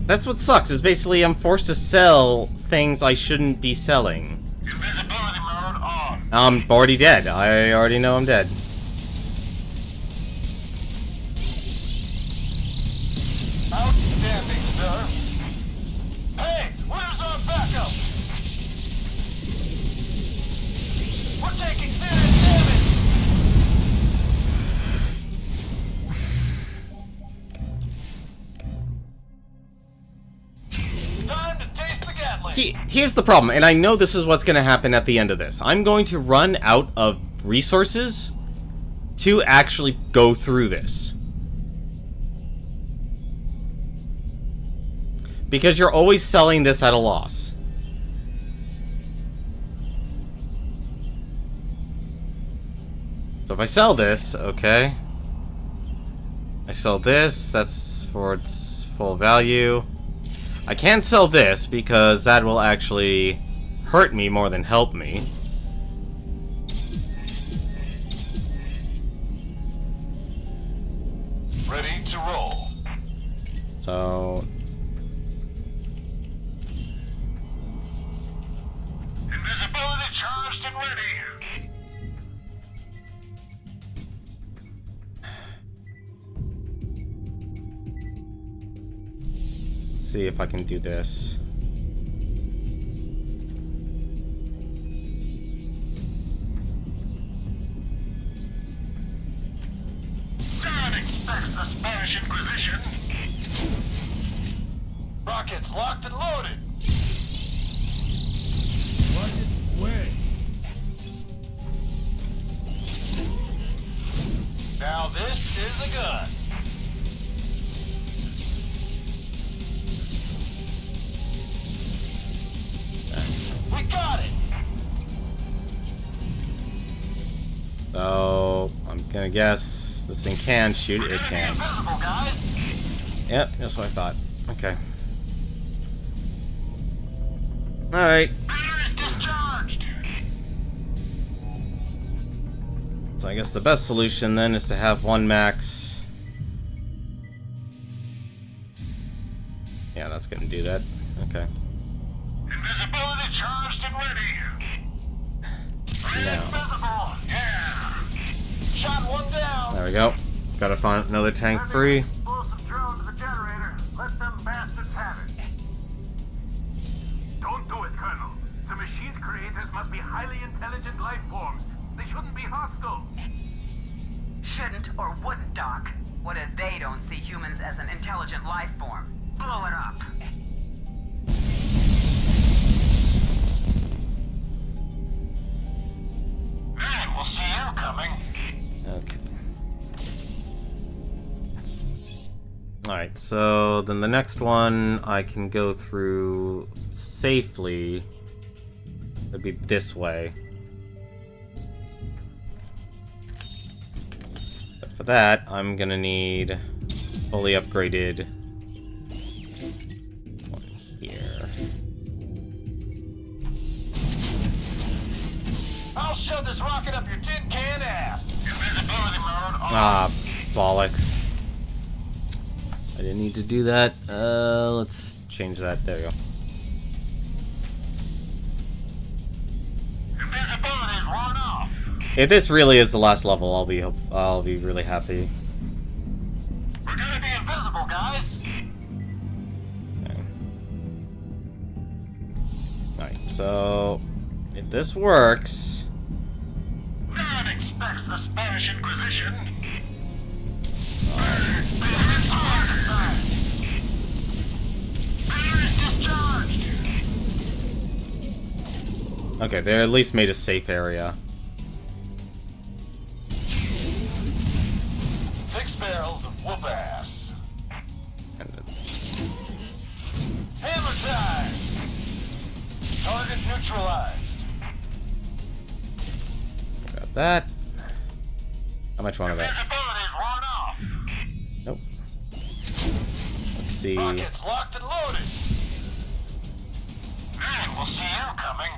Speaker 1: That's what sucks, is basically I'm forced to sell things I shouldn't be selling.
Speaker 8: Invisibility mode on.
Speaker 1: I'm already dead. I already know I'm dead.
Speaker 8: Outstanding, sir. Hey, where's our backup? We're taking serious damage. Time to taste the Gatling.
Speaker 1: Here's the problem, and I know this is what's going to happen at the end of this. I'm going to run out of resources to actually go through this. Because you're always selling this at a loss. So if I sell this, okay. I sell this, that's for its full value. I can't sell this because that will actually hurt me more than help me.
Speaker 8: Ready to roll.
Speaker 1: So...
Speaker 8: Invisibility charged and ready.
Speaker 1: let's see if I can do this.
Speaker 8: God expects the Spanish Inquisition. locked and loaded.
Speaker 6: Plug its way.
Speaker 8: Now this is a gun. We got it.
Speaker 1: So I'm gonna guess this thing can shoot. It can.
Speaker 8: Invisible, guys.
Speaker 1: Yep, that's what I thought. Okay. Alright.
Speaker 8: Batteries discharged.
Speaker 1: So I guess the best solution then is to have one max. Yeah, that's gonna do that. Okay.
Speaker 8: Invisibility charged and ready.
Speaker 1: Now.
Speaker 8: Invisible. Yeah. Shot one down.
Speaker 1: There we go. Gotta find another tank free.
Speaker 4: Explosive drone to the generator. Let them bastards have it. Don't do it, Colonel. The machine's creators must be highly intelligent life forms. They shouldn't be hostile.
Speaker 3: Shouldn't or wouldn't, Doc. What if they don't see humans as an intelligent life form? Blow it up.
Speaker 8: Man, we'll see you coming.
Speaker 1: Okay. Alright, so then the next one I can go through safely. It'd be this way. But for that, I'm gonna need fully upgraded one here.
Speaker 8: I'll shove this rocket up your tin can ass. Invisibility mode on.
Speaker 1: Ah, bollocks. I didn't need to do that. Let's change that. There we go.
Speaker 8: Invisibility's worn off.
Speaker 1: If this really is the last level, I'll be really happy.
Speaker 8: We're gonna be invisible, guys.
Speaker 1: Okay. Alright, so if this works.
Speaker 8: No one expects the Spanish Inquisition.
Speaker 1: Alright, okay, they at least made a safe area.
Speaker 8: 6 barrels of whoop ass.
Speaker 1: And
Speaker 8: Hammer time. Target neutralized.
Speaker 1: grab that. How much one of that?
Speaker 8: Invisibility's worn off.
Speaker 1: Nope. Let's see.
Speaker 8: Rockets locked and loaded. Man, we'll see you coming.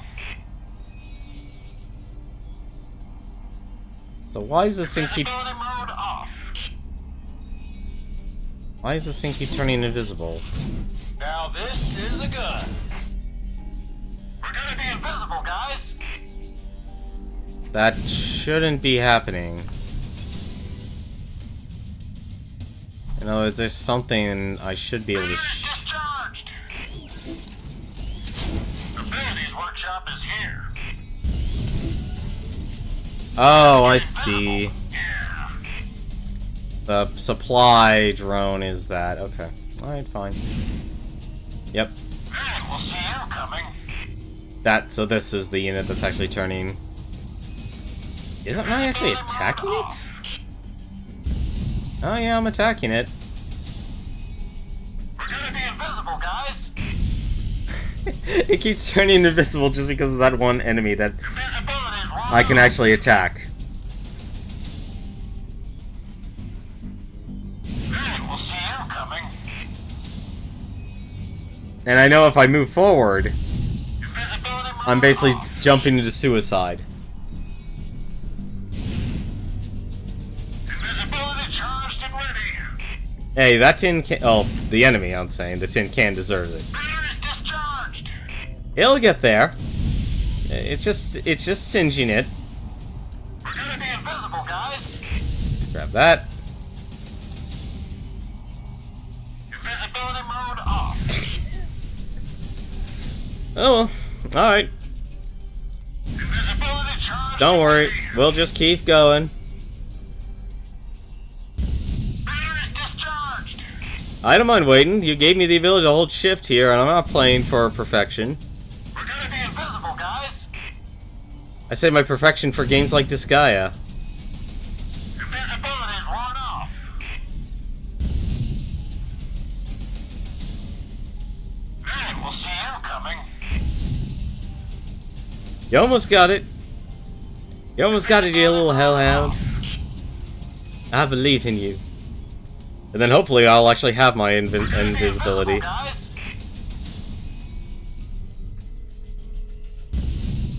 Speaker 1: So why is this thing keep?
Speaker 8: Invisibility mode off.
Speaker 1: Why does this thing keep turning invisible?
Speaker 8: Now this is a gun. We're gonna be invisible, guys.
Speaker 1: That shouldn't be happening. In other words, there's something I should be able to.
Speaker 8: Discharged. Abilities workshop is here.
Speaker 1: Oh, I see.
Speaker 8: Yeah.
Speaker 1: The supply drone is that. Okay. Alright, fine. Yep.
Speaker 8: Man, we'll see you coming.
Speaker 1: So this is the unit that's actually turning. Isn't I actually attacking it? Oh yeah, I'm attacking it.
Speaker 8: We're gonna be invisible, guys.
Speaker 1: It keeps turning invisible just because of that one enemy that
Speaker 8: Invisibility's wrong.
Speaker 1: I can actually attack.
Speaker 8: Man, we'll see you coming.
Speaker 1: And I know if I move forward,
Speaker 8: Invisibility mode
Speaker 1: I'm basically
Speaker 8: off.
Speaker 1: jumping into suicide.
Speaker 8: Invisibility charged and ready.
Speaker 1: Hey, that tin can. Oh, the enemy, I'm saying. The tin can deserves it.
Speaker 8: Batteries discharged.
Speaker 1: It'll get there. It's just singeing it.
Speaker 8: We're gonna be invisible, guys.
Speaker 1: Let's grab that.
Speaker 8: Invisibility mode off.
Speaker 1: Oh well. Alright.
Speaker 8: Invisibility charged.
Speaker 1: Don't
Speaker 8: and
Speaker 1: worry.
Speaker 8: ready.
Speaker 1: We'll just keep going.
Speaker 8: Batteries discharged.
Speaker 1: I don't mind waiting. You gave me the ability to hold shift here, and I'm not playing for perfection.
Speaker 8: We're gonna be invisible, guys.
Speaker 1: I say my perfection for games like Disgaea.
Speaker 8: Invisibility's worn off. We'll see you coming.
Speaker 1: You almost got it. You almost got it, you little hellhound. I believe in you. And then hopefully I'll actually have my invisibility.
Speaker 8: Guys.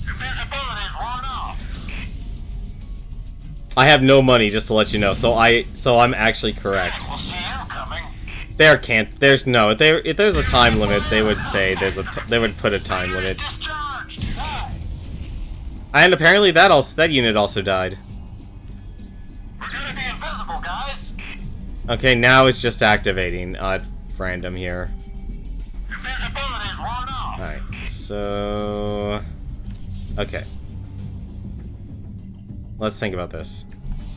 Speaker 8: Invisibility's worn off.
Speaker 1: I have no money, just to let you know. So I'm actually correct.
Speaker 8: We'll see you coming.
Speaker 1: If there's a time limit, they would say they would put a time limit.
Speaker 8: Discharged.
Speaker 1: And apparently that unit also died.
Speaker 8: We're gonna be invisible, guys.
Speaker 1: Okay, now it's just activating at random here.
Speaker 8: Invisibility's worn off.
Speaker 1: Alright, so... Okay. Let's think about this.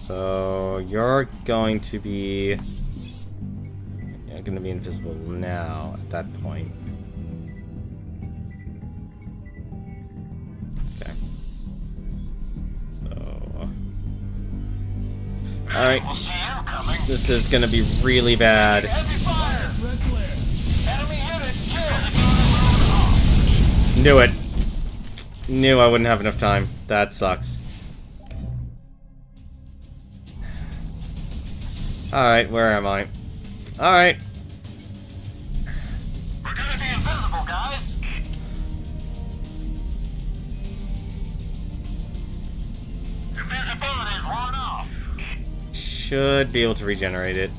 Speaker 1: So, you're going to be... You're going to be invisible now, at that point. Okay. So... Alright.
Speaker 8: We'll see you coming.
Speaker 1: This is going to be really bad.
Speaker 8: Heavy fire.
Speaker 6: Red glare.
Speaker 8: Enemy unit killed.
Speaker 1: Knew it. Knew I wouldn't have enough time. That sucks. Alright, where am I? Alright.
Speaker 8: We're gonna be invisible, guys. Invisibility's worn off.
Speaker 1: Should be able to regenerate it.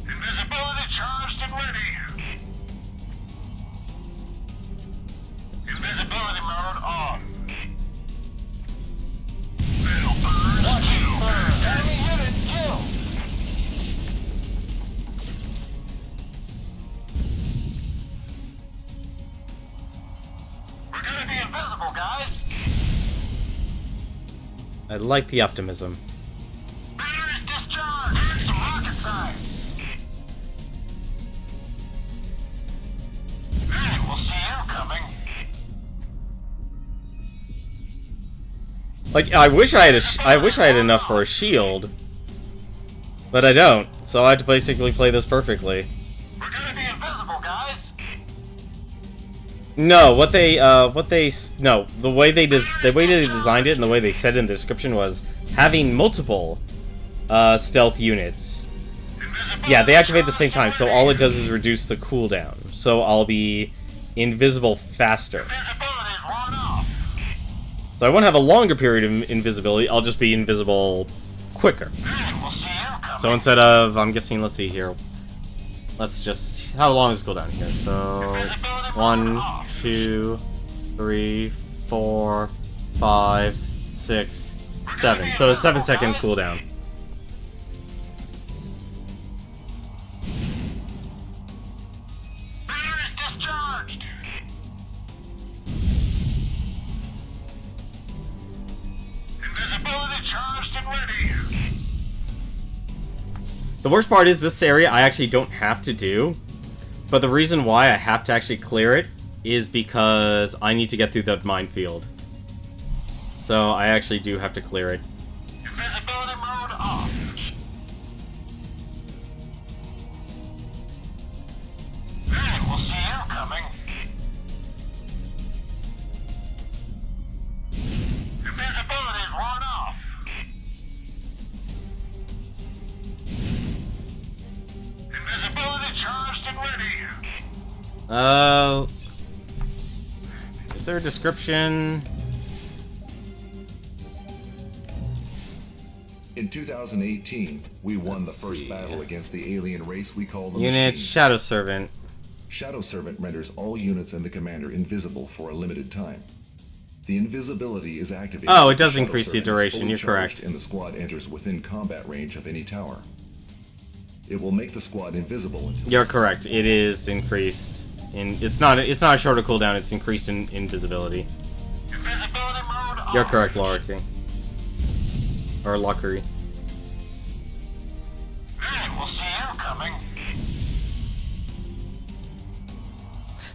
Speaker 8: Invisibility charged and ready. Invisibility mode on. Watch it burn. Enemy unit killed. We're gonna be invisible, guys.
Speaker 1: I like the optimism.
Speaker 8: Batteries discharged. Some rocket science. We'll see you coming.
Speaker 1: Like, I wish I had enough for a shield, but I don't. So I have to basically play this perfectly.
Speaker 8: We're gonna be invisible, guys.
Speaker 1: No, the way they designed it and the way they said it in the description was having multiple stealth units. Yeah, they activate at the same time, so all it does is reduce the cooldown. So I'll be invisible faster.
Speaker 8: Invisibility's worn off.
Speaker 1: So I won't have a longer period of invisibility, I'll just be invisible quicker.
Speaker 8: We'll see you coming.
Speaker 1: So instead of, I'm guessing, let's see here. Let's just, how long is cooldown here? So, 1, 2, 3, 4, 5, 6, 7. So a 7-second cooldown.
Speaker 8: Batteries discharged. Invisibility charged and ready.
Speaker 1: The worst part is this area I actually don't have to do, but the reason why I have to actually clear it is because I need to get through the minefield. So I actually do have to clear it.
Speaker 8: Invisibility mode off. We'll see you coming. Invisibility's worn off. Invisibility charged and ready.
Speaker 1: Is there a description?
Speaker 7: In 2018, we won
Speaker 1: Let's
Speaker 7: the first
Speaker 1: see.
Speaker 7: battle against the alien race we call the
Speaker 1: Unit
Speaker 7: Machine.
Speaker 1: Shadow Servant.
Speaker 7: Shadow Servant renders all units and the commander invisible for a limited time. The invisibility is activated.
Speaker 1: Oh, it
Speaker 7: if the
Speaker 1: does
Speaker 7: Shadow
Speaker 1: increase the
Speaker 7: Servant is
Speaker 1: duration,
Speaker 7: fully
Speaker 1: you're
Speaker 7: charged
Speaker 1: correct.
Speaker 7: And the squad enters within combat range of any tower. It will make the squad invisible until
Speaker 1: You're correct. It is increased. It's not a shorter cooldown. It's increased in invisibility.
Speaker 8: Invisibility mode off.
Speaker 1: You're correct, Lockery. Or Lockery.
Speaker 8: We'll see you coming.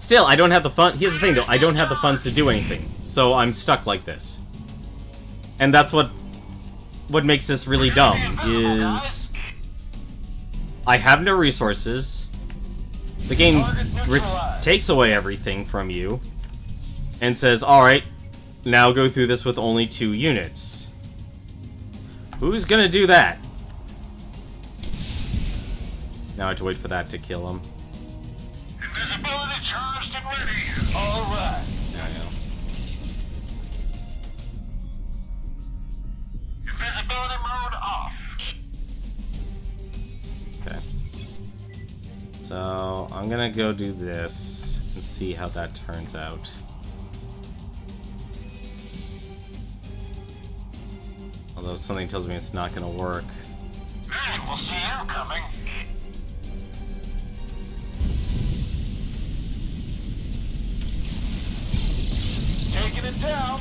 Speaker 1: Still, I don't have the fun. Here's the thing, though. I don't have the funds to do anything, so I'm stuck like this. And that's what makes this really dumb. Is I have no resources. The game takes away everything from you and says, "All right, now go through this with only 2 units." Who's gonna do that? Now I have to wait for that to kill him.
Speaker 8: Invisibility charged and ready. All right.
Speaker 1: There I go.
Speaker 8: Invisibility mode off.
Speaker 1: Okay. So, I'm gonna go do this and see how that turns out. Although something tells me it's not gonna work.
Speaker 8: We'll see you coming. Taking it down.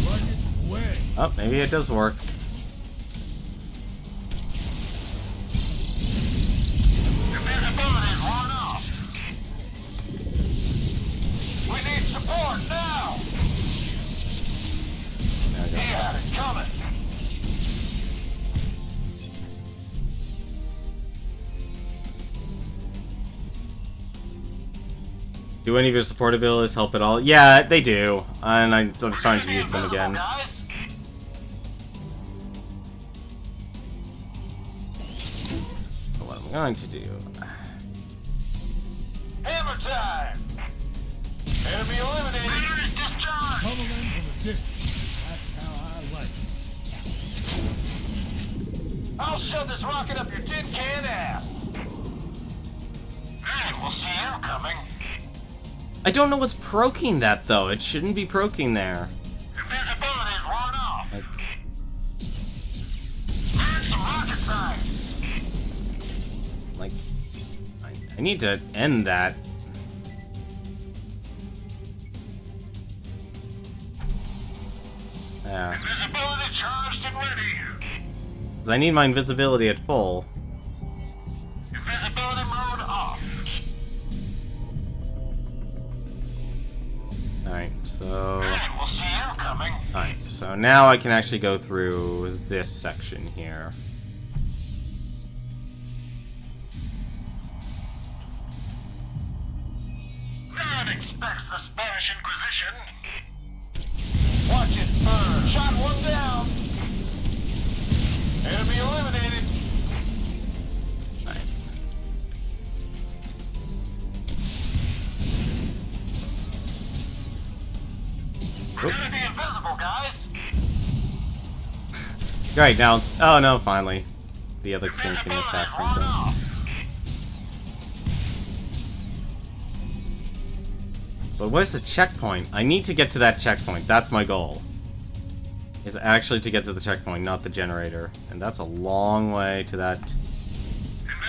Speaker 6: Target's away.
Speaker 1: Oh, maybe it does work.
Speaker 8: Invisibility's worn off. We need support now.
Speaker 1: There we
Speaker 8: He
Speaker 1: go.
Speaker 8: had it coming.
Speaker 1: Do any of your support abilities help at all? Yeah, they do. And I'm just trying to use them again.
Speaker 8: Guys.
Speaker 1: So what I'm going to do...
Speaker 8: Hammer time. Enemy eliminated. Leader is discharged.
Speaker 6: Tunnel in from a distance. That's how I like it.
Speaker 8: I'll shove this rocket up your tin can ass. We'll see you coming.
Speaker 1: I don't know what's proking that, though. It shouldn't be proking there.
Speaker 8: Invisibility's worn off.
Speaker 1: Like,
Speaker 8: Learn some rocket science.
Speaker 1: like... I need to end that. Yeah.
Speaker 8: Invisibility charged and ready.
Speaker 1: Because I need my invisibility at full.
Speaker 8: Invisibility mode off.
Speaker 1: Alright, so...
Speaker 8: We'll see you coming.
Speaker 1: Alright, so now I can actually go through this section here.
Speaker 8: No one expects the Spanish Inquisition. Watch it burn. Shot one down. Enemy eliminated.
Speaker 1: Alright.
Speaker 8: We're gonna be invisible, guys.
Speaker 1: Right, now it's... Oh no, finally. The other thing can attack
Speaker 8: Invisibility's worn
Speaker 1: something.
Speaker 8: off.
Speaker 1: But where's the checkpoint? I need to get to that checkpoint. That's my goal. Is actually to get to the checkpoint, not the generator. And that's a long way to that.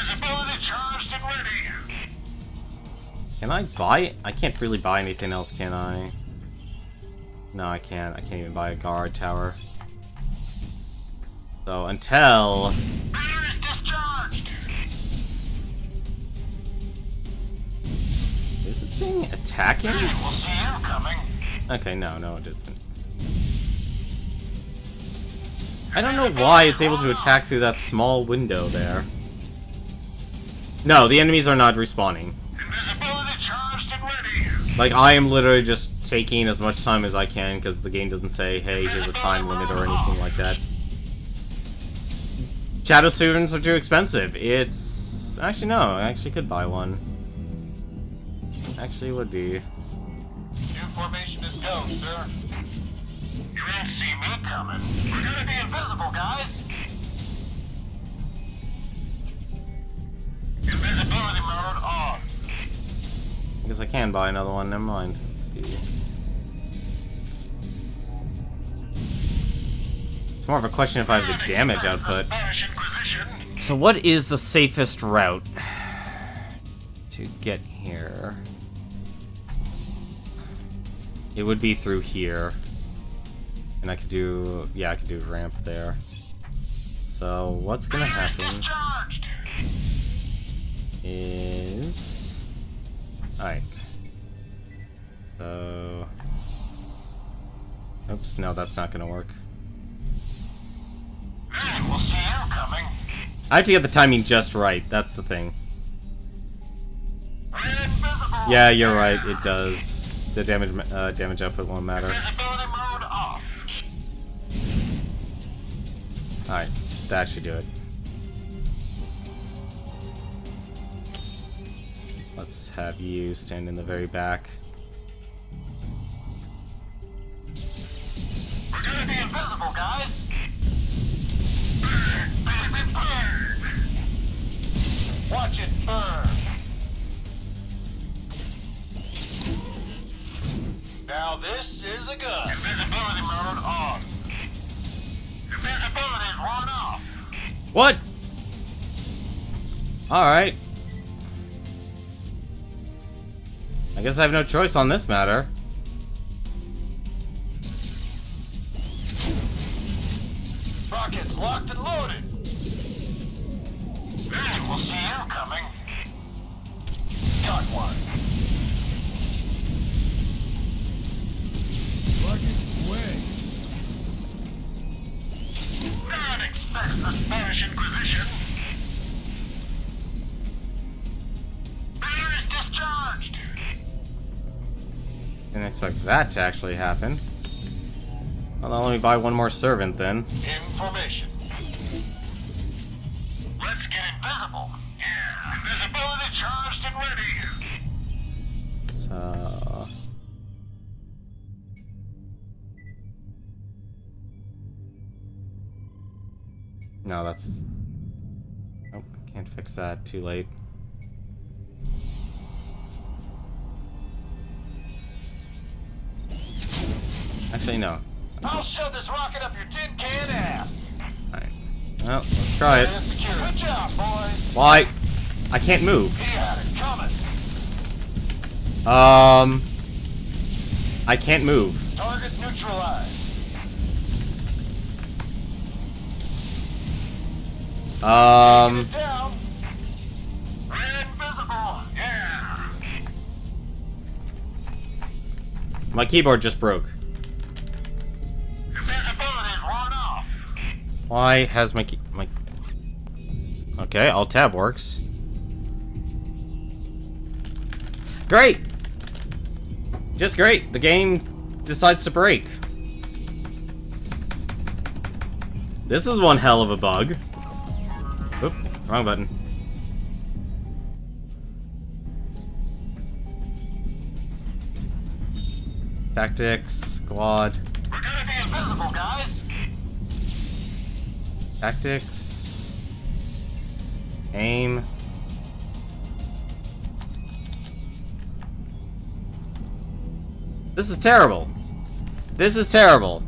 Speaker 8: Invisibility charged and ready.
Speaker 1: Can I buy it? I can't really buy anything else, can I? No, I can't. I can't even buy a guard tower. So until...
Speaker 8: Leader is discharged.
Speaker 1: Is it saying attacking?
Speaker 8: We'll see you coming.
Speaker 1: Okay, no, it isn't. I don't know why it's able to attack through that small window there. No, the enemies are not respawning.
Speaker 8: Invisibility charged and ready.
Speaker 1: Like, I am literally just taking as much time as I can because the game doesn't say, hey, here's a time limit or anything like that. Shadow students are too expensive. It's... Actually, no. I actually could buy one. Actually, would be.
Speaker 8: New formation is go, sir. You didn't see me coming. We're gonna be invisible, guys. Invisibility mode on.
Speaker 1: I guess I can buy another one. Never mind. Let's see. It's more of a question if I have the damage output.
Speaker 8: Spanish Inquisition.
Speaker 1: So what is the safest route to get here? It would be through here. And I could do... Yeah, I could do a ramp there. So, what's gonna happen?
Speaker 8: Discharged.
Speaker 1: Alright. So... Oops, no, that's not gonna work.
Speaker 8: We'll see you coming.
Speaker 1: I have to get the timing just right, that's the thing.
Speaker 8: Invisible.
Speaker 1: Yeah, you're right, it does. The damage output won't matter.
Speaker 8: Invisibility mode off.
Speaker 1: Alright, that should do it. Let's have you stand in the very back.
Speaker 8: We're gonna be invisible, guys. Watch it burn. Now this is a gun. Invisibility mode on. Invisibility is worn off.
Speaker 1: What? Alright. I guess I have no choice on this matter.
Speaker 8: Rockets locked and loaded. We'll see you coming. Got one.
Speaker 6: Rockets away.
Speaker 8: No one expects the Spanish Inquisition. Fire is discharged.
Speaker 1: Didn't expect that to actually happen. Well, let me buy one more servant then.
Speaker 8: Information. Let's get invisible. Yeah. Invisibility charged and ready.
Speaker 1: So... No, that's... Nope, can't fix that. Too late. Actually, no.
Speaker 8: I'll shove this rocket up your tin can ass.
Speaker 1: Alright. Well, let's try it.
Speaker 8: Good job, boys.
Speaker 1: Why? I can't move.
Speaker 8: He had it coming.
Speaker 1: I can't move.
Speaker 8: Target neutralized. Get it down. Invisible. Yeah.
Speaker 1: My keyboard just broke.
Speaker 8: Invisibility is worn off.
Speaker 1: Why has my Okay, Alt Tab works. Great! Just great. The game decides to break. This is one hell of a bug. Oop, wrong button. Tactics, squad.
Speaker 8: We're gonna be invisible, guys.
Speaker 1: Tactics. Aim. This is terrible. This is terrible.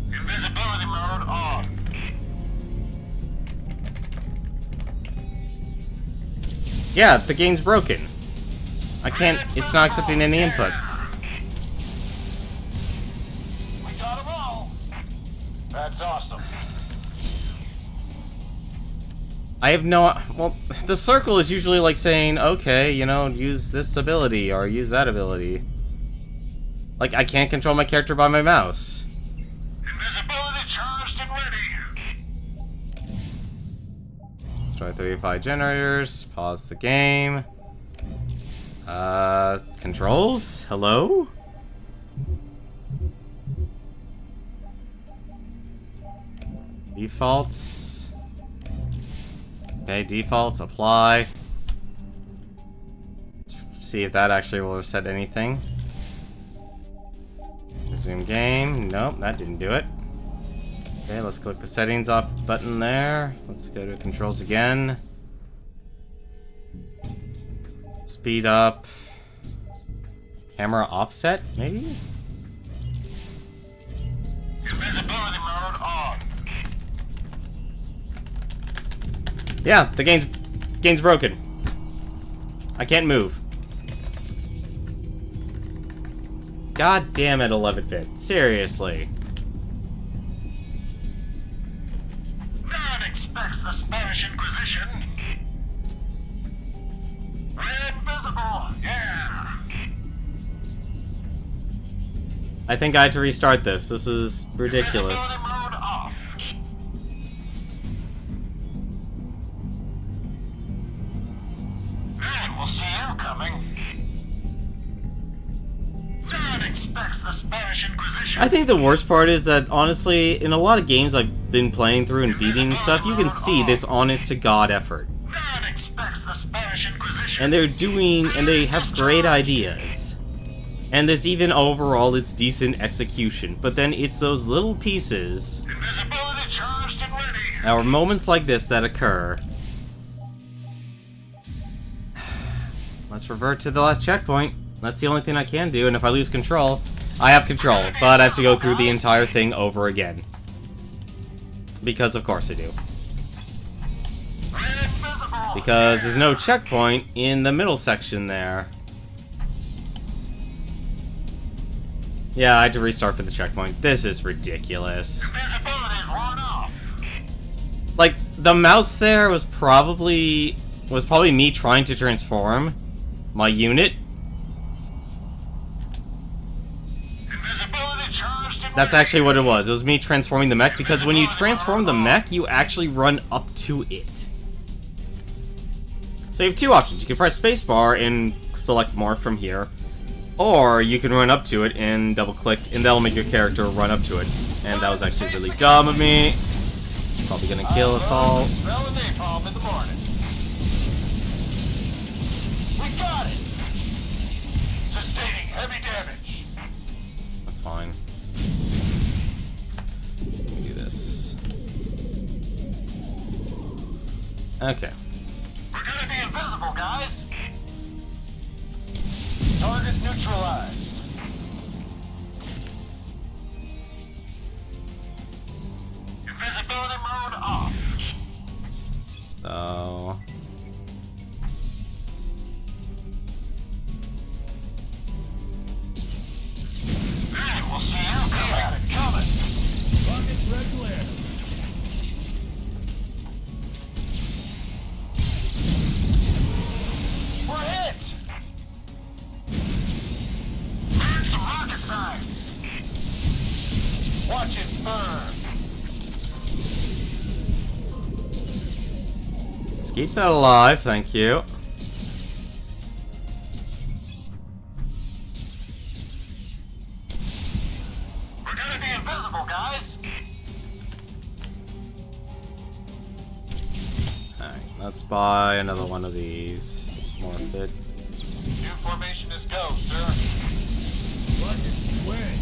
Speaker 8: Invisibility mode on.
Speaker 1: Yeah, the game's broken. I can't, it's not accepting any inputs.
Speaker 8: We got them all. That's awesome.
Speaker 1: I have no, well, the circle is usually like saying, okay, you know, use this ability or use that ability. Like, I can't control my character by my mouse.
Speaker 8: Invisibility charged and ready.
Speaker 1: Destroy 35 generators, pause the game. Controls? Hello? Defaults. Okay, defaults, apply. Let's see if that actually will have said anything. Resume game. Nope, that didn't do it. Okay, let's click the settings up button there. Let's go to controls again. Speed up. Camera offset, maybe?
Speaker 8: Invisibility mode on.
Speaker 1: Yeah, the game's broken. I can't move. God damn it, 11-bit. Seriously.
Speaker 8: No one expects the Spanish Inquisition.
Speaker 1: I think I had to restart this. This is ridiculous.
Speaker 8: Invisibility mode off. And we'll see you coming. God expects the Spanish Inquisition.
Speaker 1: I think the worst part is that, honestly, in a lot of games I've been playing through and beating and stuff, you can see this honest-to-God effort.
Speaker 8: God expects the Spanish Inquisition.
Speaker 1: And they have great ideas. And there's even overall it's decent execution, but then it's those little pieces,
Speaker 8: Invisibility charged and ready.
Speaker 1: or moments like this that occur. Let's revert to the last checkpoint. That's the only thing I can do, and if I lose control, I have control, but I have to go through the entire thing over again. Because of course I do.
Speaker 8: Invisible.
Speaker 1: Because there's no checkpoint in the middle section there. Yeah, I had to restart for the checkpoint. This is ridiculous.
Speaker 8: Invisibility's worn off.
Speaker 1: Like, the mouse there was probably me trying to transform my unit.
Speaker 8: Invisibility charged and
Speaker 1: That's
Speaker 8: ready.
Speaker 1: actually what it was. It was me transforming the mech, because when you transform the mech, you actually run up to it. So you have two options. You can press spacebar and select more from here, or you can run up to it and double-click, and that'll make your character run up to it. And that was actually really dumb of me. Probably gonna kill us all.
Speaker 8: Smell of napalm in the morning. We got it. Sustaining heavy damage.
Speaker 1: That's fine. Let me do this. Okay.
Speaker 8: We're gonna be invisible, guys. Target neutralized. Invisibility mode off.
Speaker 1: So...
Speaker 8: And we'll see you coming.
Speaker 6: Rockets red glare.
Speaker 8: We're hit. Burn some rocket signs. Watch it burn.
Speaker 1: Let's keep that alive, thank you.
Speaker 8: We're gonna be invisible, guys.
Speaker 1: Alright, let's buy another one of these. It's more fit.
Speaker 8: New formation is go, sir.
Speaker 6: Rockets away.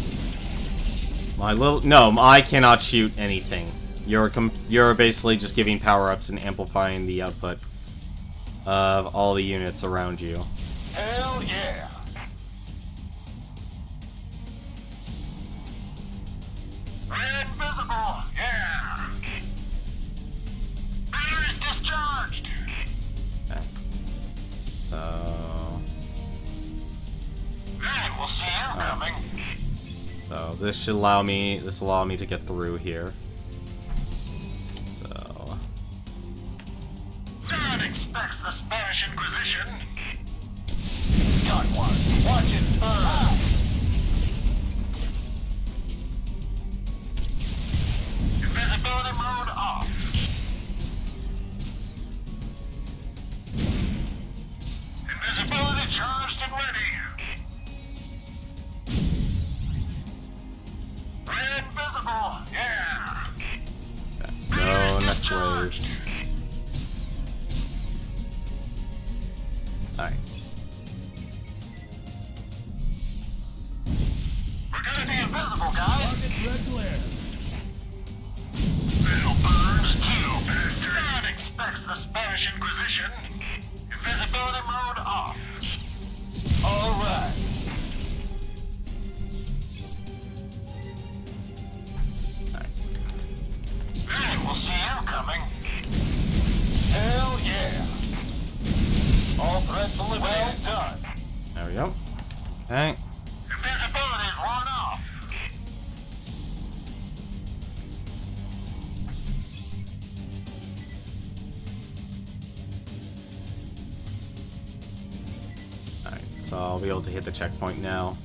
Speaker 1: My little... No, I cannot shoot anything. You're basically just giving power-ups and amplifying the output of all the units around you.
Speaker 8: Hell yeah. Invisible, yeah. Batteries discharged.
Speaker 1: Okay. So...
Speaker 8: And we'll see you coming.
Speaker 1: So this should allow me... This will allow me to get through here. So...
Speaker 8: God expects the Spanish Inquisition. Got one. Watch it burn. Invisibility mode off. Invisibility charged and ready. Invisible, yeah.
Speaker 1: Okay, so next wave. Alright.
Speaker 8: We're gonna be invisible, guys.
Speaker 6: Rockets red glare.
Speaker 8: Little birds too, bastard. God expects the Spanish Inquisition. Invisibility mode off. All right. And we'll see you coming. Hell yeah. All threats eliminated. Well done.
Speaker 1: There we go. Okay.
Speaker 8: Invisibility's worn off.
Speaker 1: Alright, so I'll be able to hit the checkpoint now.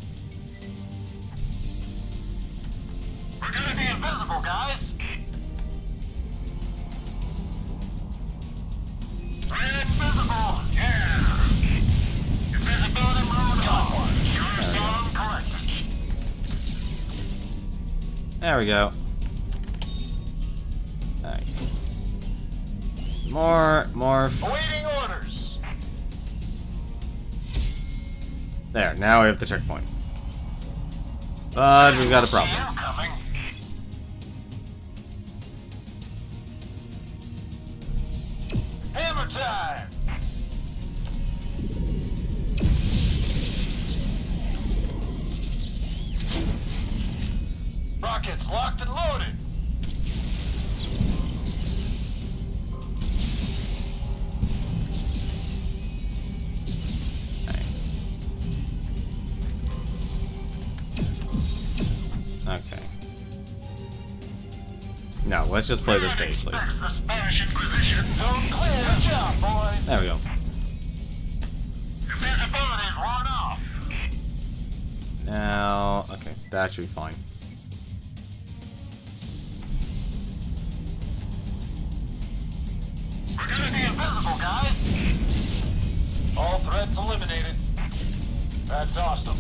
Speaker 1: There we go. Alright. More.
Speaker 8: Awaiting orders.
Speaker 1: There, now we have the checkpoint. But we've got a problem.
Speaker 8: You coming? Hammer time. Rockets locked and loaded.
Speaker 1: Okay. No, let's just play this safely.
Speaker 8: The Spanish Inquisition. Zone clear. Good job, boys.
Speaker 1: There we go.
Speaker 8: Invisibility's worn off.
Speaker 1: Now, okay, that should be fine.
Speaker 8: We're gonna be invisible, guys. All threats eliminated. That's awesome.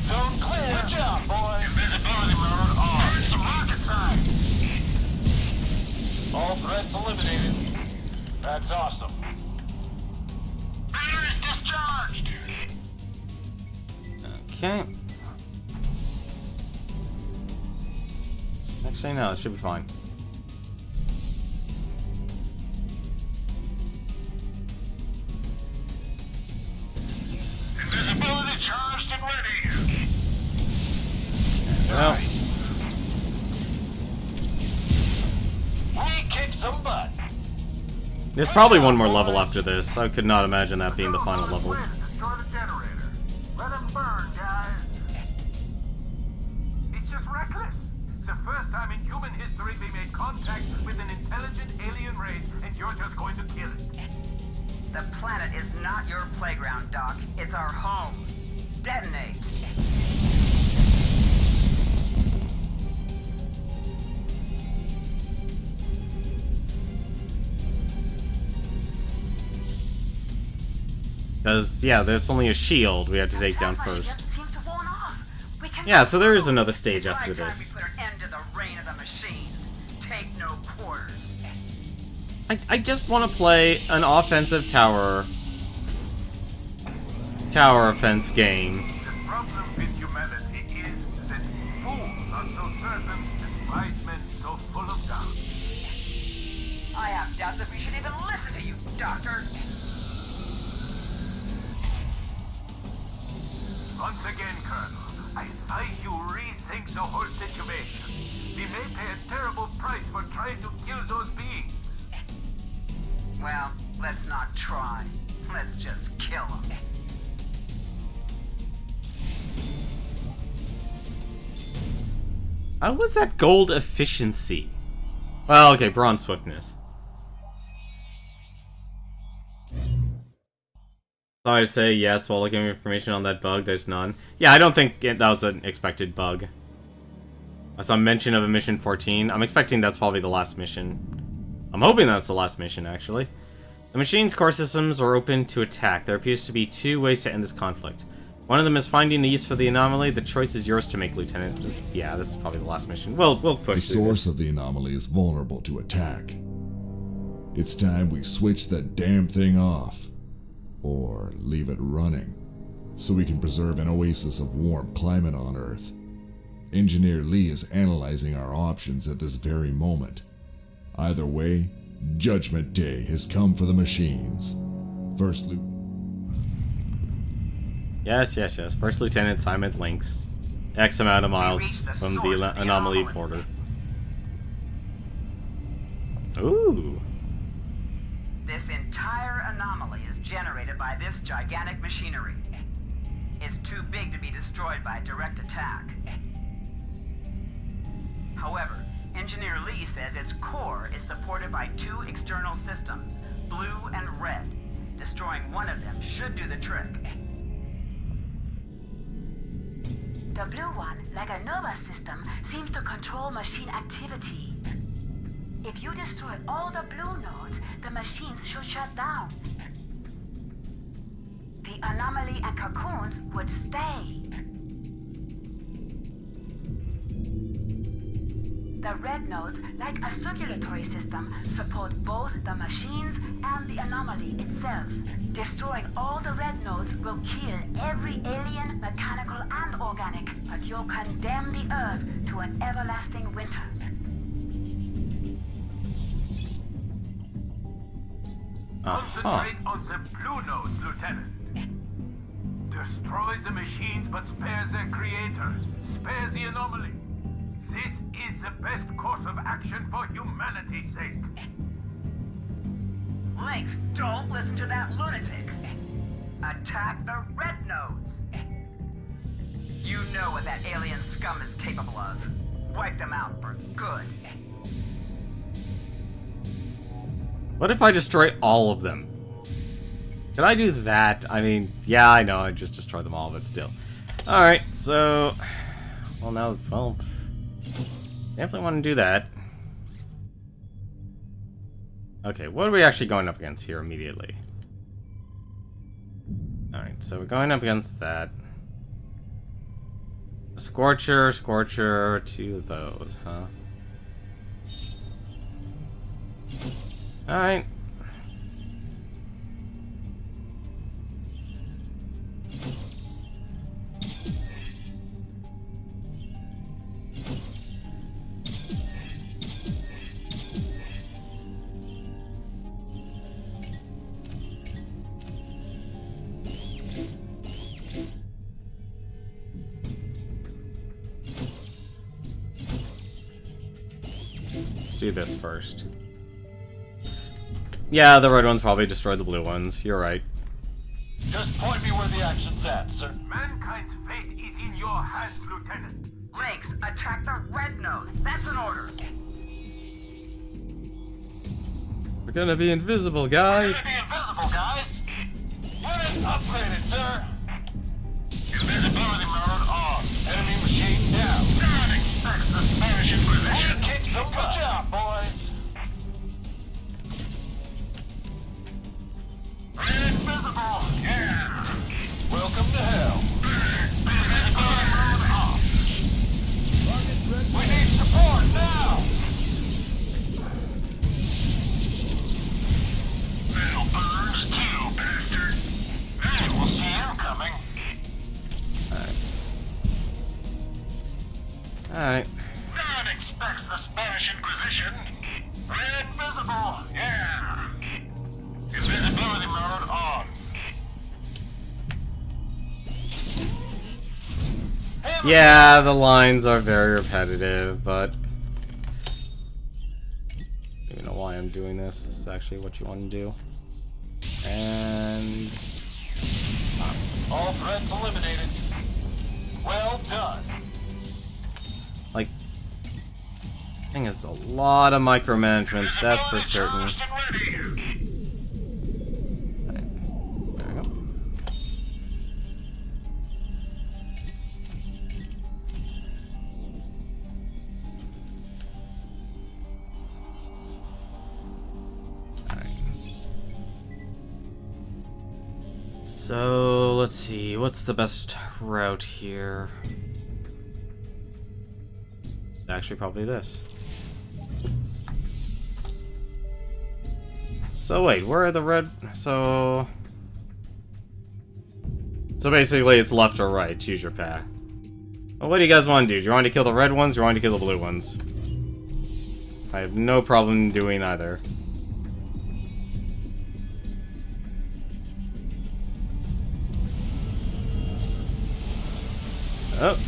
Speaker 8: Zone clear. Good job, boys. Invisibility mode on. Some rocket time. All threats eliminated. That's awesome. Batteries discharged.
Speaker 1: Okay. Actually, no, it should be fine.
Speaker 8: Invisibility charged and ready.
Speaker 1: Well,
Speaker 8: We kicked some butt.
Speaker 1: there's probably one more level after this. I could not imagine that being the final level.
Speaker 4: Way to destroy the generator. Let him burn, guys. It's just reckless. It's the first time in human history we made contact with an intelligent alien race, and you're just going to kill it.
Speaker 3: The planet is not your playground, Doc. It's our home. Detonate.
Speaker 1: Because, yeah, there's only a shield we have to take down
Speaker 5: Plasma
Speaker 1: first.
Speaker 5: shields seem to worn off. We can
Speaker 1: Yeah, so there is another stage after
Speaker 3: It's high time
Speaker 1: this.
Speaker 3: we put an end to the reign of the machines. Take no quarters.
Speaker 1: I just want to play an offensive tower offense game.
Speaker 4: The problem with humanity is that fools are so certain and wise men so full of doubt.
Speaker 3: I have doubts if we should even listen to you, Doctor.
Speaker 4: Once again, Colonel, I advise you rethink the whole situation. We may pay a terrible price for trying to kill those beings.
Speaker 3: Well, let's not try. Let's just kill them.
Speaker 1: How was that gold efficiency? Well, okay, bronze swiftness. Sorry to say yes while looking at information on that bug, there's none. Yeah, I don't think that was an expected bug. I saw mention of a mission 14. I'm expecting that's probably the last mission. I'm hoping that's the last mission, actually. The machine's core systems are open to attack. There appears to be two ways to end this conflict. One of them is finding a use for the anomaly. The choice is yours to make, Lieutenant. This is probably the last mission. We'll
Speaker 2: The
Speaker 1: push through
Speaker 2: source
Speaker 1: this.
Speaker 2: of the anomaly is vulnerable to attack. It's time we switch that damn thing off. Or leave it running, so we can preserve an oasis of warm climate on Earth. Engineer Lee is analyzing our options at this very moment. Either way, Judgment Day has come for the machines. First
Speaker 1: Yes. First Lieutenant Simon Links. X amount of miles from the anomaly border. Ooh.
Speaker 3: This entire anomaly is generated by this gigantic machinery. It's too big to be destroyed by direct attack. However, Engineer Lee says its core is supported by two external systems, blue and red. Destroying one of them should do the trick.
Speaker 5: The blue one, like a Nova system, seems to control machine activity. If you destroy all the blue nodes, the machines should shut down. The anomaly and cocoons would stay. The red nodes, like a circulatory system, support both the machines and the anomaly itself. Destroying all the red nodes will kill every alien, mechanical, and organic, but you'll condemn the Earth to an everlasting winter.
Speaker 4: Concentrate on the blue nodes, Lieutenant. Destroy the machines but spare their creators. Spare the anomaly. This is the best course of action for humanity's sake.
Speaker 3: Lynx, don't listen to that lunatic. Attack the red nodes. You know what that alien scum is capable of. Wipe them out for good.
Speaker 1: What if I destroy all of them? Can I do that? I mean, yeah, I know, I just destroy them all, but still. Alright, so... Well, now, well... Definitely want to do that. Okay, what are we actually going up against here immediately? Alright, so we're going up against that. Scorcher, Scorcher, 2 of those, huh? Alright. Let's do this first. Yeah, the red ones probably destroyed the blue ones. You're right.
Speaker 8: Just point me where the action's at, sir.
Speaker 4: Mankind's fate is in your hands, Lieutenant.
Speaker 3: Lynx, attack the red nodes. That's an order.
Speaker 1: We're gonna be invisible, guys.
Speaker 8: You're gonna be invisible, guys. Unit upgraded, sir. Invisibility mode off. Enemy machine down. Not expects the Spanish Inquisition. Good job, boys. Invisible, yeah. Welcome to hell. Invisibility mode off. We need support now. Little birds too, bastard. Hey, we'll see you coming.
Speaker 1: Alright.
Speaker 8: No one expects the Spanish Inquisition. Invisible, yeah. Invisibility mode on.
Speaker 1: Yeah, the lines are very repetitive, but... You know why I'm doing this. This is actually what you want to do. And...
Speaker 8: All threats eliminated. Well done.
Speaker 1: Like... Thing is a lot of micromanagement, that's for certain. There we go. Alright. So, let's see, what's the best route here? Actually, probably this. Oops. So wait, where are the red? So basically, it's left or right. Choose your path. Well, what do you guys want to do? Do you want to kill the red ones, or do you want to kill the blue ones? I have no problem doing either. Oh.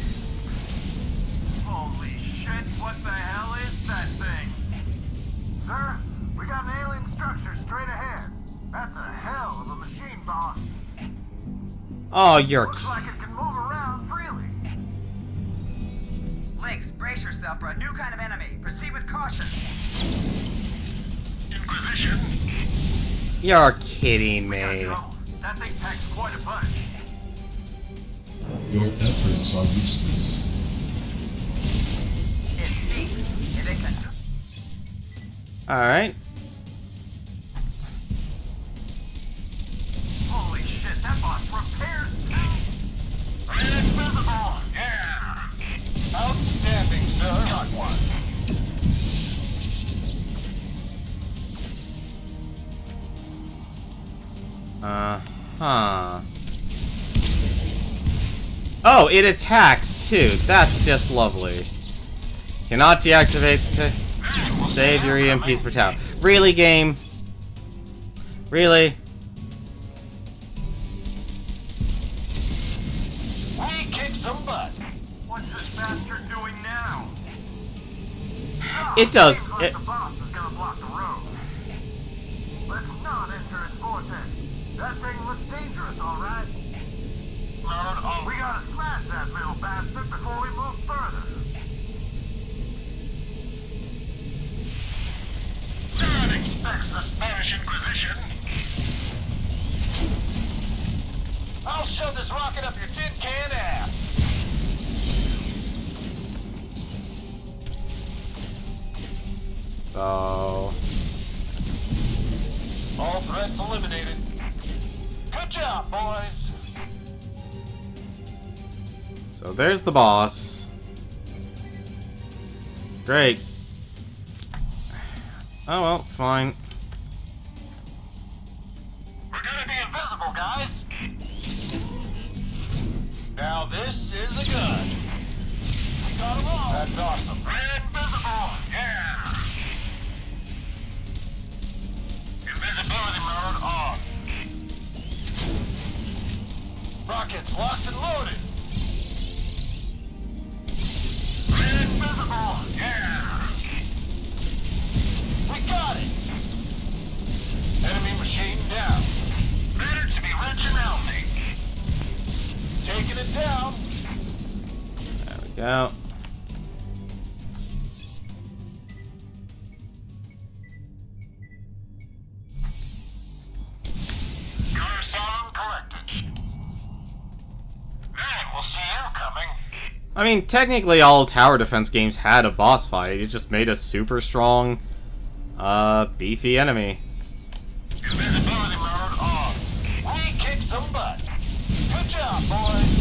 Speaker 4: Holy shit, what the hell is that thing? Sir, we got an alien structure straight ahead. That's a hell of a machine, boss.
Speaker 1: Oh, you're...
Speaker 4: Looks like it can move around freely.
Speaker 3: Lynx, brace yourself for a new kind of enemy. Proceed with caution.
Speaker 8: Inquisition.
Speaker 1: You're kidding
Speaker 4: We got
Speaker 1: me.
Speaker 4: trouble. That thing packs quite a punch.
Speaker 9: Your efforts are useless.
Speaker 3: It's deep. If it can...
Speaker 1: Alright.
Speaker 4: Holy shit, that boss repairs too.
Speaker 8: Invisible, yeah. Outstanding, sir. Got one.
Speaker 1: Huh. Oh, it attacks too. That's just lovely. Cannot deactivate. Save your EMPs for tower. Really, game? Really?
Speaker 8: We kicked some butt.
Speaker 4: What's this bastard doing now?
Speaker 1: It does.
Speaker 4: Seems like the boss is gonna block the road. Let's not enter its vortex. That thing looks dangerous, all right? We gotta smash that little bastard before we move further.
Speaker 8: No one expects the Spanish Inquisition. I'll shove this rocket up your tin can ass.
Speaker 1: Oh.
Speaker 8: All threats eliminated. Good job, boys.
Speaker 1: So there's the boss. Great. Oh well, fine.
Speaker 8: We're gonna be invisible, guys. Now this is a gun. We got them all. That's awesome. We're invisible. Yeah. Invisibility mode on. Rockets locked and loaded. We're invisible. Yeah. We got it. Enemy machine down. Better to be rich and healthy. Taking it down.
Speaker 1: There we go.
Speaker 8: Gunner sound collected. Man, we'll see you coming.
Speaker 1: I mean, technically all tower defense games had a boss fight. It just made a super strong, beefy enemy.
Speaker 8: Invisibility mode on. We kicked some butt. Good job, boys.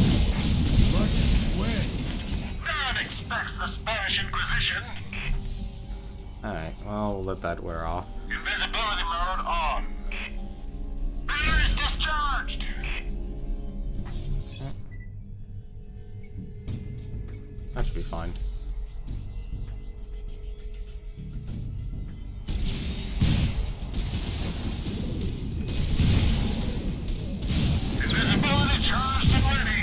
Speaker 6: Bucket, win.
Speaker 8: No one expects the Spanish Inquisition.
Speaker 1: Alright, well, we'll let that wear off.
Speaker 8: Invisibility mode on. Batteries discharged.
Speaker 1: That should be fine.
Speaker 8: Invisibility charged and ready.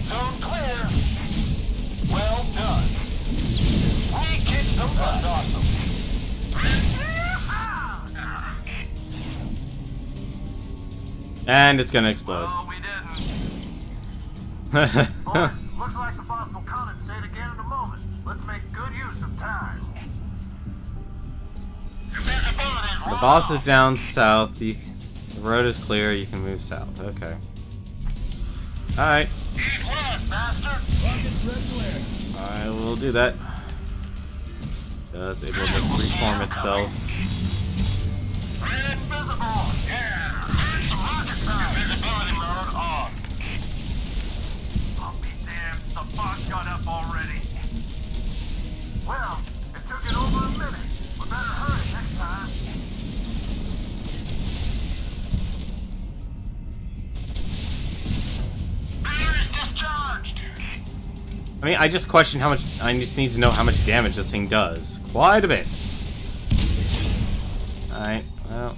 Speaker 8: Zone clear. Well done. We kicked some butt. That's awesome.
Speaker 1: And it's gonna explode.
Speaker 4: Oh, we didn't. Boys, looks like the boss will condensate again in a moment. Let's make good use of time.
Speaker 1: The boss is down south. The road is clear. You can move south. Okay. Alright.
Speaker 8: Eat what, master?
Speaker 6: Rockets red glare.
Speaker 1: I will do that. Does it will just reform itself.
Speaker 8: We're invisible. Yeah. Here's some rocket power. Invisibility mode on.
Speaker 4: I'll be damned, the boss got up already. Well, it took it over a minute. We better hurry next time.
Speaker 8: Batteries discharged.
Speaker 1: I mean, I just question how much. I just need to know how much damage this thing does. Quite a bit. Alright, well.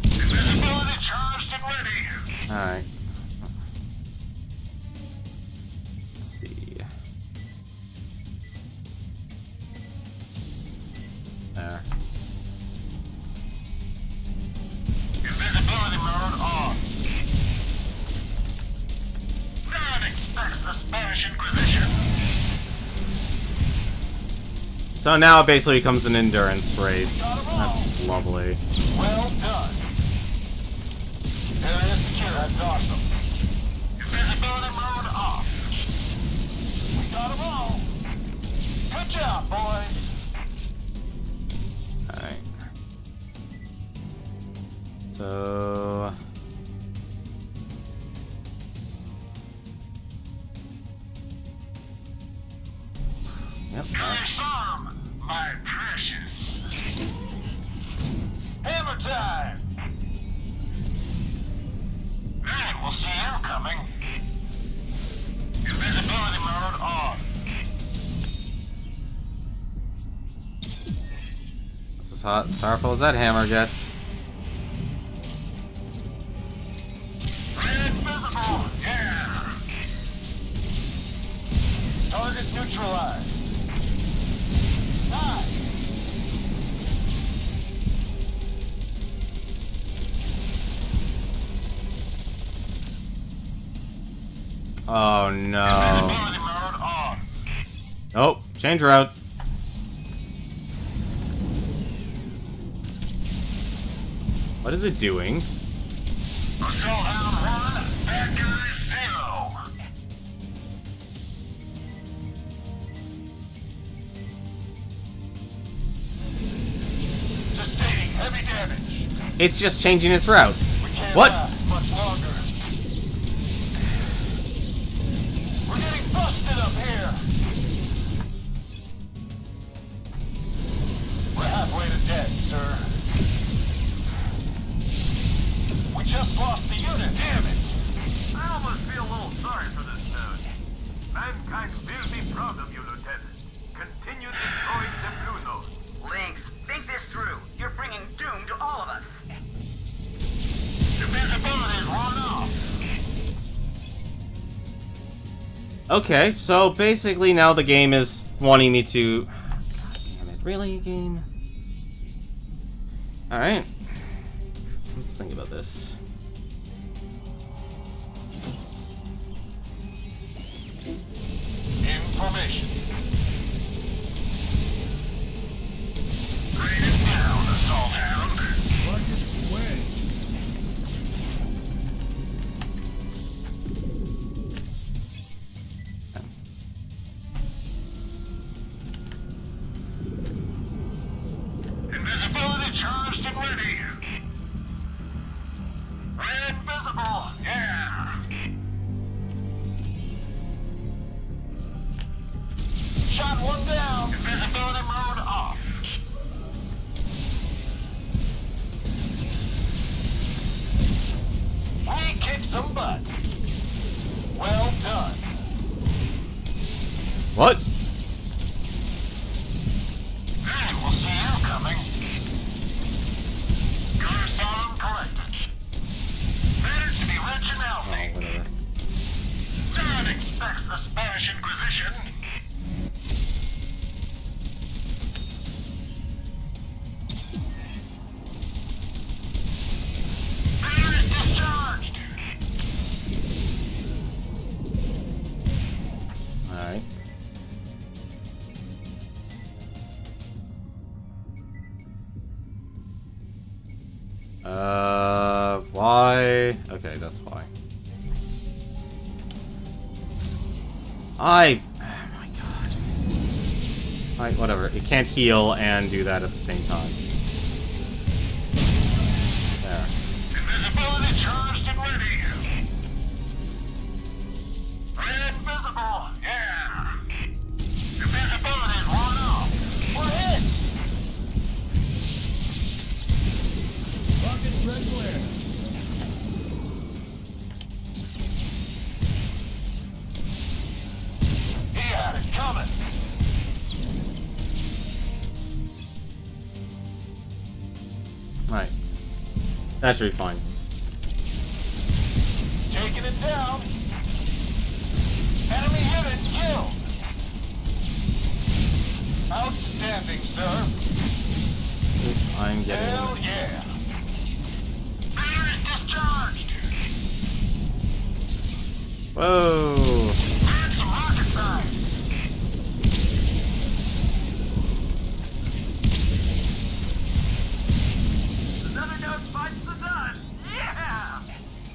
Speaker 8: Invisibility charged and ready.
Speaker 1: Alright. Let's see. There.
Speaker 8: Invisibility mode on. No one expects the Spanish Inquisition.
Speaker 1: So now it basically becomes an endurance race. That's lovely.
Speaker 8: Well done. Area secure. That's awesome. Invisibility mode off. We got them all. Good job, boys.
Speaker 1: Alright. So... Yep, that's...
Speaker 8: Confirm, my precious. Hammer time! Then we'll see you coming. Invisibility mode on.
Speaker 1: That's as powerful as that hammer gets.
Speaker 8: Invisible, yeah! Target neutralized. Die!
Speaker 1: Oh no.
Speaker 8: Invisibility mode on.
Speaker 1: Oh, change route. What is it doing?
Speaker 8: Assault Hound 1, bad guy 0. Sustaining heavy damage.
Speaker 1: It's just changing its route.
Speaker 8: We can't
Speaker 1: What?
Speaker 8: last much longer. We're getting busted up here. We're halfway to dead, sir. We just lost the unit. Damn it.
Speaker 4: I almost feel a little sorry for this node. Mankind will be proud of you, Lieutenant. Continue destroying the blue nodes.
Speaker 3: Lynx, think this through. You're bringing doom to all of us.
Speaker 8: Invisibility's worn off.
Speaker 1: Okay, so basically now the game is wanting me to... God damn it, really, game? Alright. Let's think about this.
Speaker 8: Information. Rain it down, Assault Hound.
Speaker 6: Bucket's away.
Speaker 8: Invisibility charged and ready. Invisible, yeah. Shot one down. Invisibility mode off. We kicked some butt. Well done.
Speaker 1: What?
Speaker 8: Then we'll see you coming. Correspond collected. Better to be rich and
Speaker 1: Oh,
Speaker 8: healthy.
Speaker 1: whatever.
Speaker 8: No one expects the Spanish Inquisition. Fire is discharged.
Speaker 1: Alright. Why? Okay, that's why. Oh my god. Alright, whatever. It can't heal and do that at the same time. There.
Speaker 8: Invisibility charged and ready. Invisible, yeah. Invisibility's worn off. We're hit.
Speaker 6: Bucket's red glare.
Speaker 8: He had it coming.
Speaker 1: Alright. That should be fine.
Speaker 8: Taking it down. Enemy unit killed. Outstanding, sir.
Speaker 1: At least I'm getting...
Speaker 8: Hell yeah. Fire is discharged.
Speaker 1: Whoa!
Speaker 8: Fired some rocket side.
Speaker 4: Another node bites the dust. Yeah!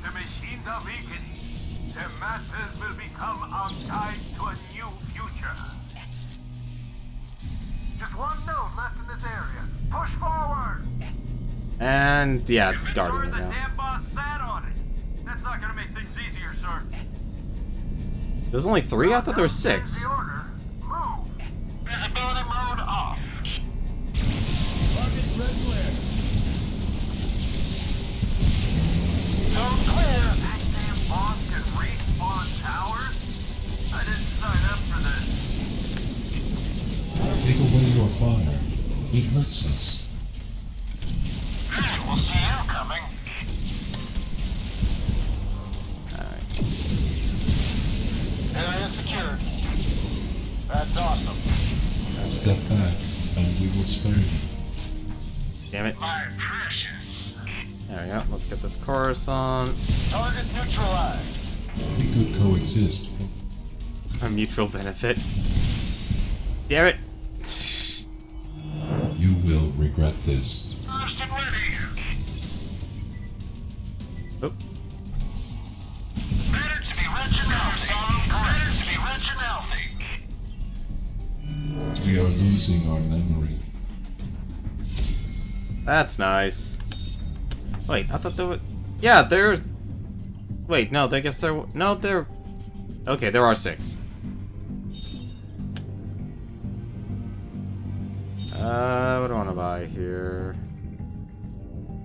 Speaker 4: The machines are weakening. Their masters will become our guide to a new future. Just one node left in this area. Push forward!
Speaker 1: And yeah, it's
Speaker 4: You've
Speaker 1: guarding
Speaker 4: ensured
Speaker 1: it
Speaker 4: the
Speaker 1: now.
Speaker 4: damn boss sat on it. That's not gonna make things easier, sir.
Speaker 1: There's only 3? I thought there was 6.
Speaker 4: The order. Move!
Speaker 8: Behind
Speaker 9: fire. It hurts us.
Speaker 8: We'll see you coming.
Speaker 1: Alright.
Speaker 8: Area secured. That's awesome.
Speaker 9: Step back, and we will spare you.
Speaker 1: Damn it.
Speaker 8: My precious.
Speaker 1: There we go. Let's get this chorus on.
Speaker 8: Target neutralized.
Speaker 9: We could coexist.
Speaker 1: A mutual benefit. Damn it.
Speaker 9: You will regret this.
Speaker 8: First and ready.
Speaker 1: Oh.
Speaker 8: Better to be rich and healthy. Better to be rich and healthy.
Speaker 9: We are losing our memory.
Speaker 1: That's nice. Wait, I thought there were... Yeah, there's... Wait, no, I guess there... No, there... Okay, there are 6. What do I want to buy here?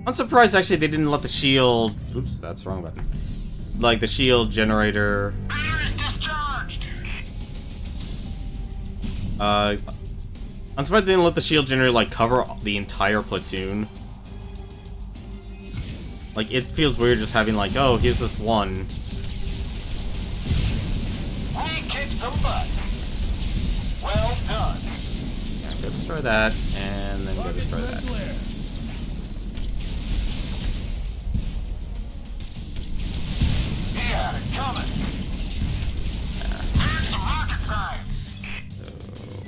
Speaker 1: I'm surprised, actually, they didn't let the shield... Oops, that's the wrong button. Like, the shield generator...
Speaker 8: Battery discharged.
Speaker 1: I'm surprised they didn't let the shield generator, like, cover the entire platoon. Like, it feels weird just having, like, oh, here's this one.
Speaker 8: We kicked some butt. Well done.
Speaker 1: Yeah, go destroy that, and then go destroy that.
Speaker 8: He had it coming. Here's some rocket science.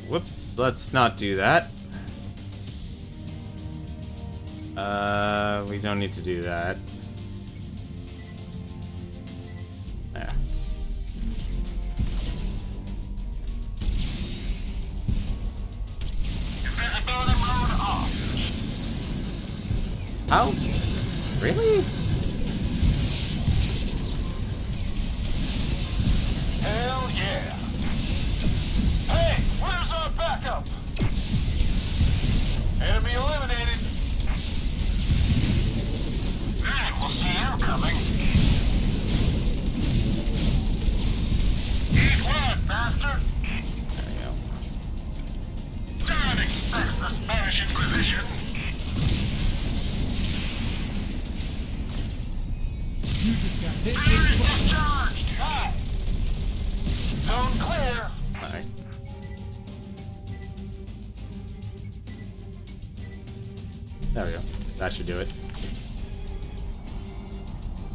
Speaker 1: Whoops, let's not do that. We don't need to do that. Yeah.
Speaker 8: Invisibility mode off.
Speaker 1: How? Really?
Speaker 8: Hell yeah. Hey, where's our backup? Enemy eliminated. We'll see you coming. Eat what, bastard?
Speaker 1: There we go.
Speaker 8: Don't expect the Spanish Inquisition.
Speaker 6: You just got hit
Speaker 8: Battery
Speaker 6: with the
Speaker 8: discharged. Hi. Zone clear.
Speaker 1: Alright. There we go. That should do it.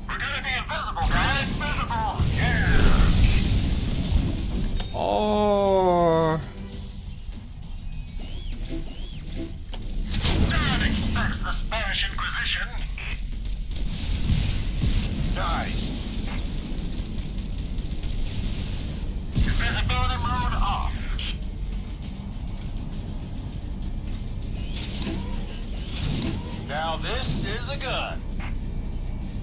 Speaker 8: We're gonna be invisible, guys. Invisible. Yeah.
Speaker 1: Oh.
Speaker 8: Don't expect the Spanish Inquisition. Nice. Invisibility mode off. Now this is a gun.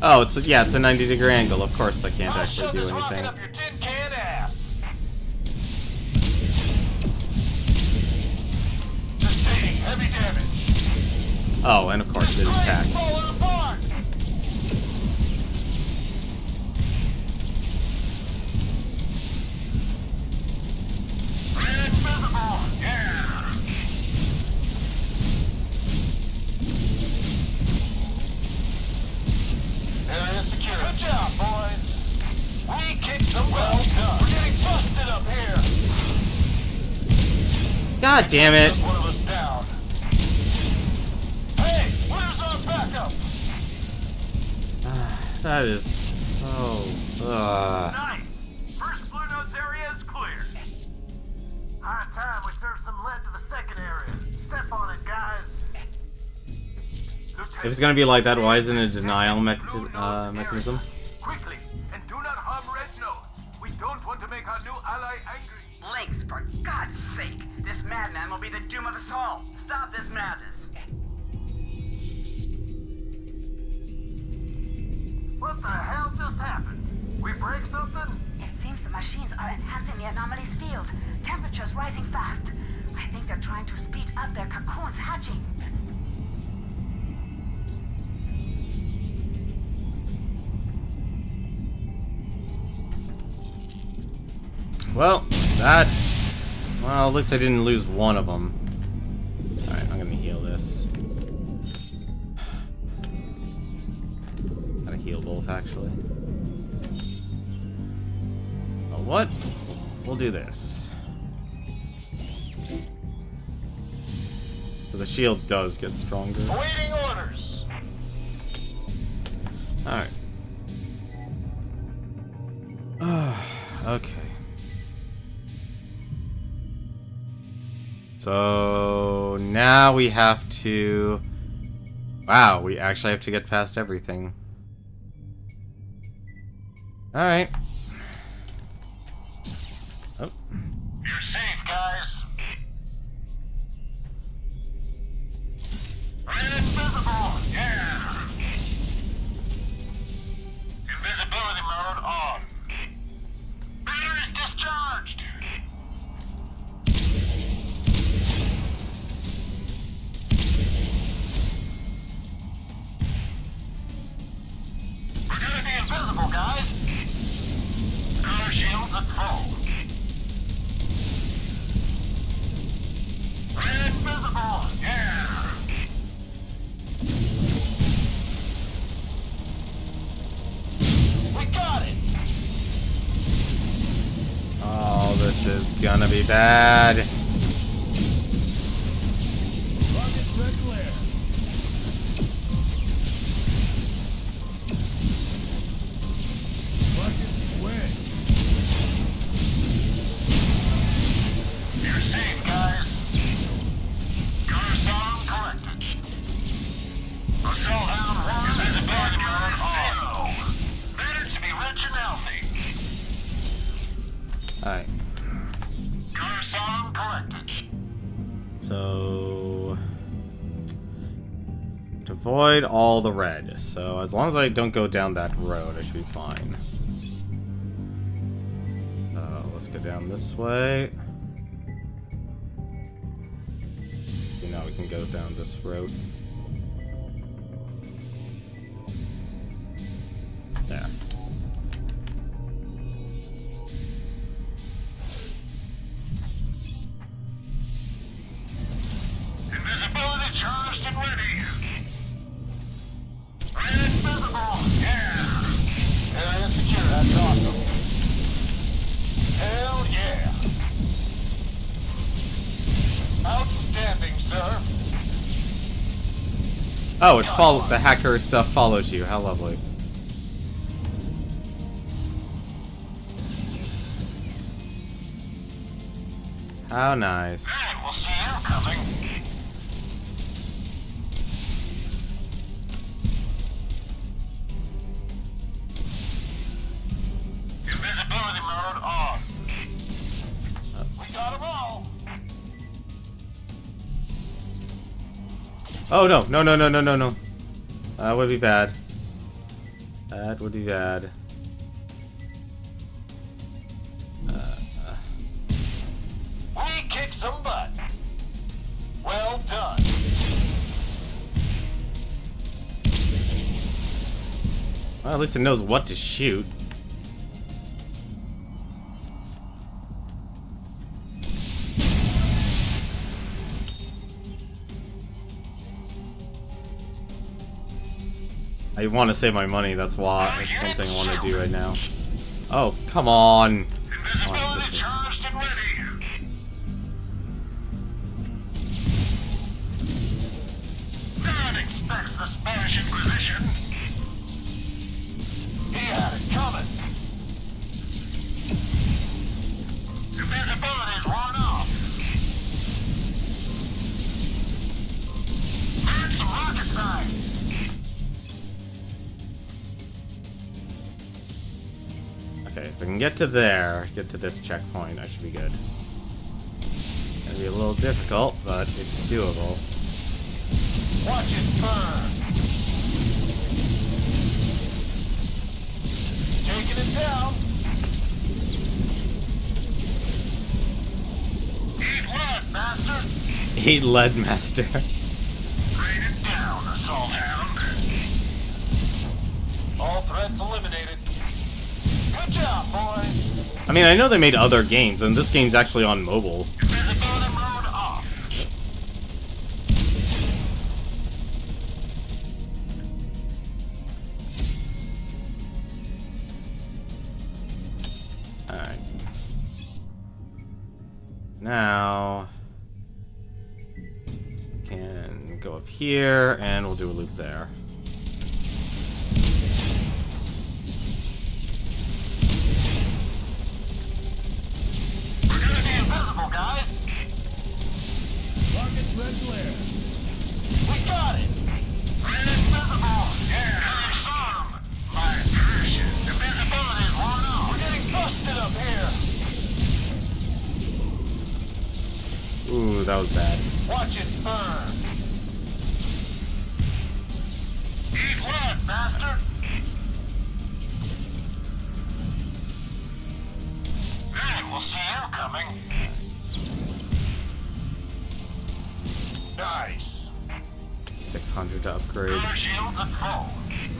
Speaker 1: Oh, it's a 90-degree angle. Of course, I can't
Speaker 8: I'll
Speaker 1: actually
Speaker 8: shove
Speaker 1: do
Speaker 8: this rocket
Speaker 1: anything.
Speaker 8: up your tin can ass. Sustaining heavy damage.
Speaker 1: Oh, and of course it attacks.
Speaker 8: Falling apart. Invisible. Yeah. Area secure. Good job, boys. We kicked some well done. We're getting busted up here.
Speaker 1: God damn it.
Speaker 8: One of us down. Hey, where's our backup?
Speaker 1: That is so...
Speaker 4: Nice! First Blue Notes area is clear. High time we serve some lead to the second area. Step on it, guys.
Speaker 1: If it's gonna be like that, why isn't it a denial mechanism?
Speaker 4: Quickly, and do not harm Red Nose. We don't want to make our new ally angry.
Speaker 3: Lynx, for God's sake! This madman will be the doom of us all! Stop this madness!
Speaker 4: What the hell just happened? We break something?
Speaker 5: It seems the machines are enhancing the anomaly's field. Temperature's rising fast. I think they're trying to speed up their cocoons hatching.
Speaker 1: Well, at least I didn't lose one of them. gonna heal both, actually. Oh, what? We'll do this. So the shield does get stronger.
Speaker 8: Awaiting orders.
Speaker 1: Alright. Okay. So now we have to... Wow, we actually have to get past everything. Alright. Oh.
Speaker 8: You're safe, guys. Invisible! Yeah! Invisibility mode on. Batteries discharged! We're gonna be invisible, guys! Car shields at full. Invisible! Yeah! We got it!
Speaker 1: Oh, this is gonna be bad.
Speaker 6: Rockets red glare. Rockets wet.
Speaker 8: You're safe, guys. Coruscant collected. Assault Hound 1 is invisibility mode on. Better to be rich and healthy.
Speaker 1: Alright.
Speaker 8: Coruscant collected.
Speaker 1: So... to avoid all the red. So as long as I don't go down that road, I should be fine. Let's go down this way. You know, we can go down this road. There.
Speaker 8: Invisibility charged and ready. Invisible! Yeah! Area secure, that's awesome. Hell yeah! Outstanding, sir.
Speaker 1: Oh, the hacker stuff follows you. How lovely. How nice.
Speaker 8: Hey, we'll see you coming. Invisibility mode on. We got them all.
Speaker 1: Oh no, no, no, no, no, no, no. That would be bad. That would be bad.
Speaker 8: We kicked some butt. Well done.
Speaker 1: Well, at least it knows what to shoot. I want to save my money, that's why. That's one thing I want to do right now. Oh, come on!
Speaker 8: Invisibility charged and ready. God expects the Spanish Inquisition. He had it coming. Invisibility's worn off. Burn some rocket science.
Speaker 1: Okay, if I can get to there, get to this checkpoint, I should be good. Gonna be a little difficult, but it's doable.
Speaker 8: Watch it burn. Taking it down. Eat lead, master.
Speaker 1: Eat lead, master.
Speaker 8: Rain it down, assault hound. All threats eliminated. Good job, boys.
Speaker 1: I mean, I know they made other games, and this game's actually on mobile.
Speaker 8: Invisibility mode off.
Speaker 1: Alright. Now... can go up here, and we'll do a loop there.
Speaker 8: We're gonna be invisible, guys.
Speaker 6: Target's red glare.
Speaker 8: We got it. We're invisible. Yeah, confirm. My precious. Invisibility's worn off. We're getting busted up here.
Speaker 1: Ooh, that was bad.
Speaker 8: Watch it burn. Eat what, bastard? Man, we'll see you coming. Nice.
Speaker 1: 600 to upgrade.
Speaker 8: Our shields at full.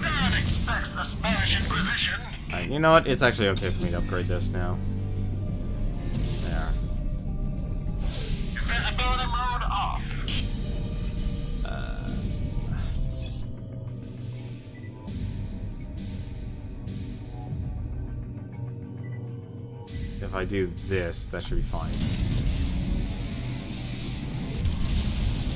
Speaker 8: No one expects the Spanish Inquisition.
Speaker 1: Alright, you know what? It's actually okay for me to upgrade this now. There.
Speaker 8: Invisibility mode off.
Speaker 1: If I do this, that should be fine.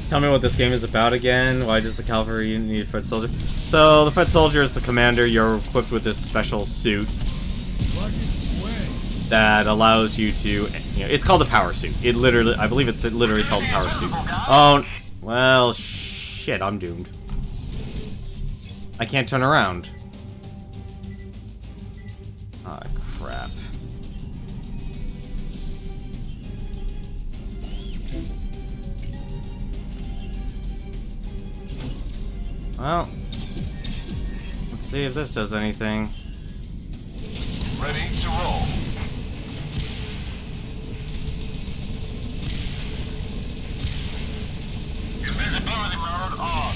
Speaker 1: Tell me what this game is about again. Why does the cavalry need a foot soldier? So, the foot soldier is the commander. You're equipped with this special suit that allows you to, you know, it's called the power suit. It literally, I believe it's literally called the power suit. Oh, well, shit, I'm doomed. I can't turn around. Ah, crap. Well, let's see if this does anything.
Speaker 8: Ready to roll. Invisibility mode on.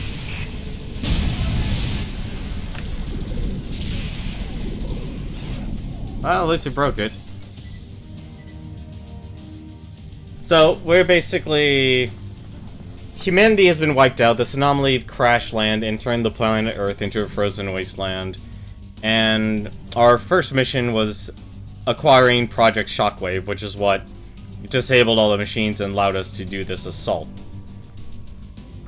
Speaker 1: Well, at least we broke it. So, we're basically... humanity has been wiped out. This anomaly crash land and turned the planet Earth into a frozen wasteland. And our first mission was acquiring Project Shockwave, which is what disabled all the machines and allowed us to do this assault.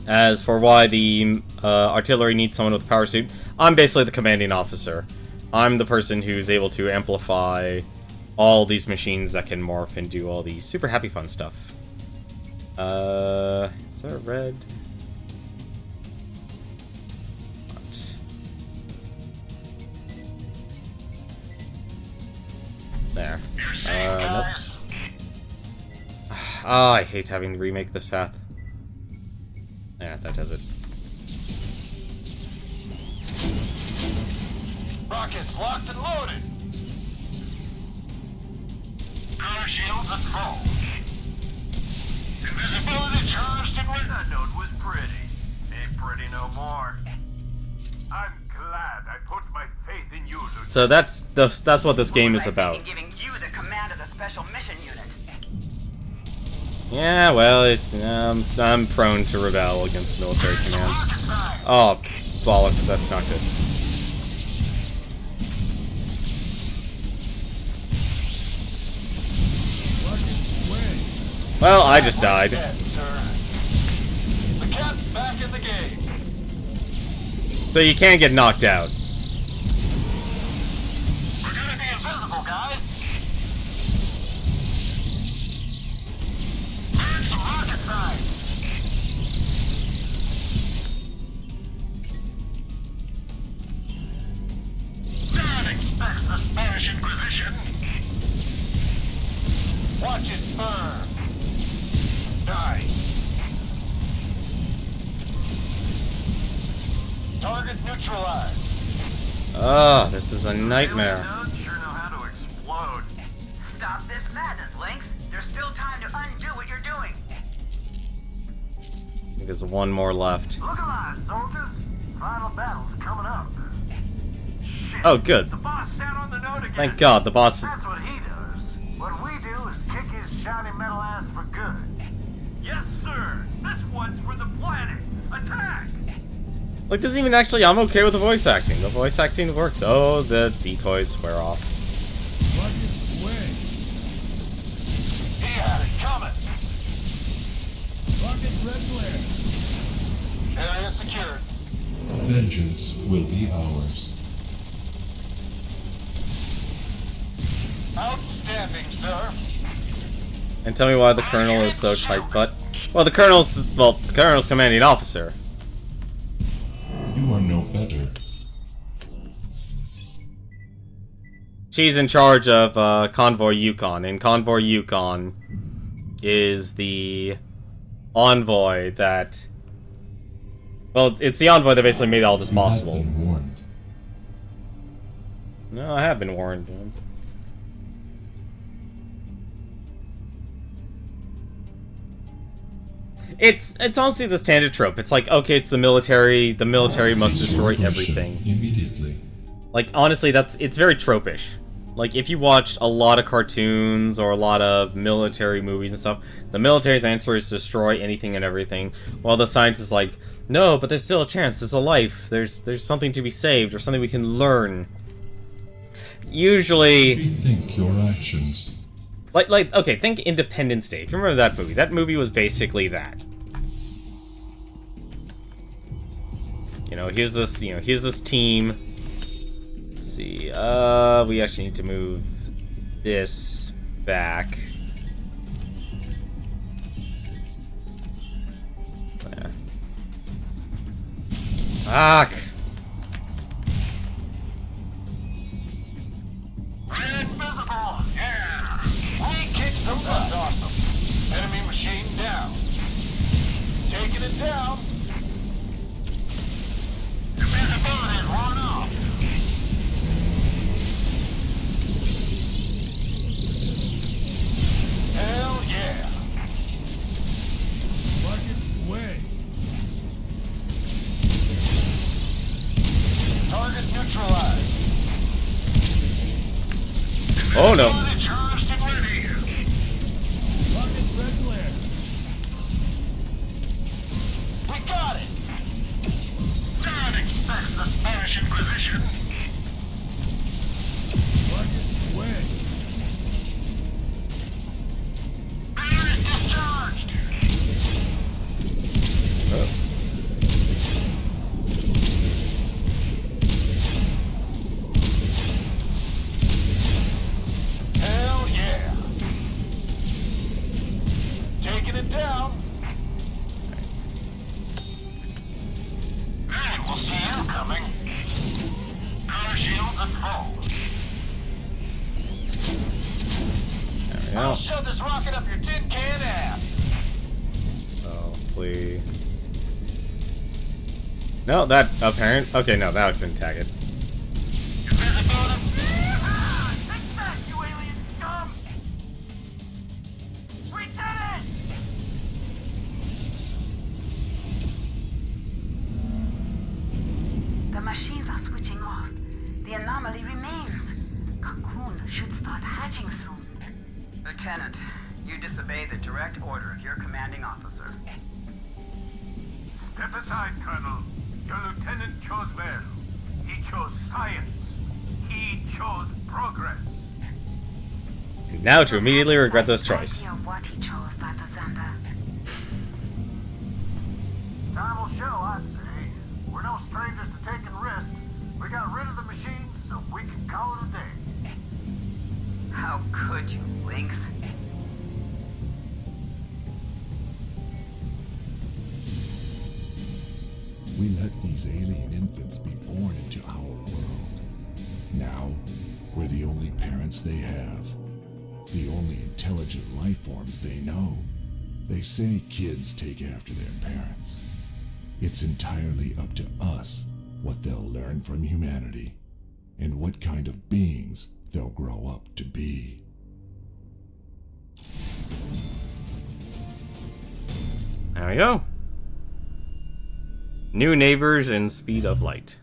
Speaker 1: As for why the artillery needs someone with a power suit, I'm basically the commanding officer. I'm the person who's able to amplify all these machines that can morph and do all these super happy fun stuff. Is there a red? What? There. Nope. Oh, I hate having to remake this path. Yeah, that does it.
Speaker 8: Rockets locked and loaded. Power shields at full. Invisibility charged and ready.
Speaker 4: That note was pretty. Ain't pretty no more. I'm glad I put my faith in you, Lieutenant.
Speaker 1: So that's what this game is about.
Speaker 3: Giving you the command of the special mission unit.
Speaker 1: Yeah, well, I'm prone to rebel against military command. Oh, bollocks, that's not good. Well, I just died.
Speaker 8: The cat's back in the game.
Speaker 1: So you can't get knocked out.
Speaker 8: We're gonna be invisible, guys. Burn some rocket side. No one expects the Spanish Inquisition. Watch it burn. Nice. Target neutralized.
Speaker 1: Oh, this is a nightmare.
Speaker 4: Sure know how to explode.
Speaker 3: Stop this madness, Lynx. There's still time to undo what you're doing.
Speaker 1: I think there's one more left.
Speaker 4: Look alive, soldiers. Final battle's coming up. Shit.
Speaker 1: Oh, good.
Speaker 4: The boss sat on the note again.
Speaker 1: Thank God, the boss is...
Speaker 4: That's what he does. What we do is kick his shiny metal ass for good. Yes, sir. This one's for the planet. Attack!
Speaker 1: Like, this even actually, I'm okay with the voice acting. The voice acting works. Oh, the decoys wear off.
Speaker 6: Rockets away. Rockets red glare.
Speaker 8: Area secured.
Speaker 9: Vengeance will be ours.
Speaker 8: Outstanding, sir.
Speaker 1: And tell me why the Colonel is so tight butt. Well, the Colonel's commanding officer.
Speaker 9: You are no better.
Speaker 1: She's in charge of Convoy Yukon, and Convoy Yukon is the envoy that... Well, it's the envoy that basically made all this possible.
Speaker 9: You have been warned.
Speaker 1: No, I have been warned. Man. It's honestly the standard trope. It's like, okay, it's the military must destroy everything.
Speaker 9: Immediately.
Speaker 1: Like, honestly, it's very tropish. Like, if you watched a lot of cartoons or a lot of military movies and stuff, the military's answer is destroy anything and everything, while the science is like, no, but there's still a chance, there's a life, there's something to be saved, or something we can learn. Usually...
Speaker 9: Rethink your actions.
Speaker 1: Like, okay, think Independence Day. If you remember that movie. That movie was basically that. You know, here's this team. Let's see, we actually need to move this back. There. Fuck!
Speaker 8: Invisible! Yeah! We kicked some butt. That's awesome. Enemy machine down. Taking it down. Invisibility worn off. Hell yeah!
Speaker 6: Rockets away.
Speaker 8: Target neutralized.
Speaker 1: Oh no.
Speaker 8: Charged and ready.
Speaker 6: Rockets red glare.
Speaker 8: We got it! Don't expect the Spanish Inquisition.
Speaker 6: Rockets away.
Speaker 8: Batteries discharged.
Speaker 1: Oh.
Speaker 8: Hell yeah! Taking it down. Hey, we'll see you coming. Power shields at full.
Speaker 1: There we
Speaker 8: I'll
Speaker 1: go.
Speaker 8: shove this rocket up your tin can ass.
Speaker 1: Oh, please. No, that apparent. Okay, no, that couldn't tag it.
Speaker 8: Invisibility. Take that, you alien scum! We did it!
Speaker 5: The machines are switching off. The anomaly remains. Cocoons should start hatching soon.
Speaker 3: Lieutenant, you disobeyed the direct order of your commanding officer.
Speaker 4: Step aside, Colonel. Your lieutenant chose well. He chose science. He chose progress.
Speaker 1: Now to immediately regret this choice.
Speaker 5: Idea what he chose, Dr. Zander.
Speaker 4: Time will show, I'd say. We're no strangers to taking risks. We got rid of the machines so we can call it a day.
Speaker 3: How could you, Lynx?
Speaker 2: We let these alien infants be born into our world. Now, we're the only parents they have. The only intelligent life forms they know. They say kids take after their parents. It's entirely up to us what they'll learn from humanity, and what kind of beings they'll grow up to be.
Speaker 1: There we go. New neighbors and speed of light.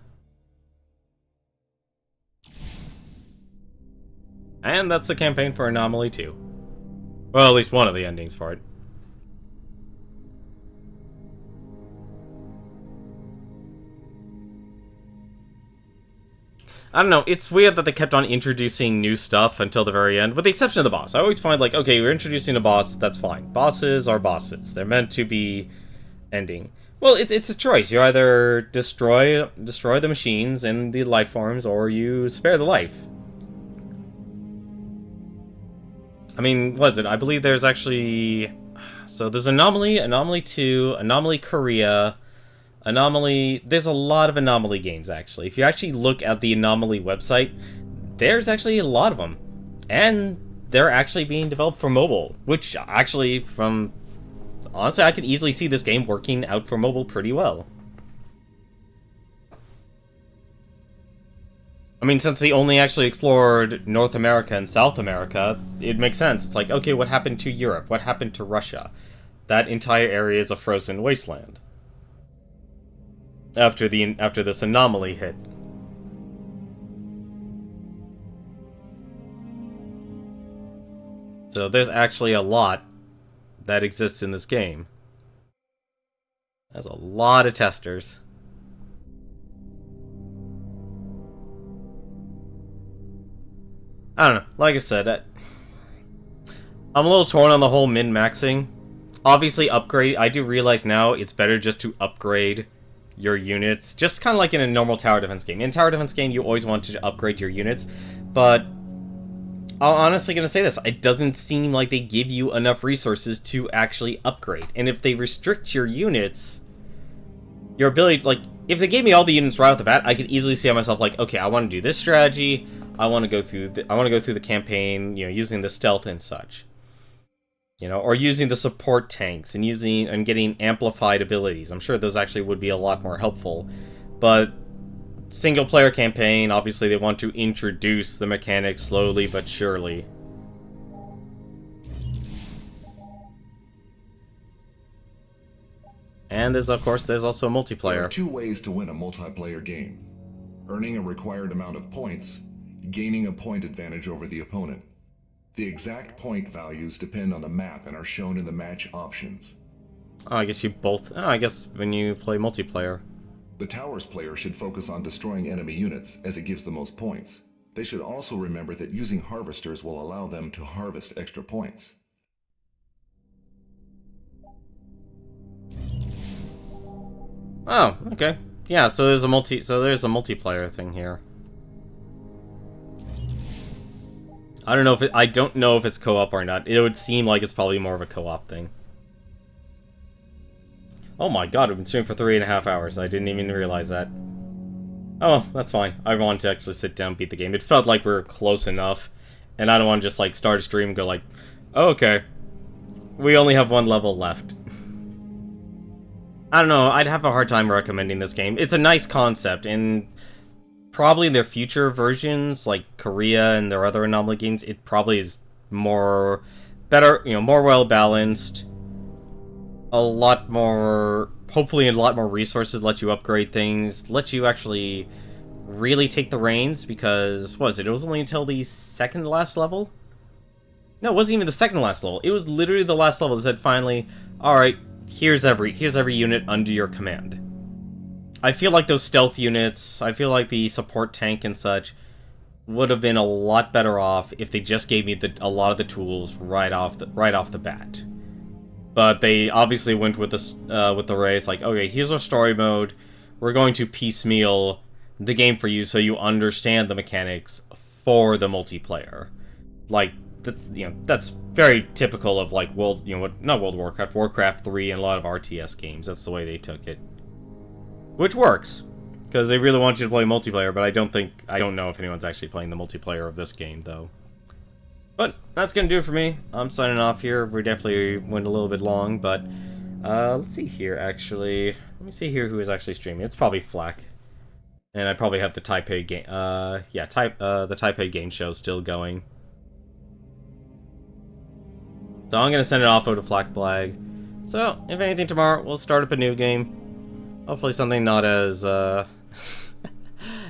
Speaker 1: And that's the campaign for Anomaly 2. Well, at least one of the endings for it. I don't know, it's weird that they kept on introducing new stuff until the very end, with the exception of the boss. I always find, like, okay, we're introducing a boss, that's fine. Bosses are bosses. They're meant to be ending. Well, it's a choice. You either destroy the machines and the life forms, or you spare the life. I mean, what is it? I believe there's actually... So there's Anomaly, Anomaly 2, Anomaly Korea, Anomaly... There's a lot of Anomaly games, actually. If you actually look at the Anomaly website, there's actually a lot of them. And they're actually being developed for mobile, which actually, from... Honestly, I could easily see this game working out for mobile pretty well. I mean, since they only actually explored North America and South America, it makes sense. It's like, okay, what happened to Europe? What happened to Russia? That entire area is a frozen wasteland. After this anomaly hit. So there's actually a lot that exists in this game. There's a lot of testers. I don't know. Like I said, I'm a little torn on the whole min-maxing. Obviously, upgrade. I do realize now it's better just to upgrade your units. Just kind of like in a normal tower defense game. In a tower defense game, you always want to upgrade your units. But I'm honestly going to say this. It doesn't seem like they give you enough resources to actually upgrade. And if they restrict your units, your ability, like, if they gave me all the units right off the bat, I could easily see myself like, okay, I want to do this strategy. I want to go through the campaign, you know, using the stealth and such. You know, or using the support tanks and getting amplified abilities. I'm sure those actually would be a lot more helpful. But single player campaign, obviously they want to introduce the mechanics slowly but surely. And there's also multiplayer.
Speaker 7: There are two ways to win a multiplayer game: earning a required amount of points, gaining a point advantage over the opponent. The exact point values depend on the map and are shown in the match options.
Speaker 1: Oh, I guess when you play multiplayer.
Speaker 7: The Towers player should focus on destroying enemy units, as it gives the most points. They should also remember that using harvesters will allow them to harvest extra points.
Speaker 1: Oh, okay. Yeah, so there's a multiplayer thing here. I don't know if it's co-op or not. It would seem like it's probably more of a co-op thing. Oh my god, we've been streaming for 3.5 hours. I didn't even realize that. Oh, that's fine. I wanted to actually sit down and beat the game. It felt like we were close enough, and I don't want to just like start a stream and go like, oh, okay, we only have one level left. I don't know, I'd have a hard time recommending this game. It's a nice concept, and probably in their future versions, like Korea and their other Anomaly games, it probably is more well-balanced, hopefully a lot more resources, let you upgrade things, let you actually really take the reins, because, it was only until the second last level? No, it wasn't even the second last level. It was literally the last level that said, finally, alright, here's every unit under your command. I feel like those stealth units, I feel like the support tank and such, would have been a lot better off if they just gave me a lot of the tools right off the bat. But they obviously went with the race, like, okay, here's our story mode. We're going to piecemeal the game for you so you understand the mechanics for the multiplayer. Like, that's very typical of like not World of Warcraft, Warcraft 3, and a lot of RTS games. That's the way they took it. Which works, because they really want you to play multiplayer, but I don't know if anyone's actually playing the multiplayer of this game, though. But that's gonna do it for me. I'm signing off here. We definitely went a little bit long, but let's see here, actually. Let me see here who is actually streaming. It's probably Flack. And I probably have the Taipei game, the Taipei game show still going. So I'm gonna send it off over to Flack Blag. So, if anything, tomorrow we'll start up a new game. Hopefully something not as,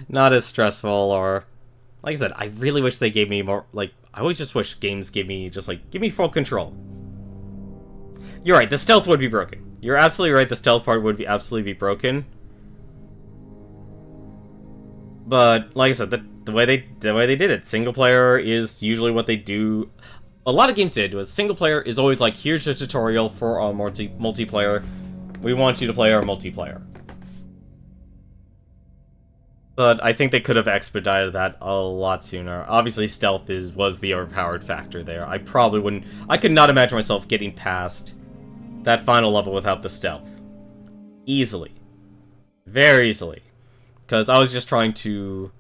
Speaker 1: not as stressful, or... Like I said, I really wish they gave me more, like... I always just wish games give me full control. You're right, the stealth would be broken. You're absolutely right, the stealth part would absolutely be broken. But, like I said, the way they did it. Single player is usually what they do. A lot of games did was single player is always like, here's a tutorial for our multiplayer. We want you to play our multiplayer. But I think they could have expedited that a lot sooner. Obviously, stealth was the overpowered factor there. I probably wouldn't... I could not imagine myself getting past that final level without the stealth. Easily. Very easily. Because I was just trying to...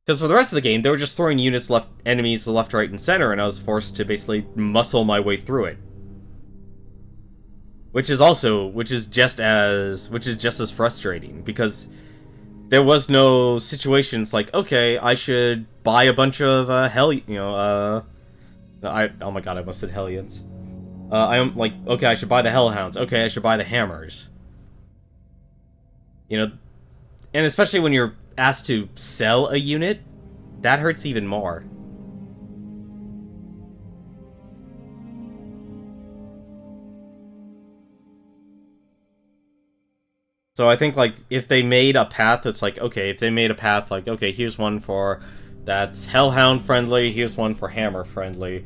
Speaker 1: Because for the rest of the game, they were just throwing enemies left, right, and center, and I was forced to basically muscle my way through it. Which is just as frustrating, because there was no situations like, okay, I should buy a bunch of oh my god, I almost said Hellions. I'm like, okay, I should buy the Hellhounds. Okay, I should buy the Hammers. You know, and especially when you're asked to sell a unit, that hurts even more. So I think, like, if they made a path that's like, okay, if they made a path like, okay, here's one for that's Hellhound friendly, here's one for Hammer friendly,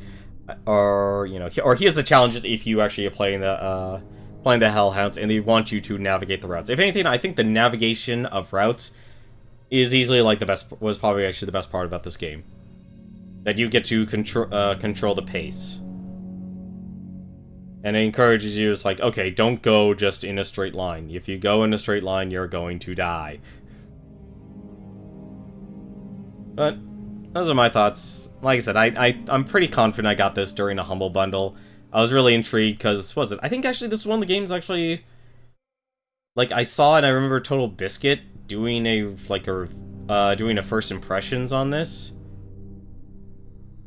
Speaker 1: or, you know, or here's the challenges if you actually are playing the Hellhounds and they want you to navigate the routes. If anything, I think the navigation of routes is easily, like, was probably actually the best part about this game. That you get to control the pace. And it encourages you, it's like, okay, don't go just in a straight line. If you go in a straight line, you're going to die. But, those are my thoughts. Like I said, I'm pretty confident I got this during a Humble Bundle. I was really intrigued, because, I think actually this is one of the games actually... Like, I saw it, and I remember Total Biscuit doing doing a first impressions on this.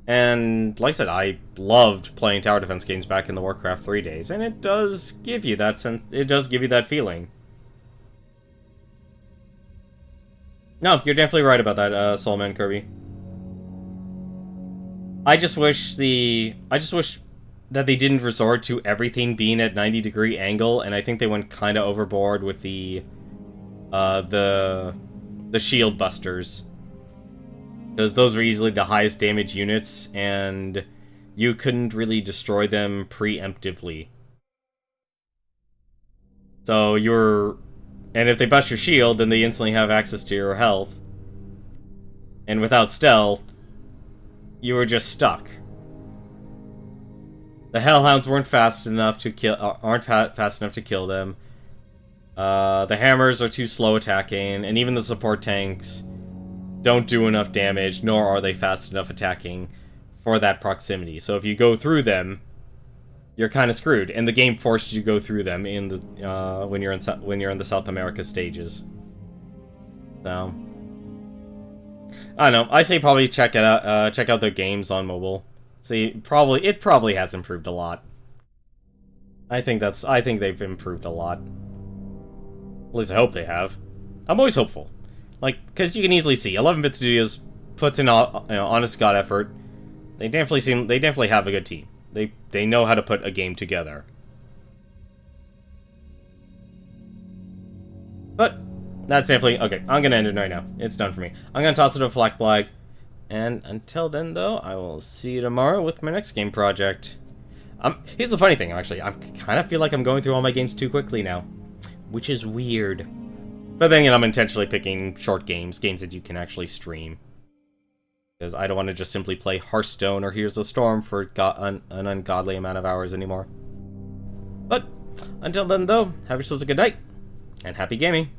Speaker 1: And, like I said, I loved playing tower defense games back in the Warcraft 3 days, and it does give you that sense, it does give you that feeling. No, you're definitely right about that, Soulman Kirby. I just wish that they didn't resort to everything being at 90-degree angle, and I think they went kind of overboard with the shield busters. Because those were easily the highest damage units, and you couldn't really destroy them preemptively. So and if they bust your shield, then they instantly have access to your health. And without stealth, you were just stuck. The Hellhounds aren't fast enough to kill them. The Hammers are too slow attacking, and even the support tanks don't do enough damage, nor are they fast enough attacking for that proximity. So if you go through them, you're kind of screwed, and the game forced you to go through them in the when you're in the South America stages. So I don't know. I say probably check it out. Check out their games on mobile. See, it probably has improved a lot. I think they've improved a lot. At least I hope they have. I'm always hopeful. Like, because you can easily see, 11-Bit Studios puts in honest god effort. They definitely have a good team. They know how to put a game together. But that's definitely okay. I'm gonna end it right now. It's done for me. I'm gonna toss it to Black Flag, and until then, though, I will see you tomorrow with my next game project. Here's the funny thing, actually. I kind of feel like I'm going through all my games too quickly now, which is weird. But then again, I'm intentionally picking short games that you can actually stream. Because I don't want to just simply play Hearthstone or Here's the Storm for an ungodly amount of hours anymore. But, until then though, have yourselves a good night, and happy gaming!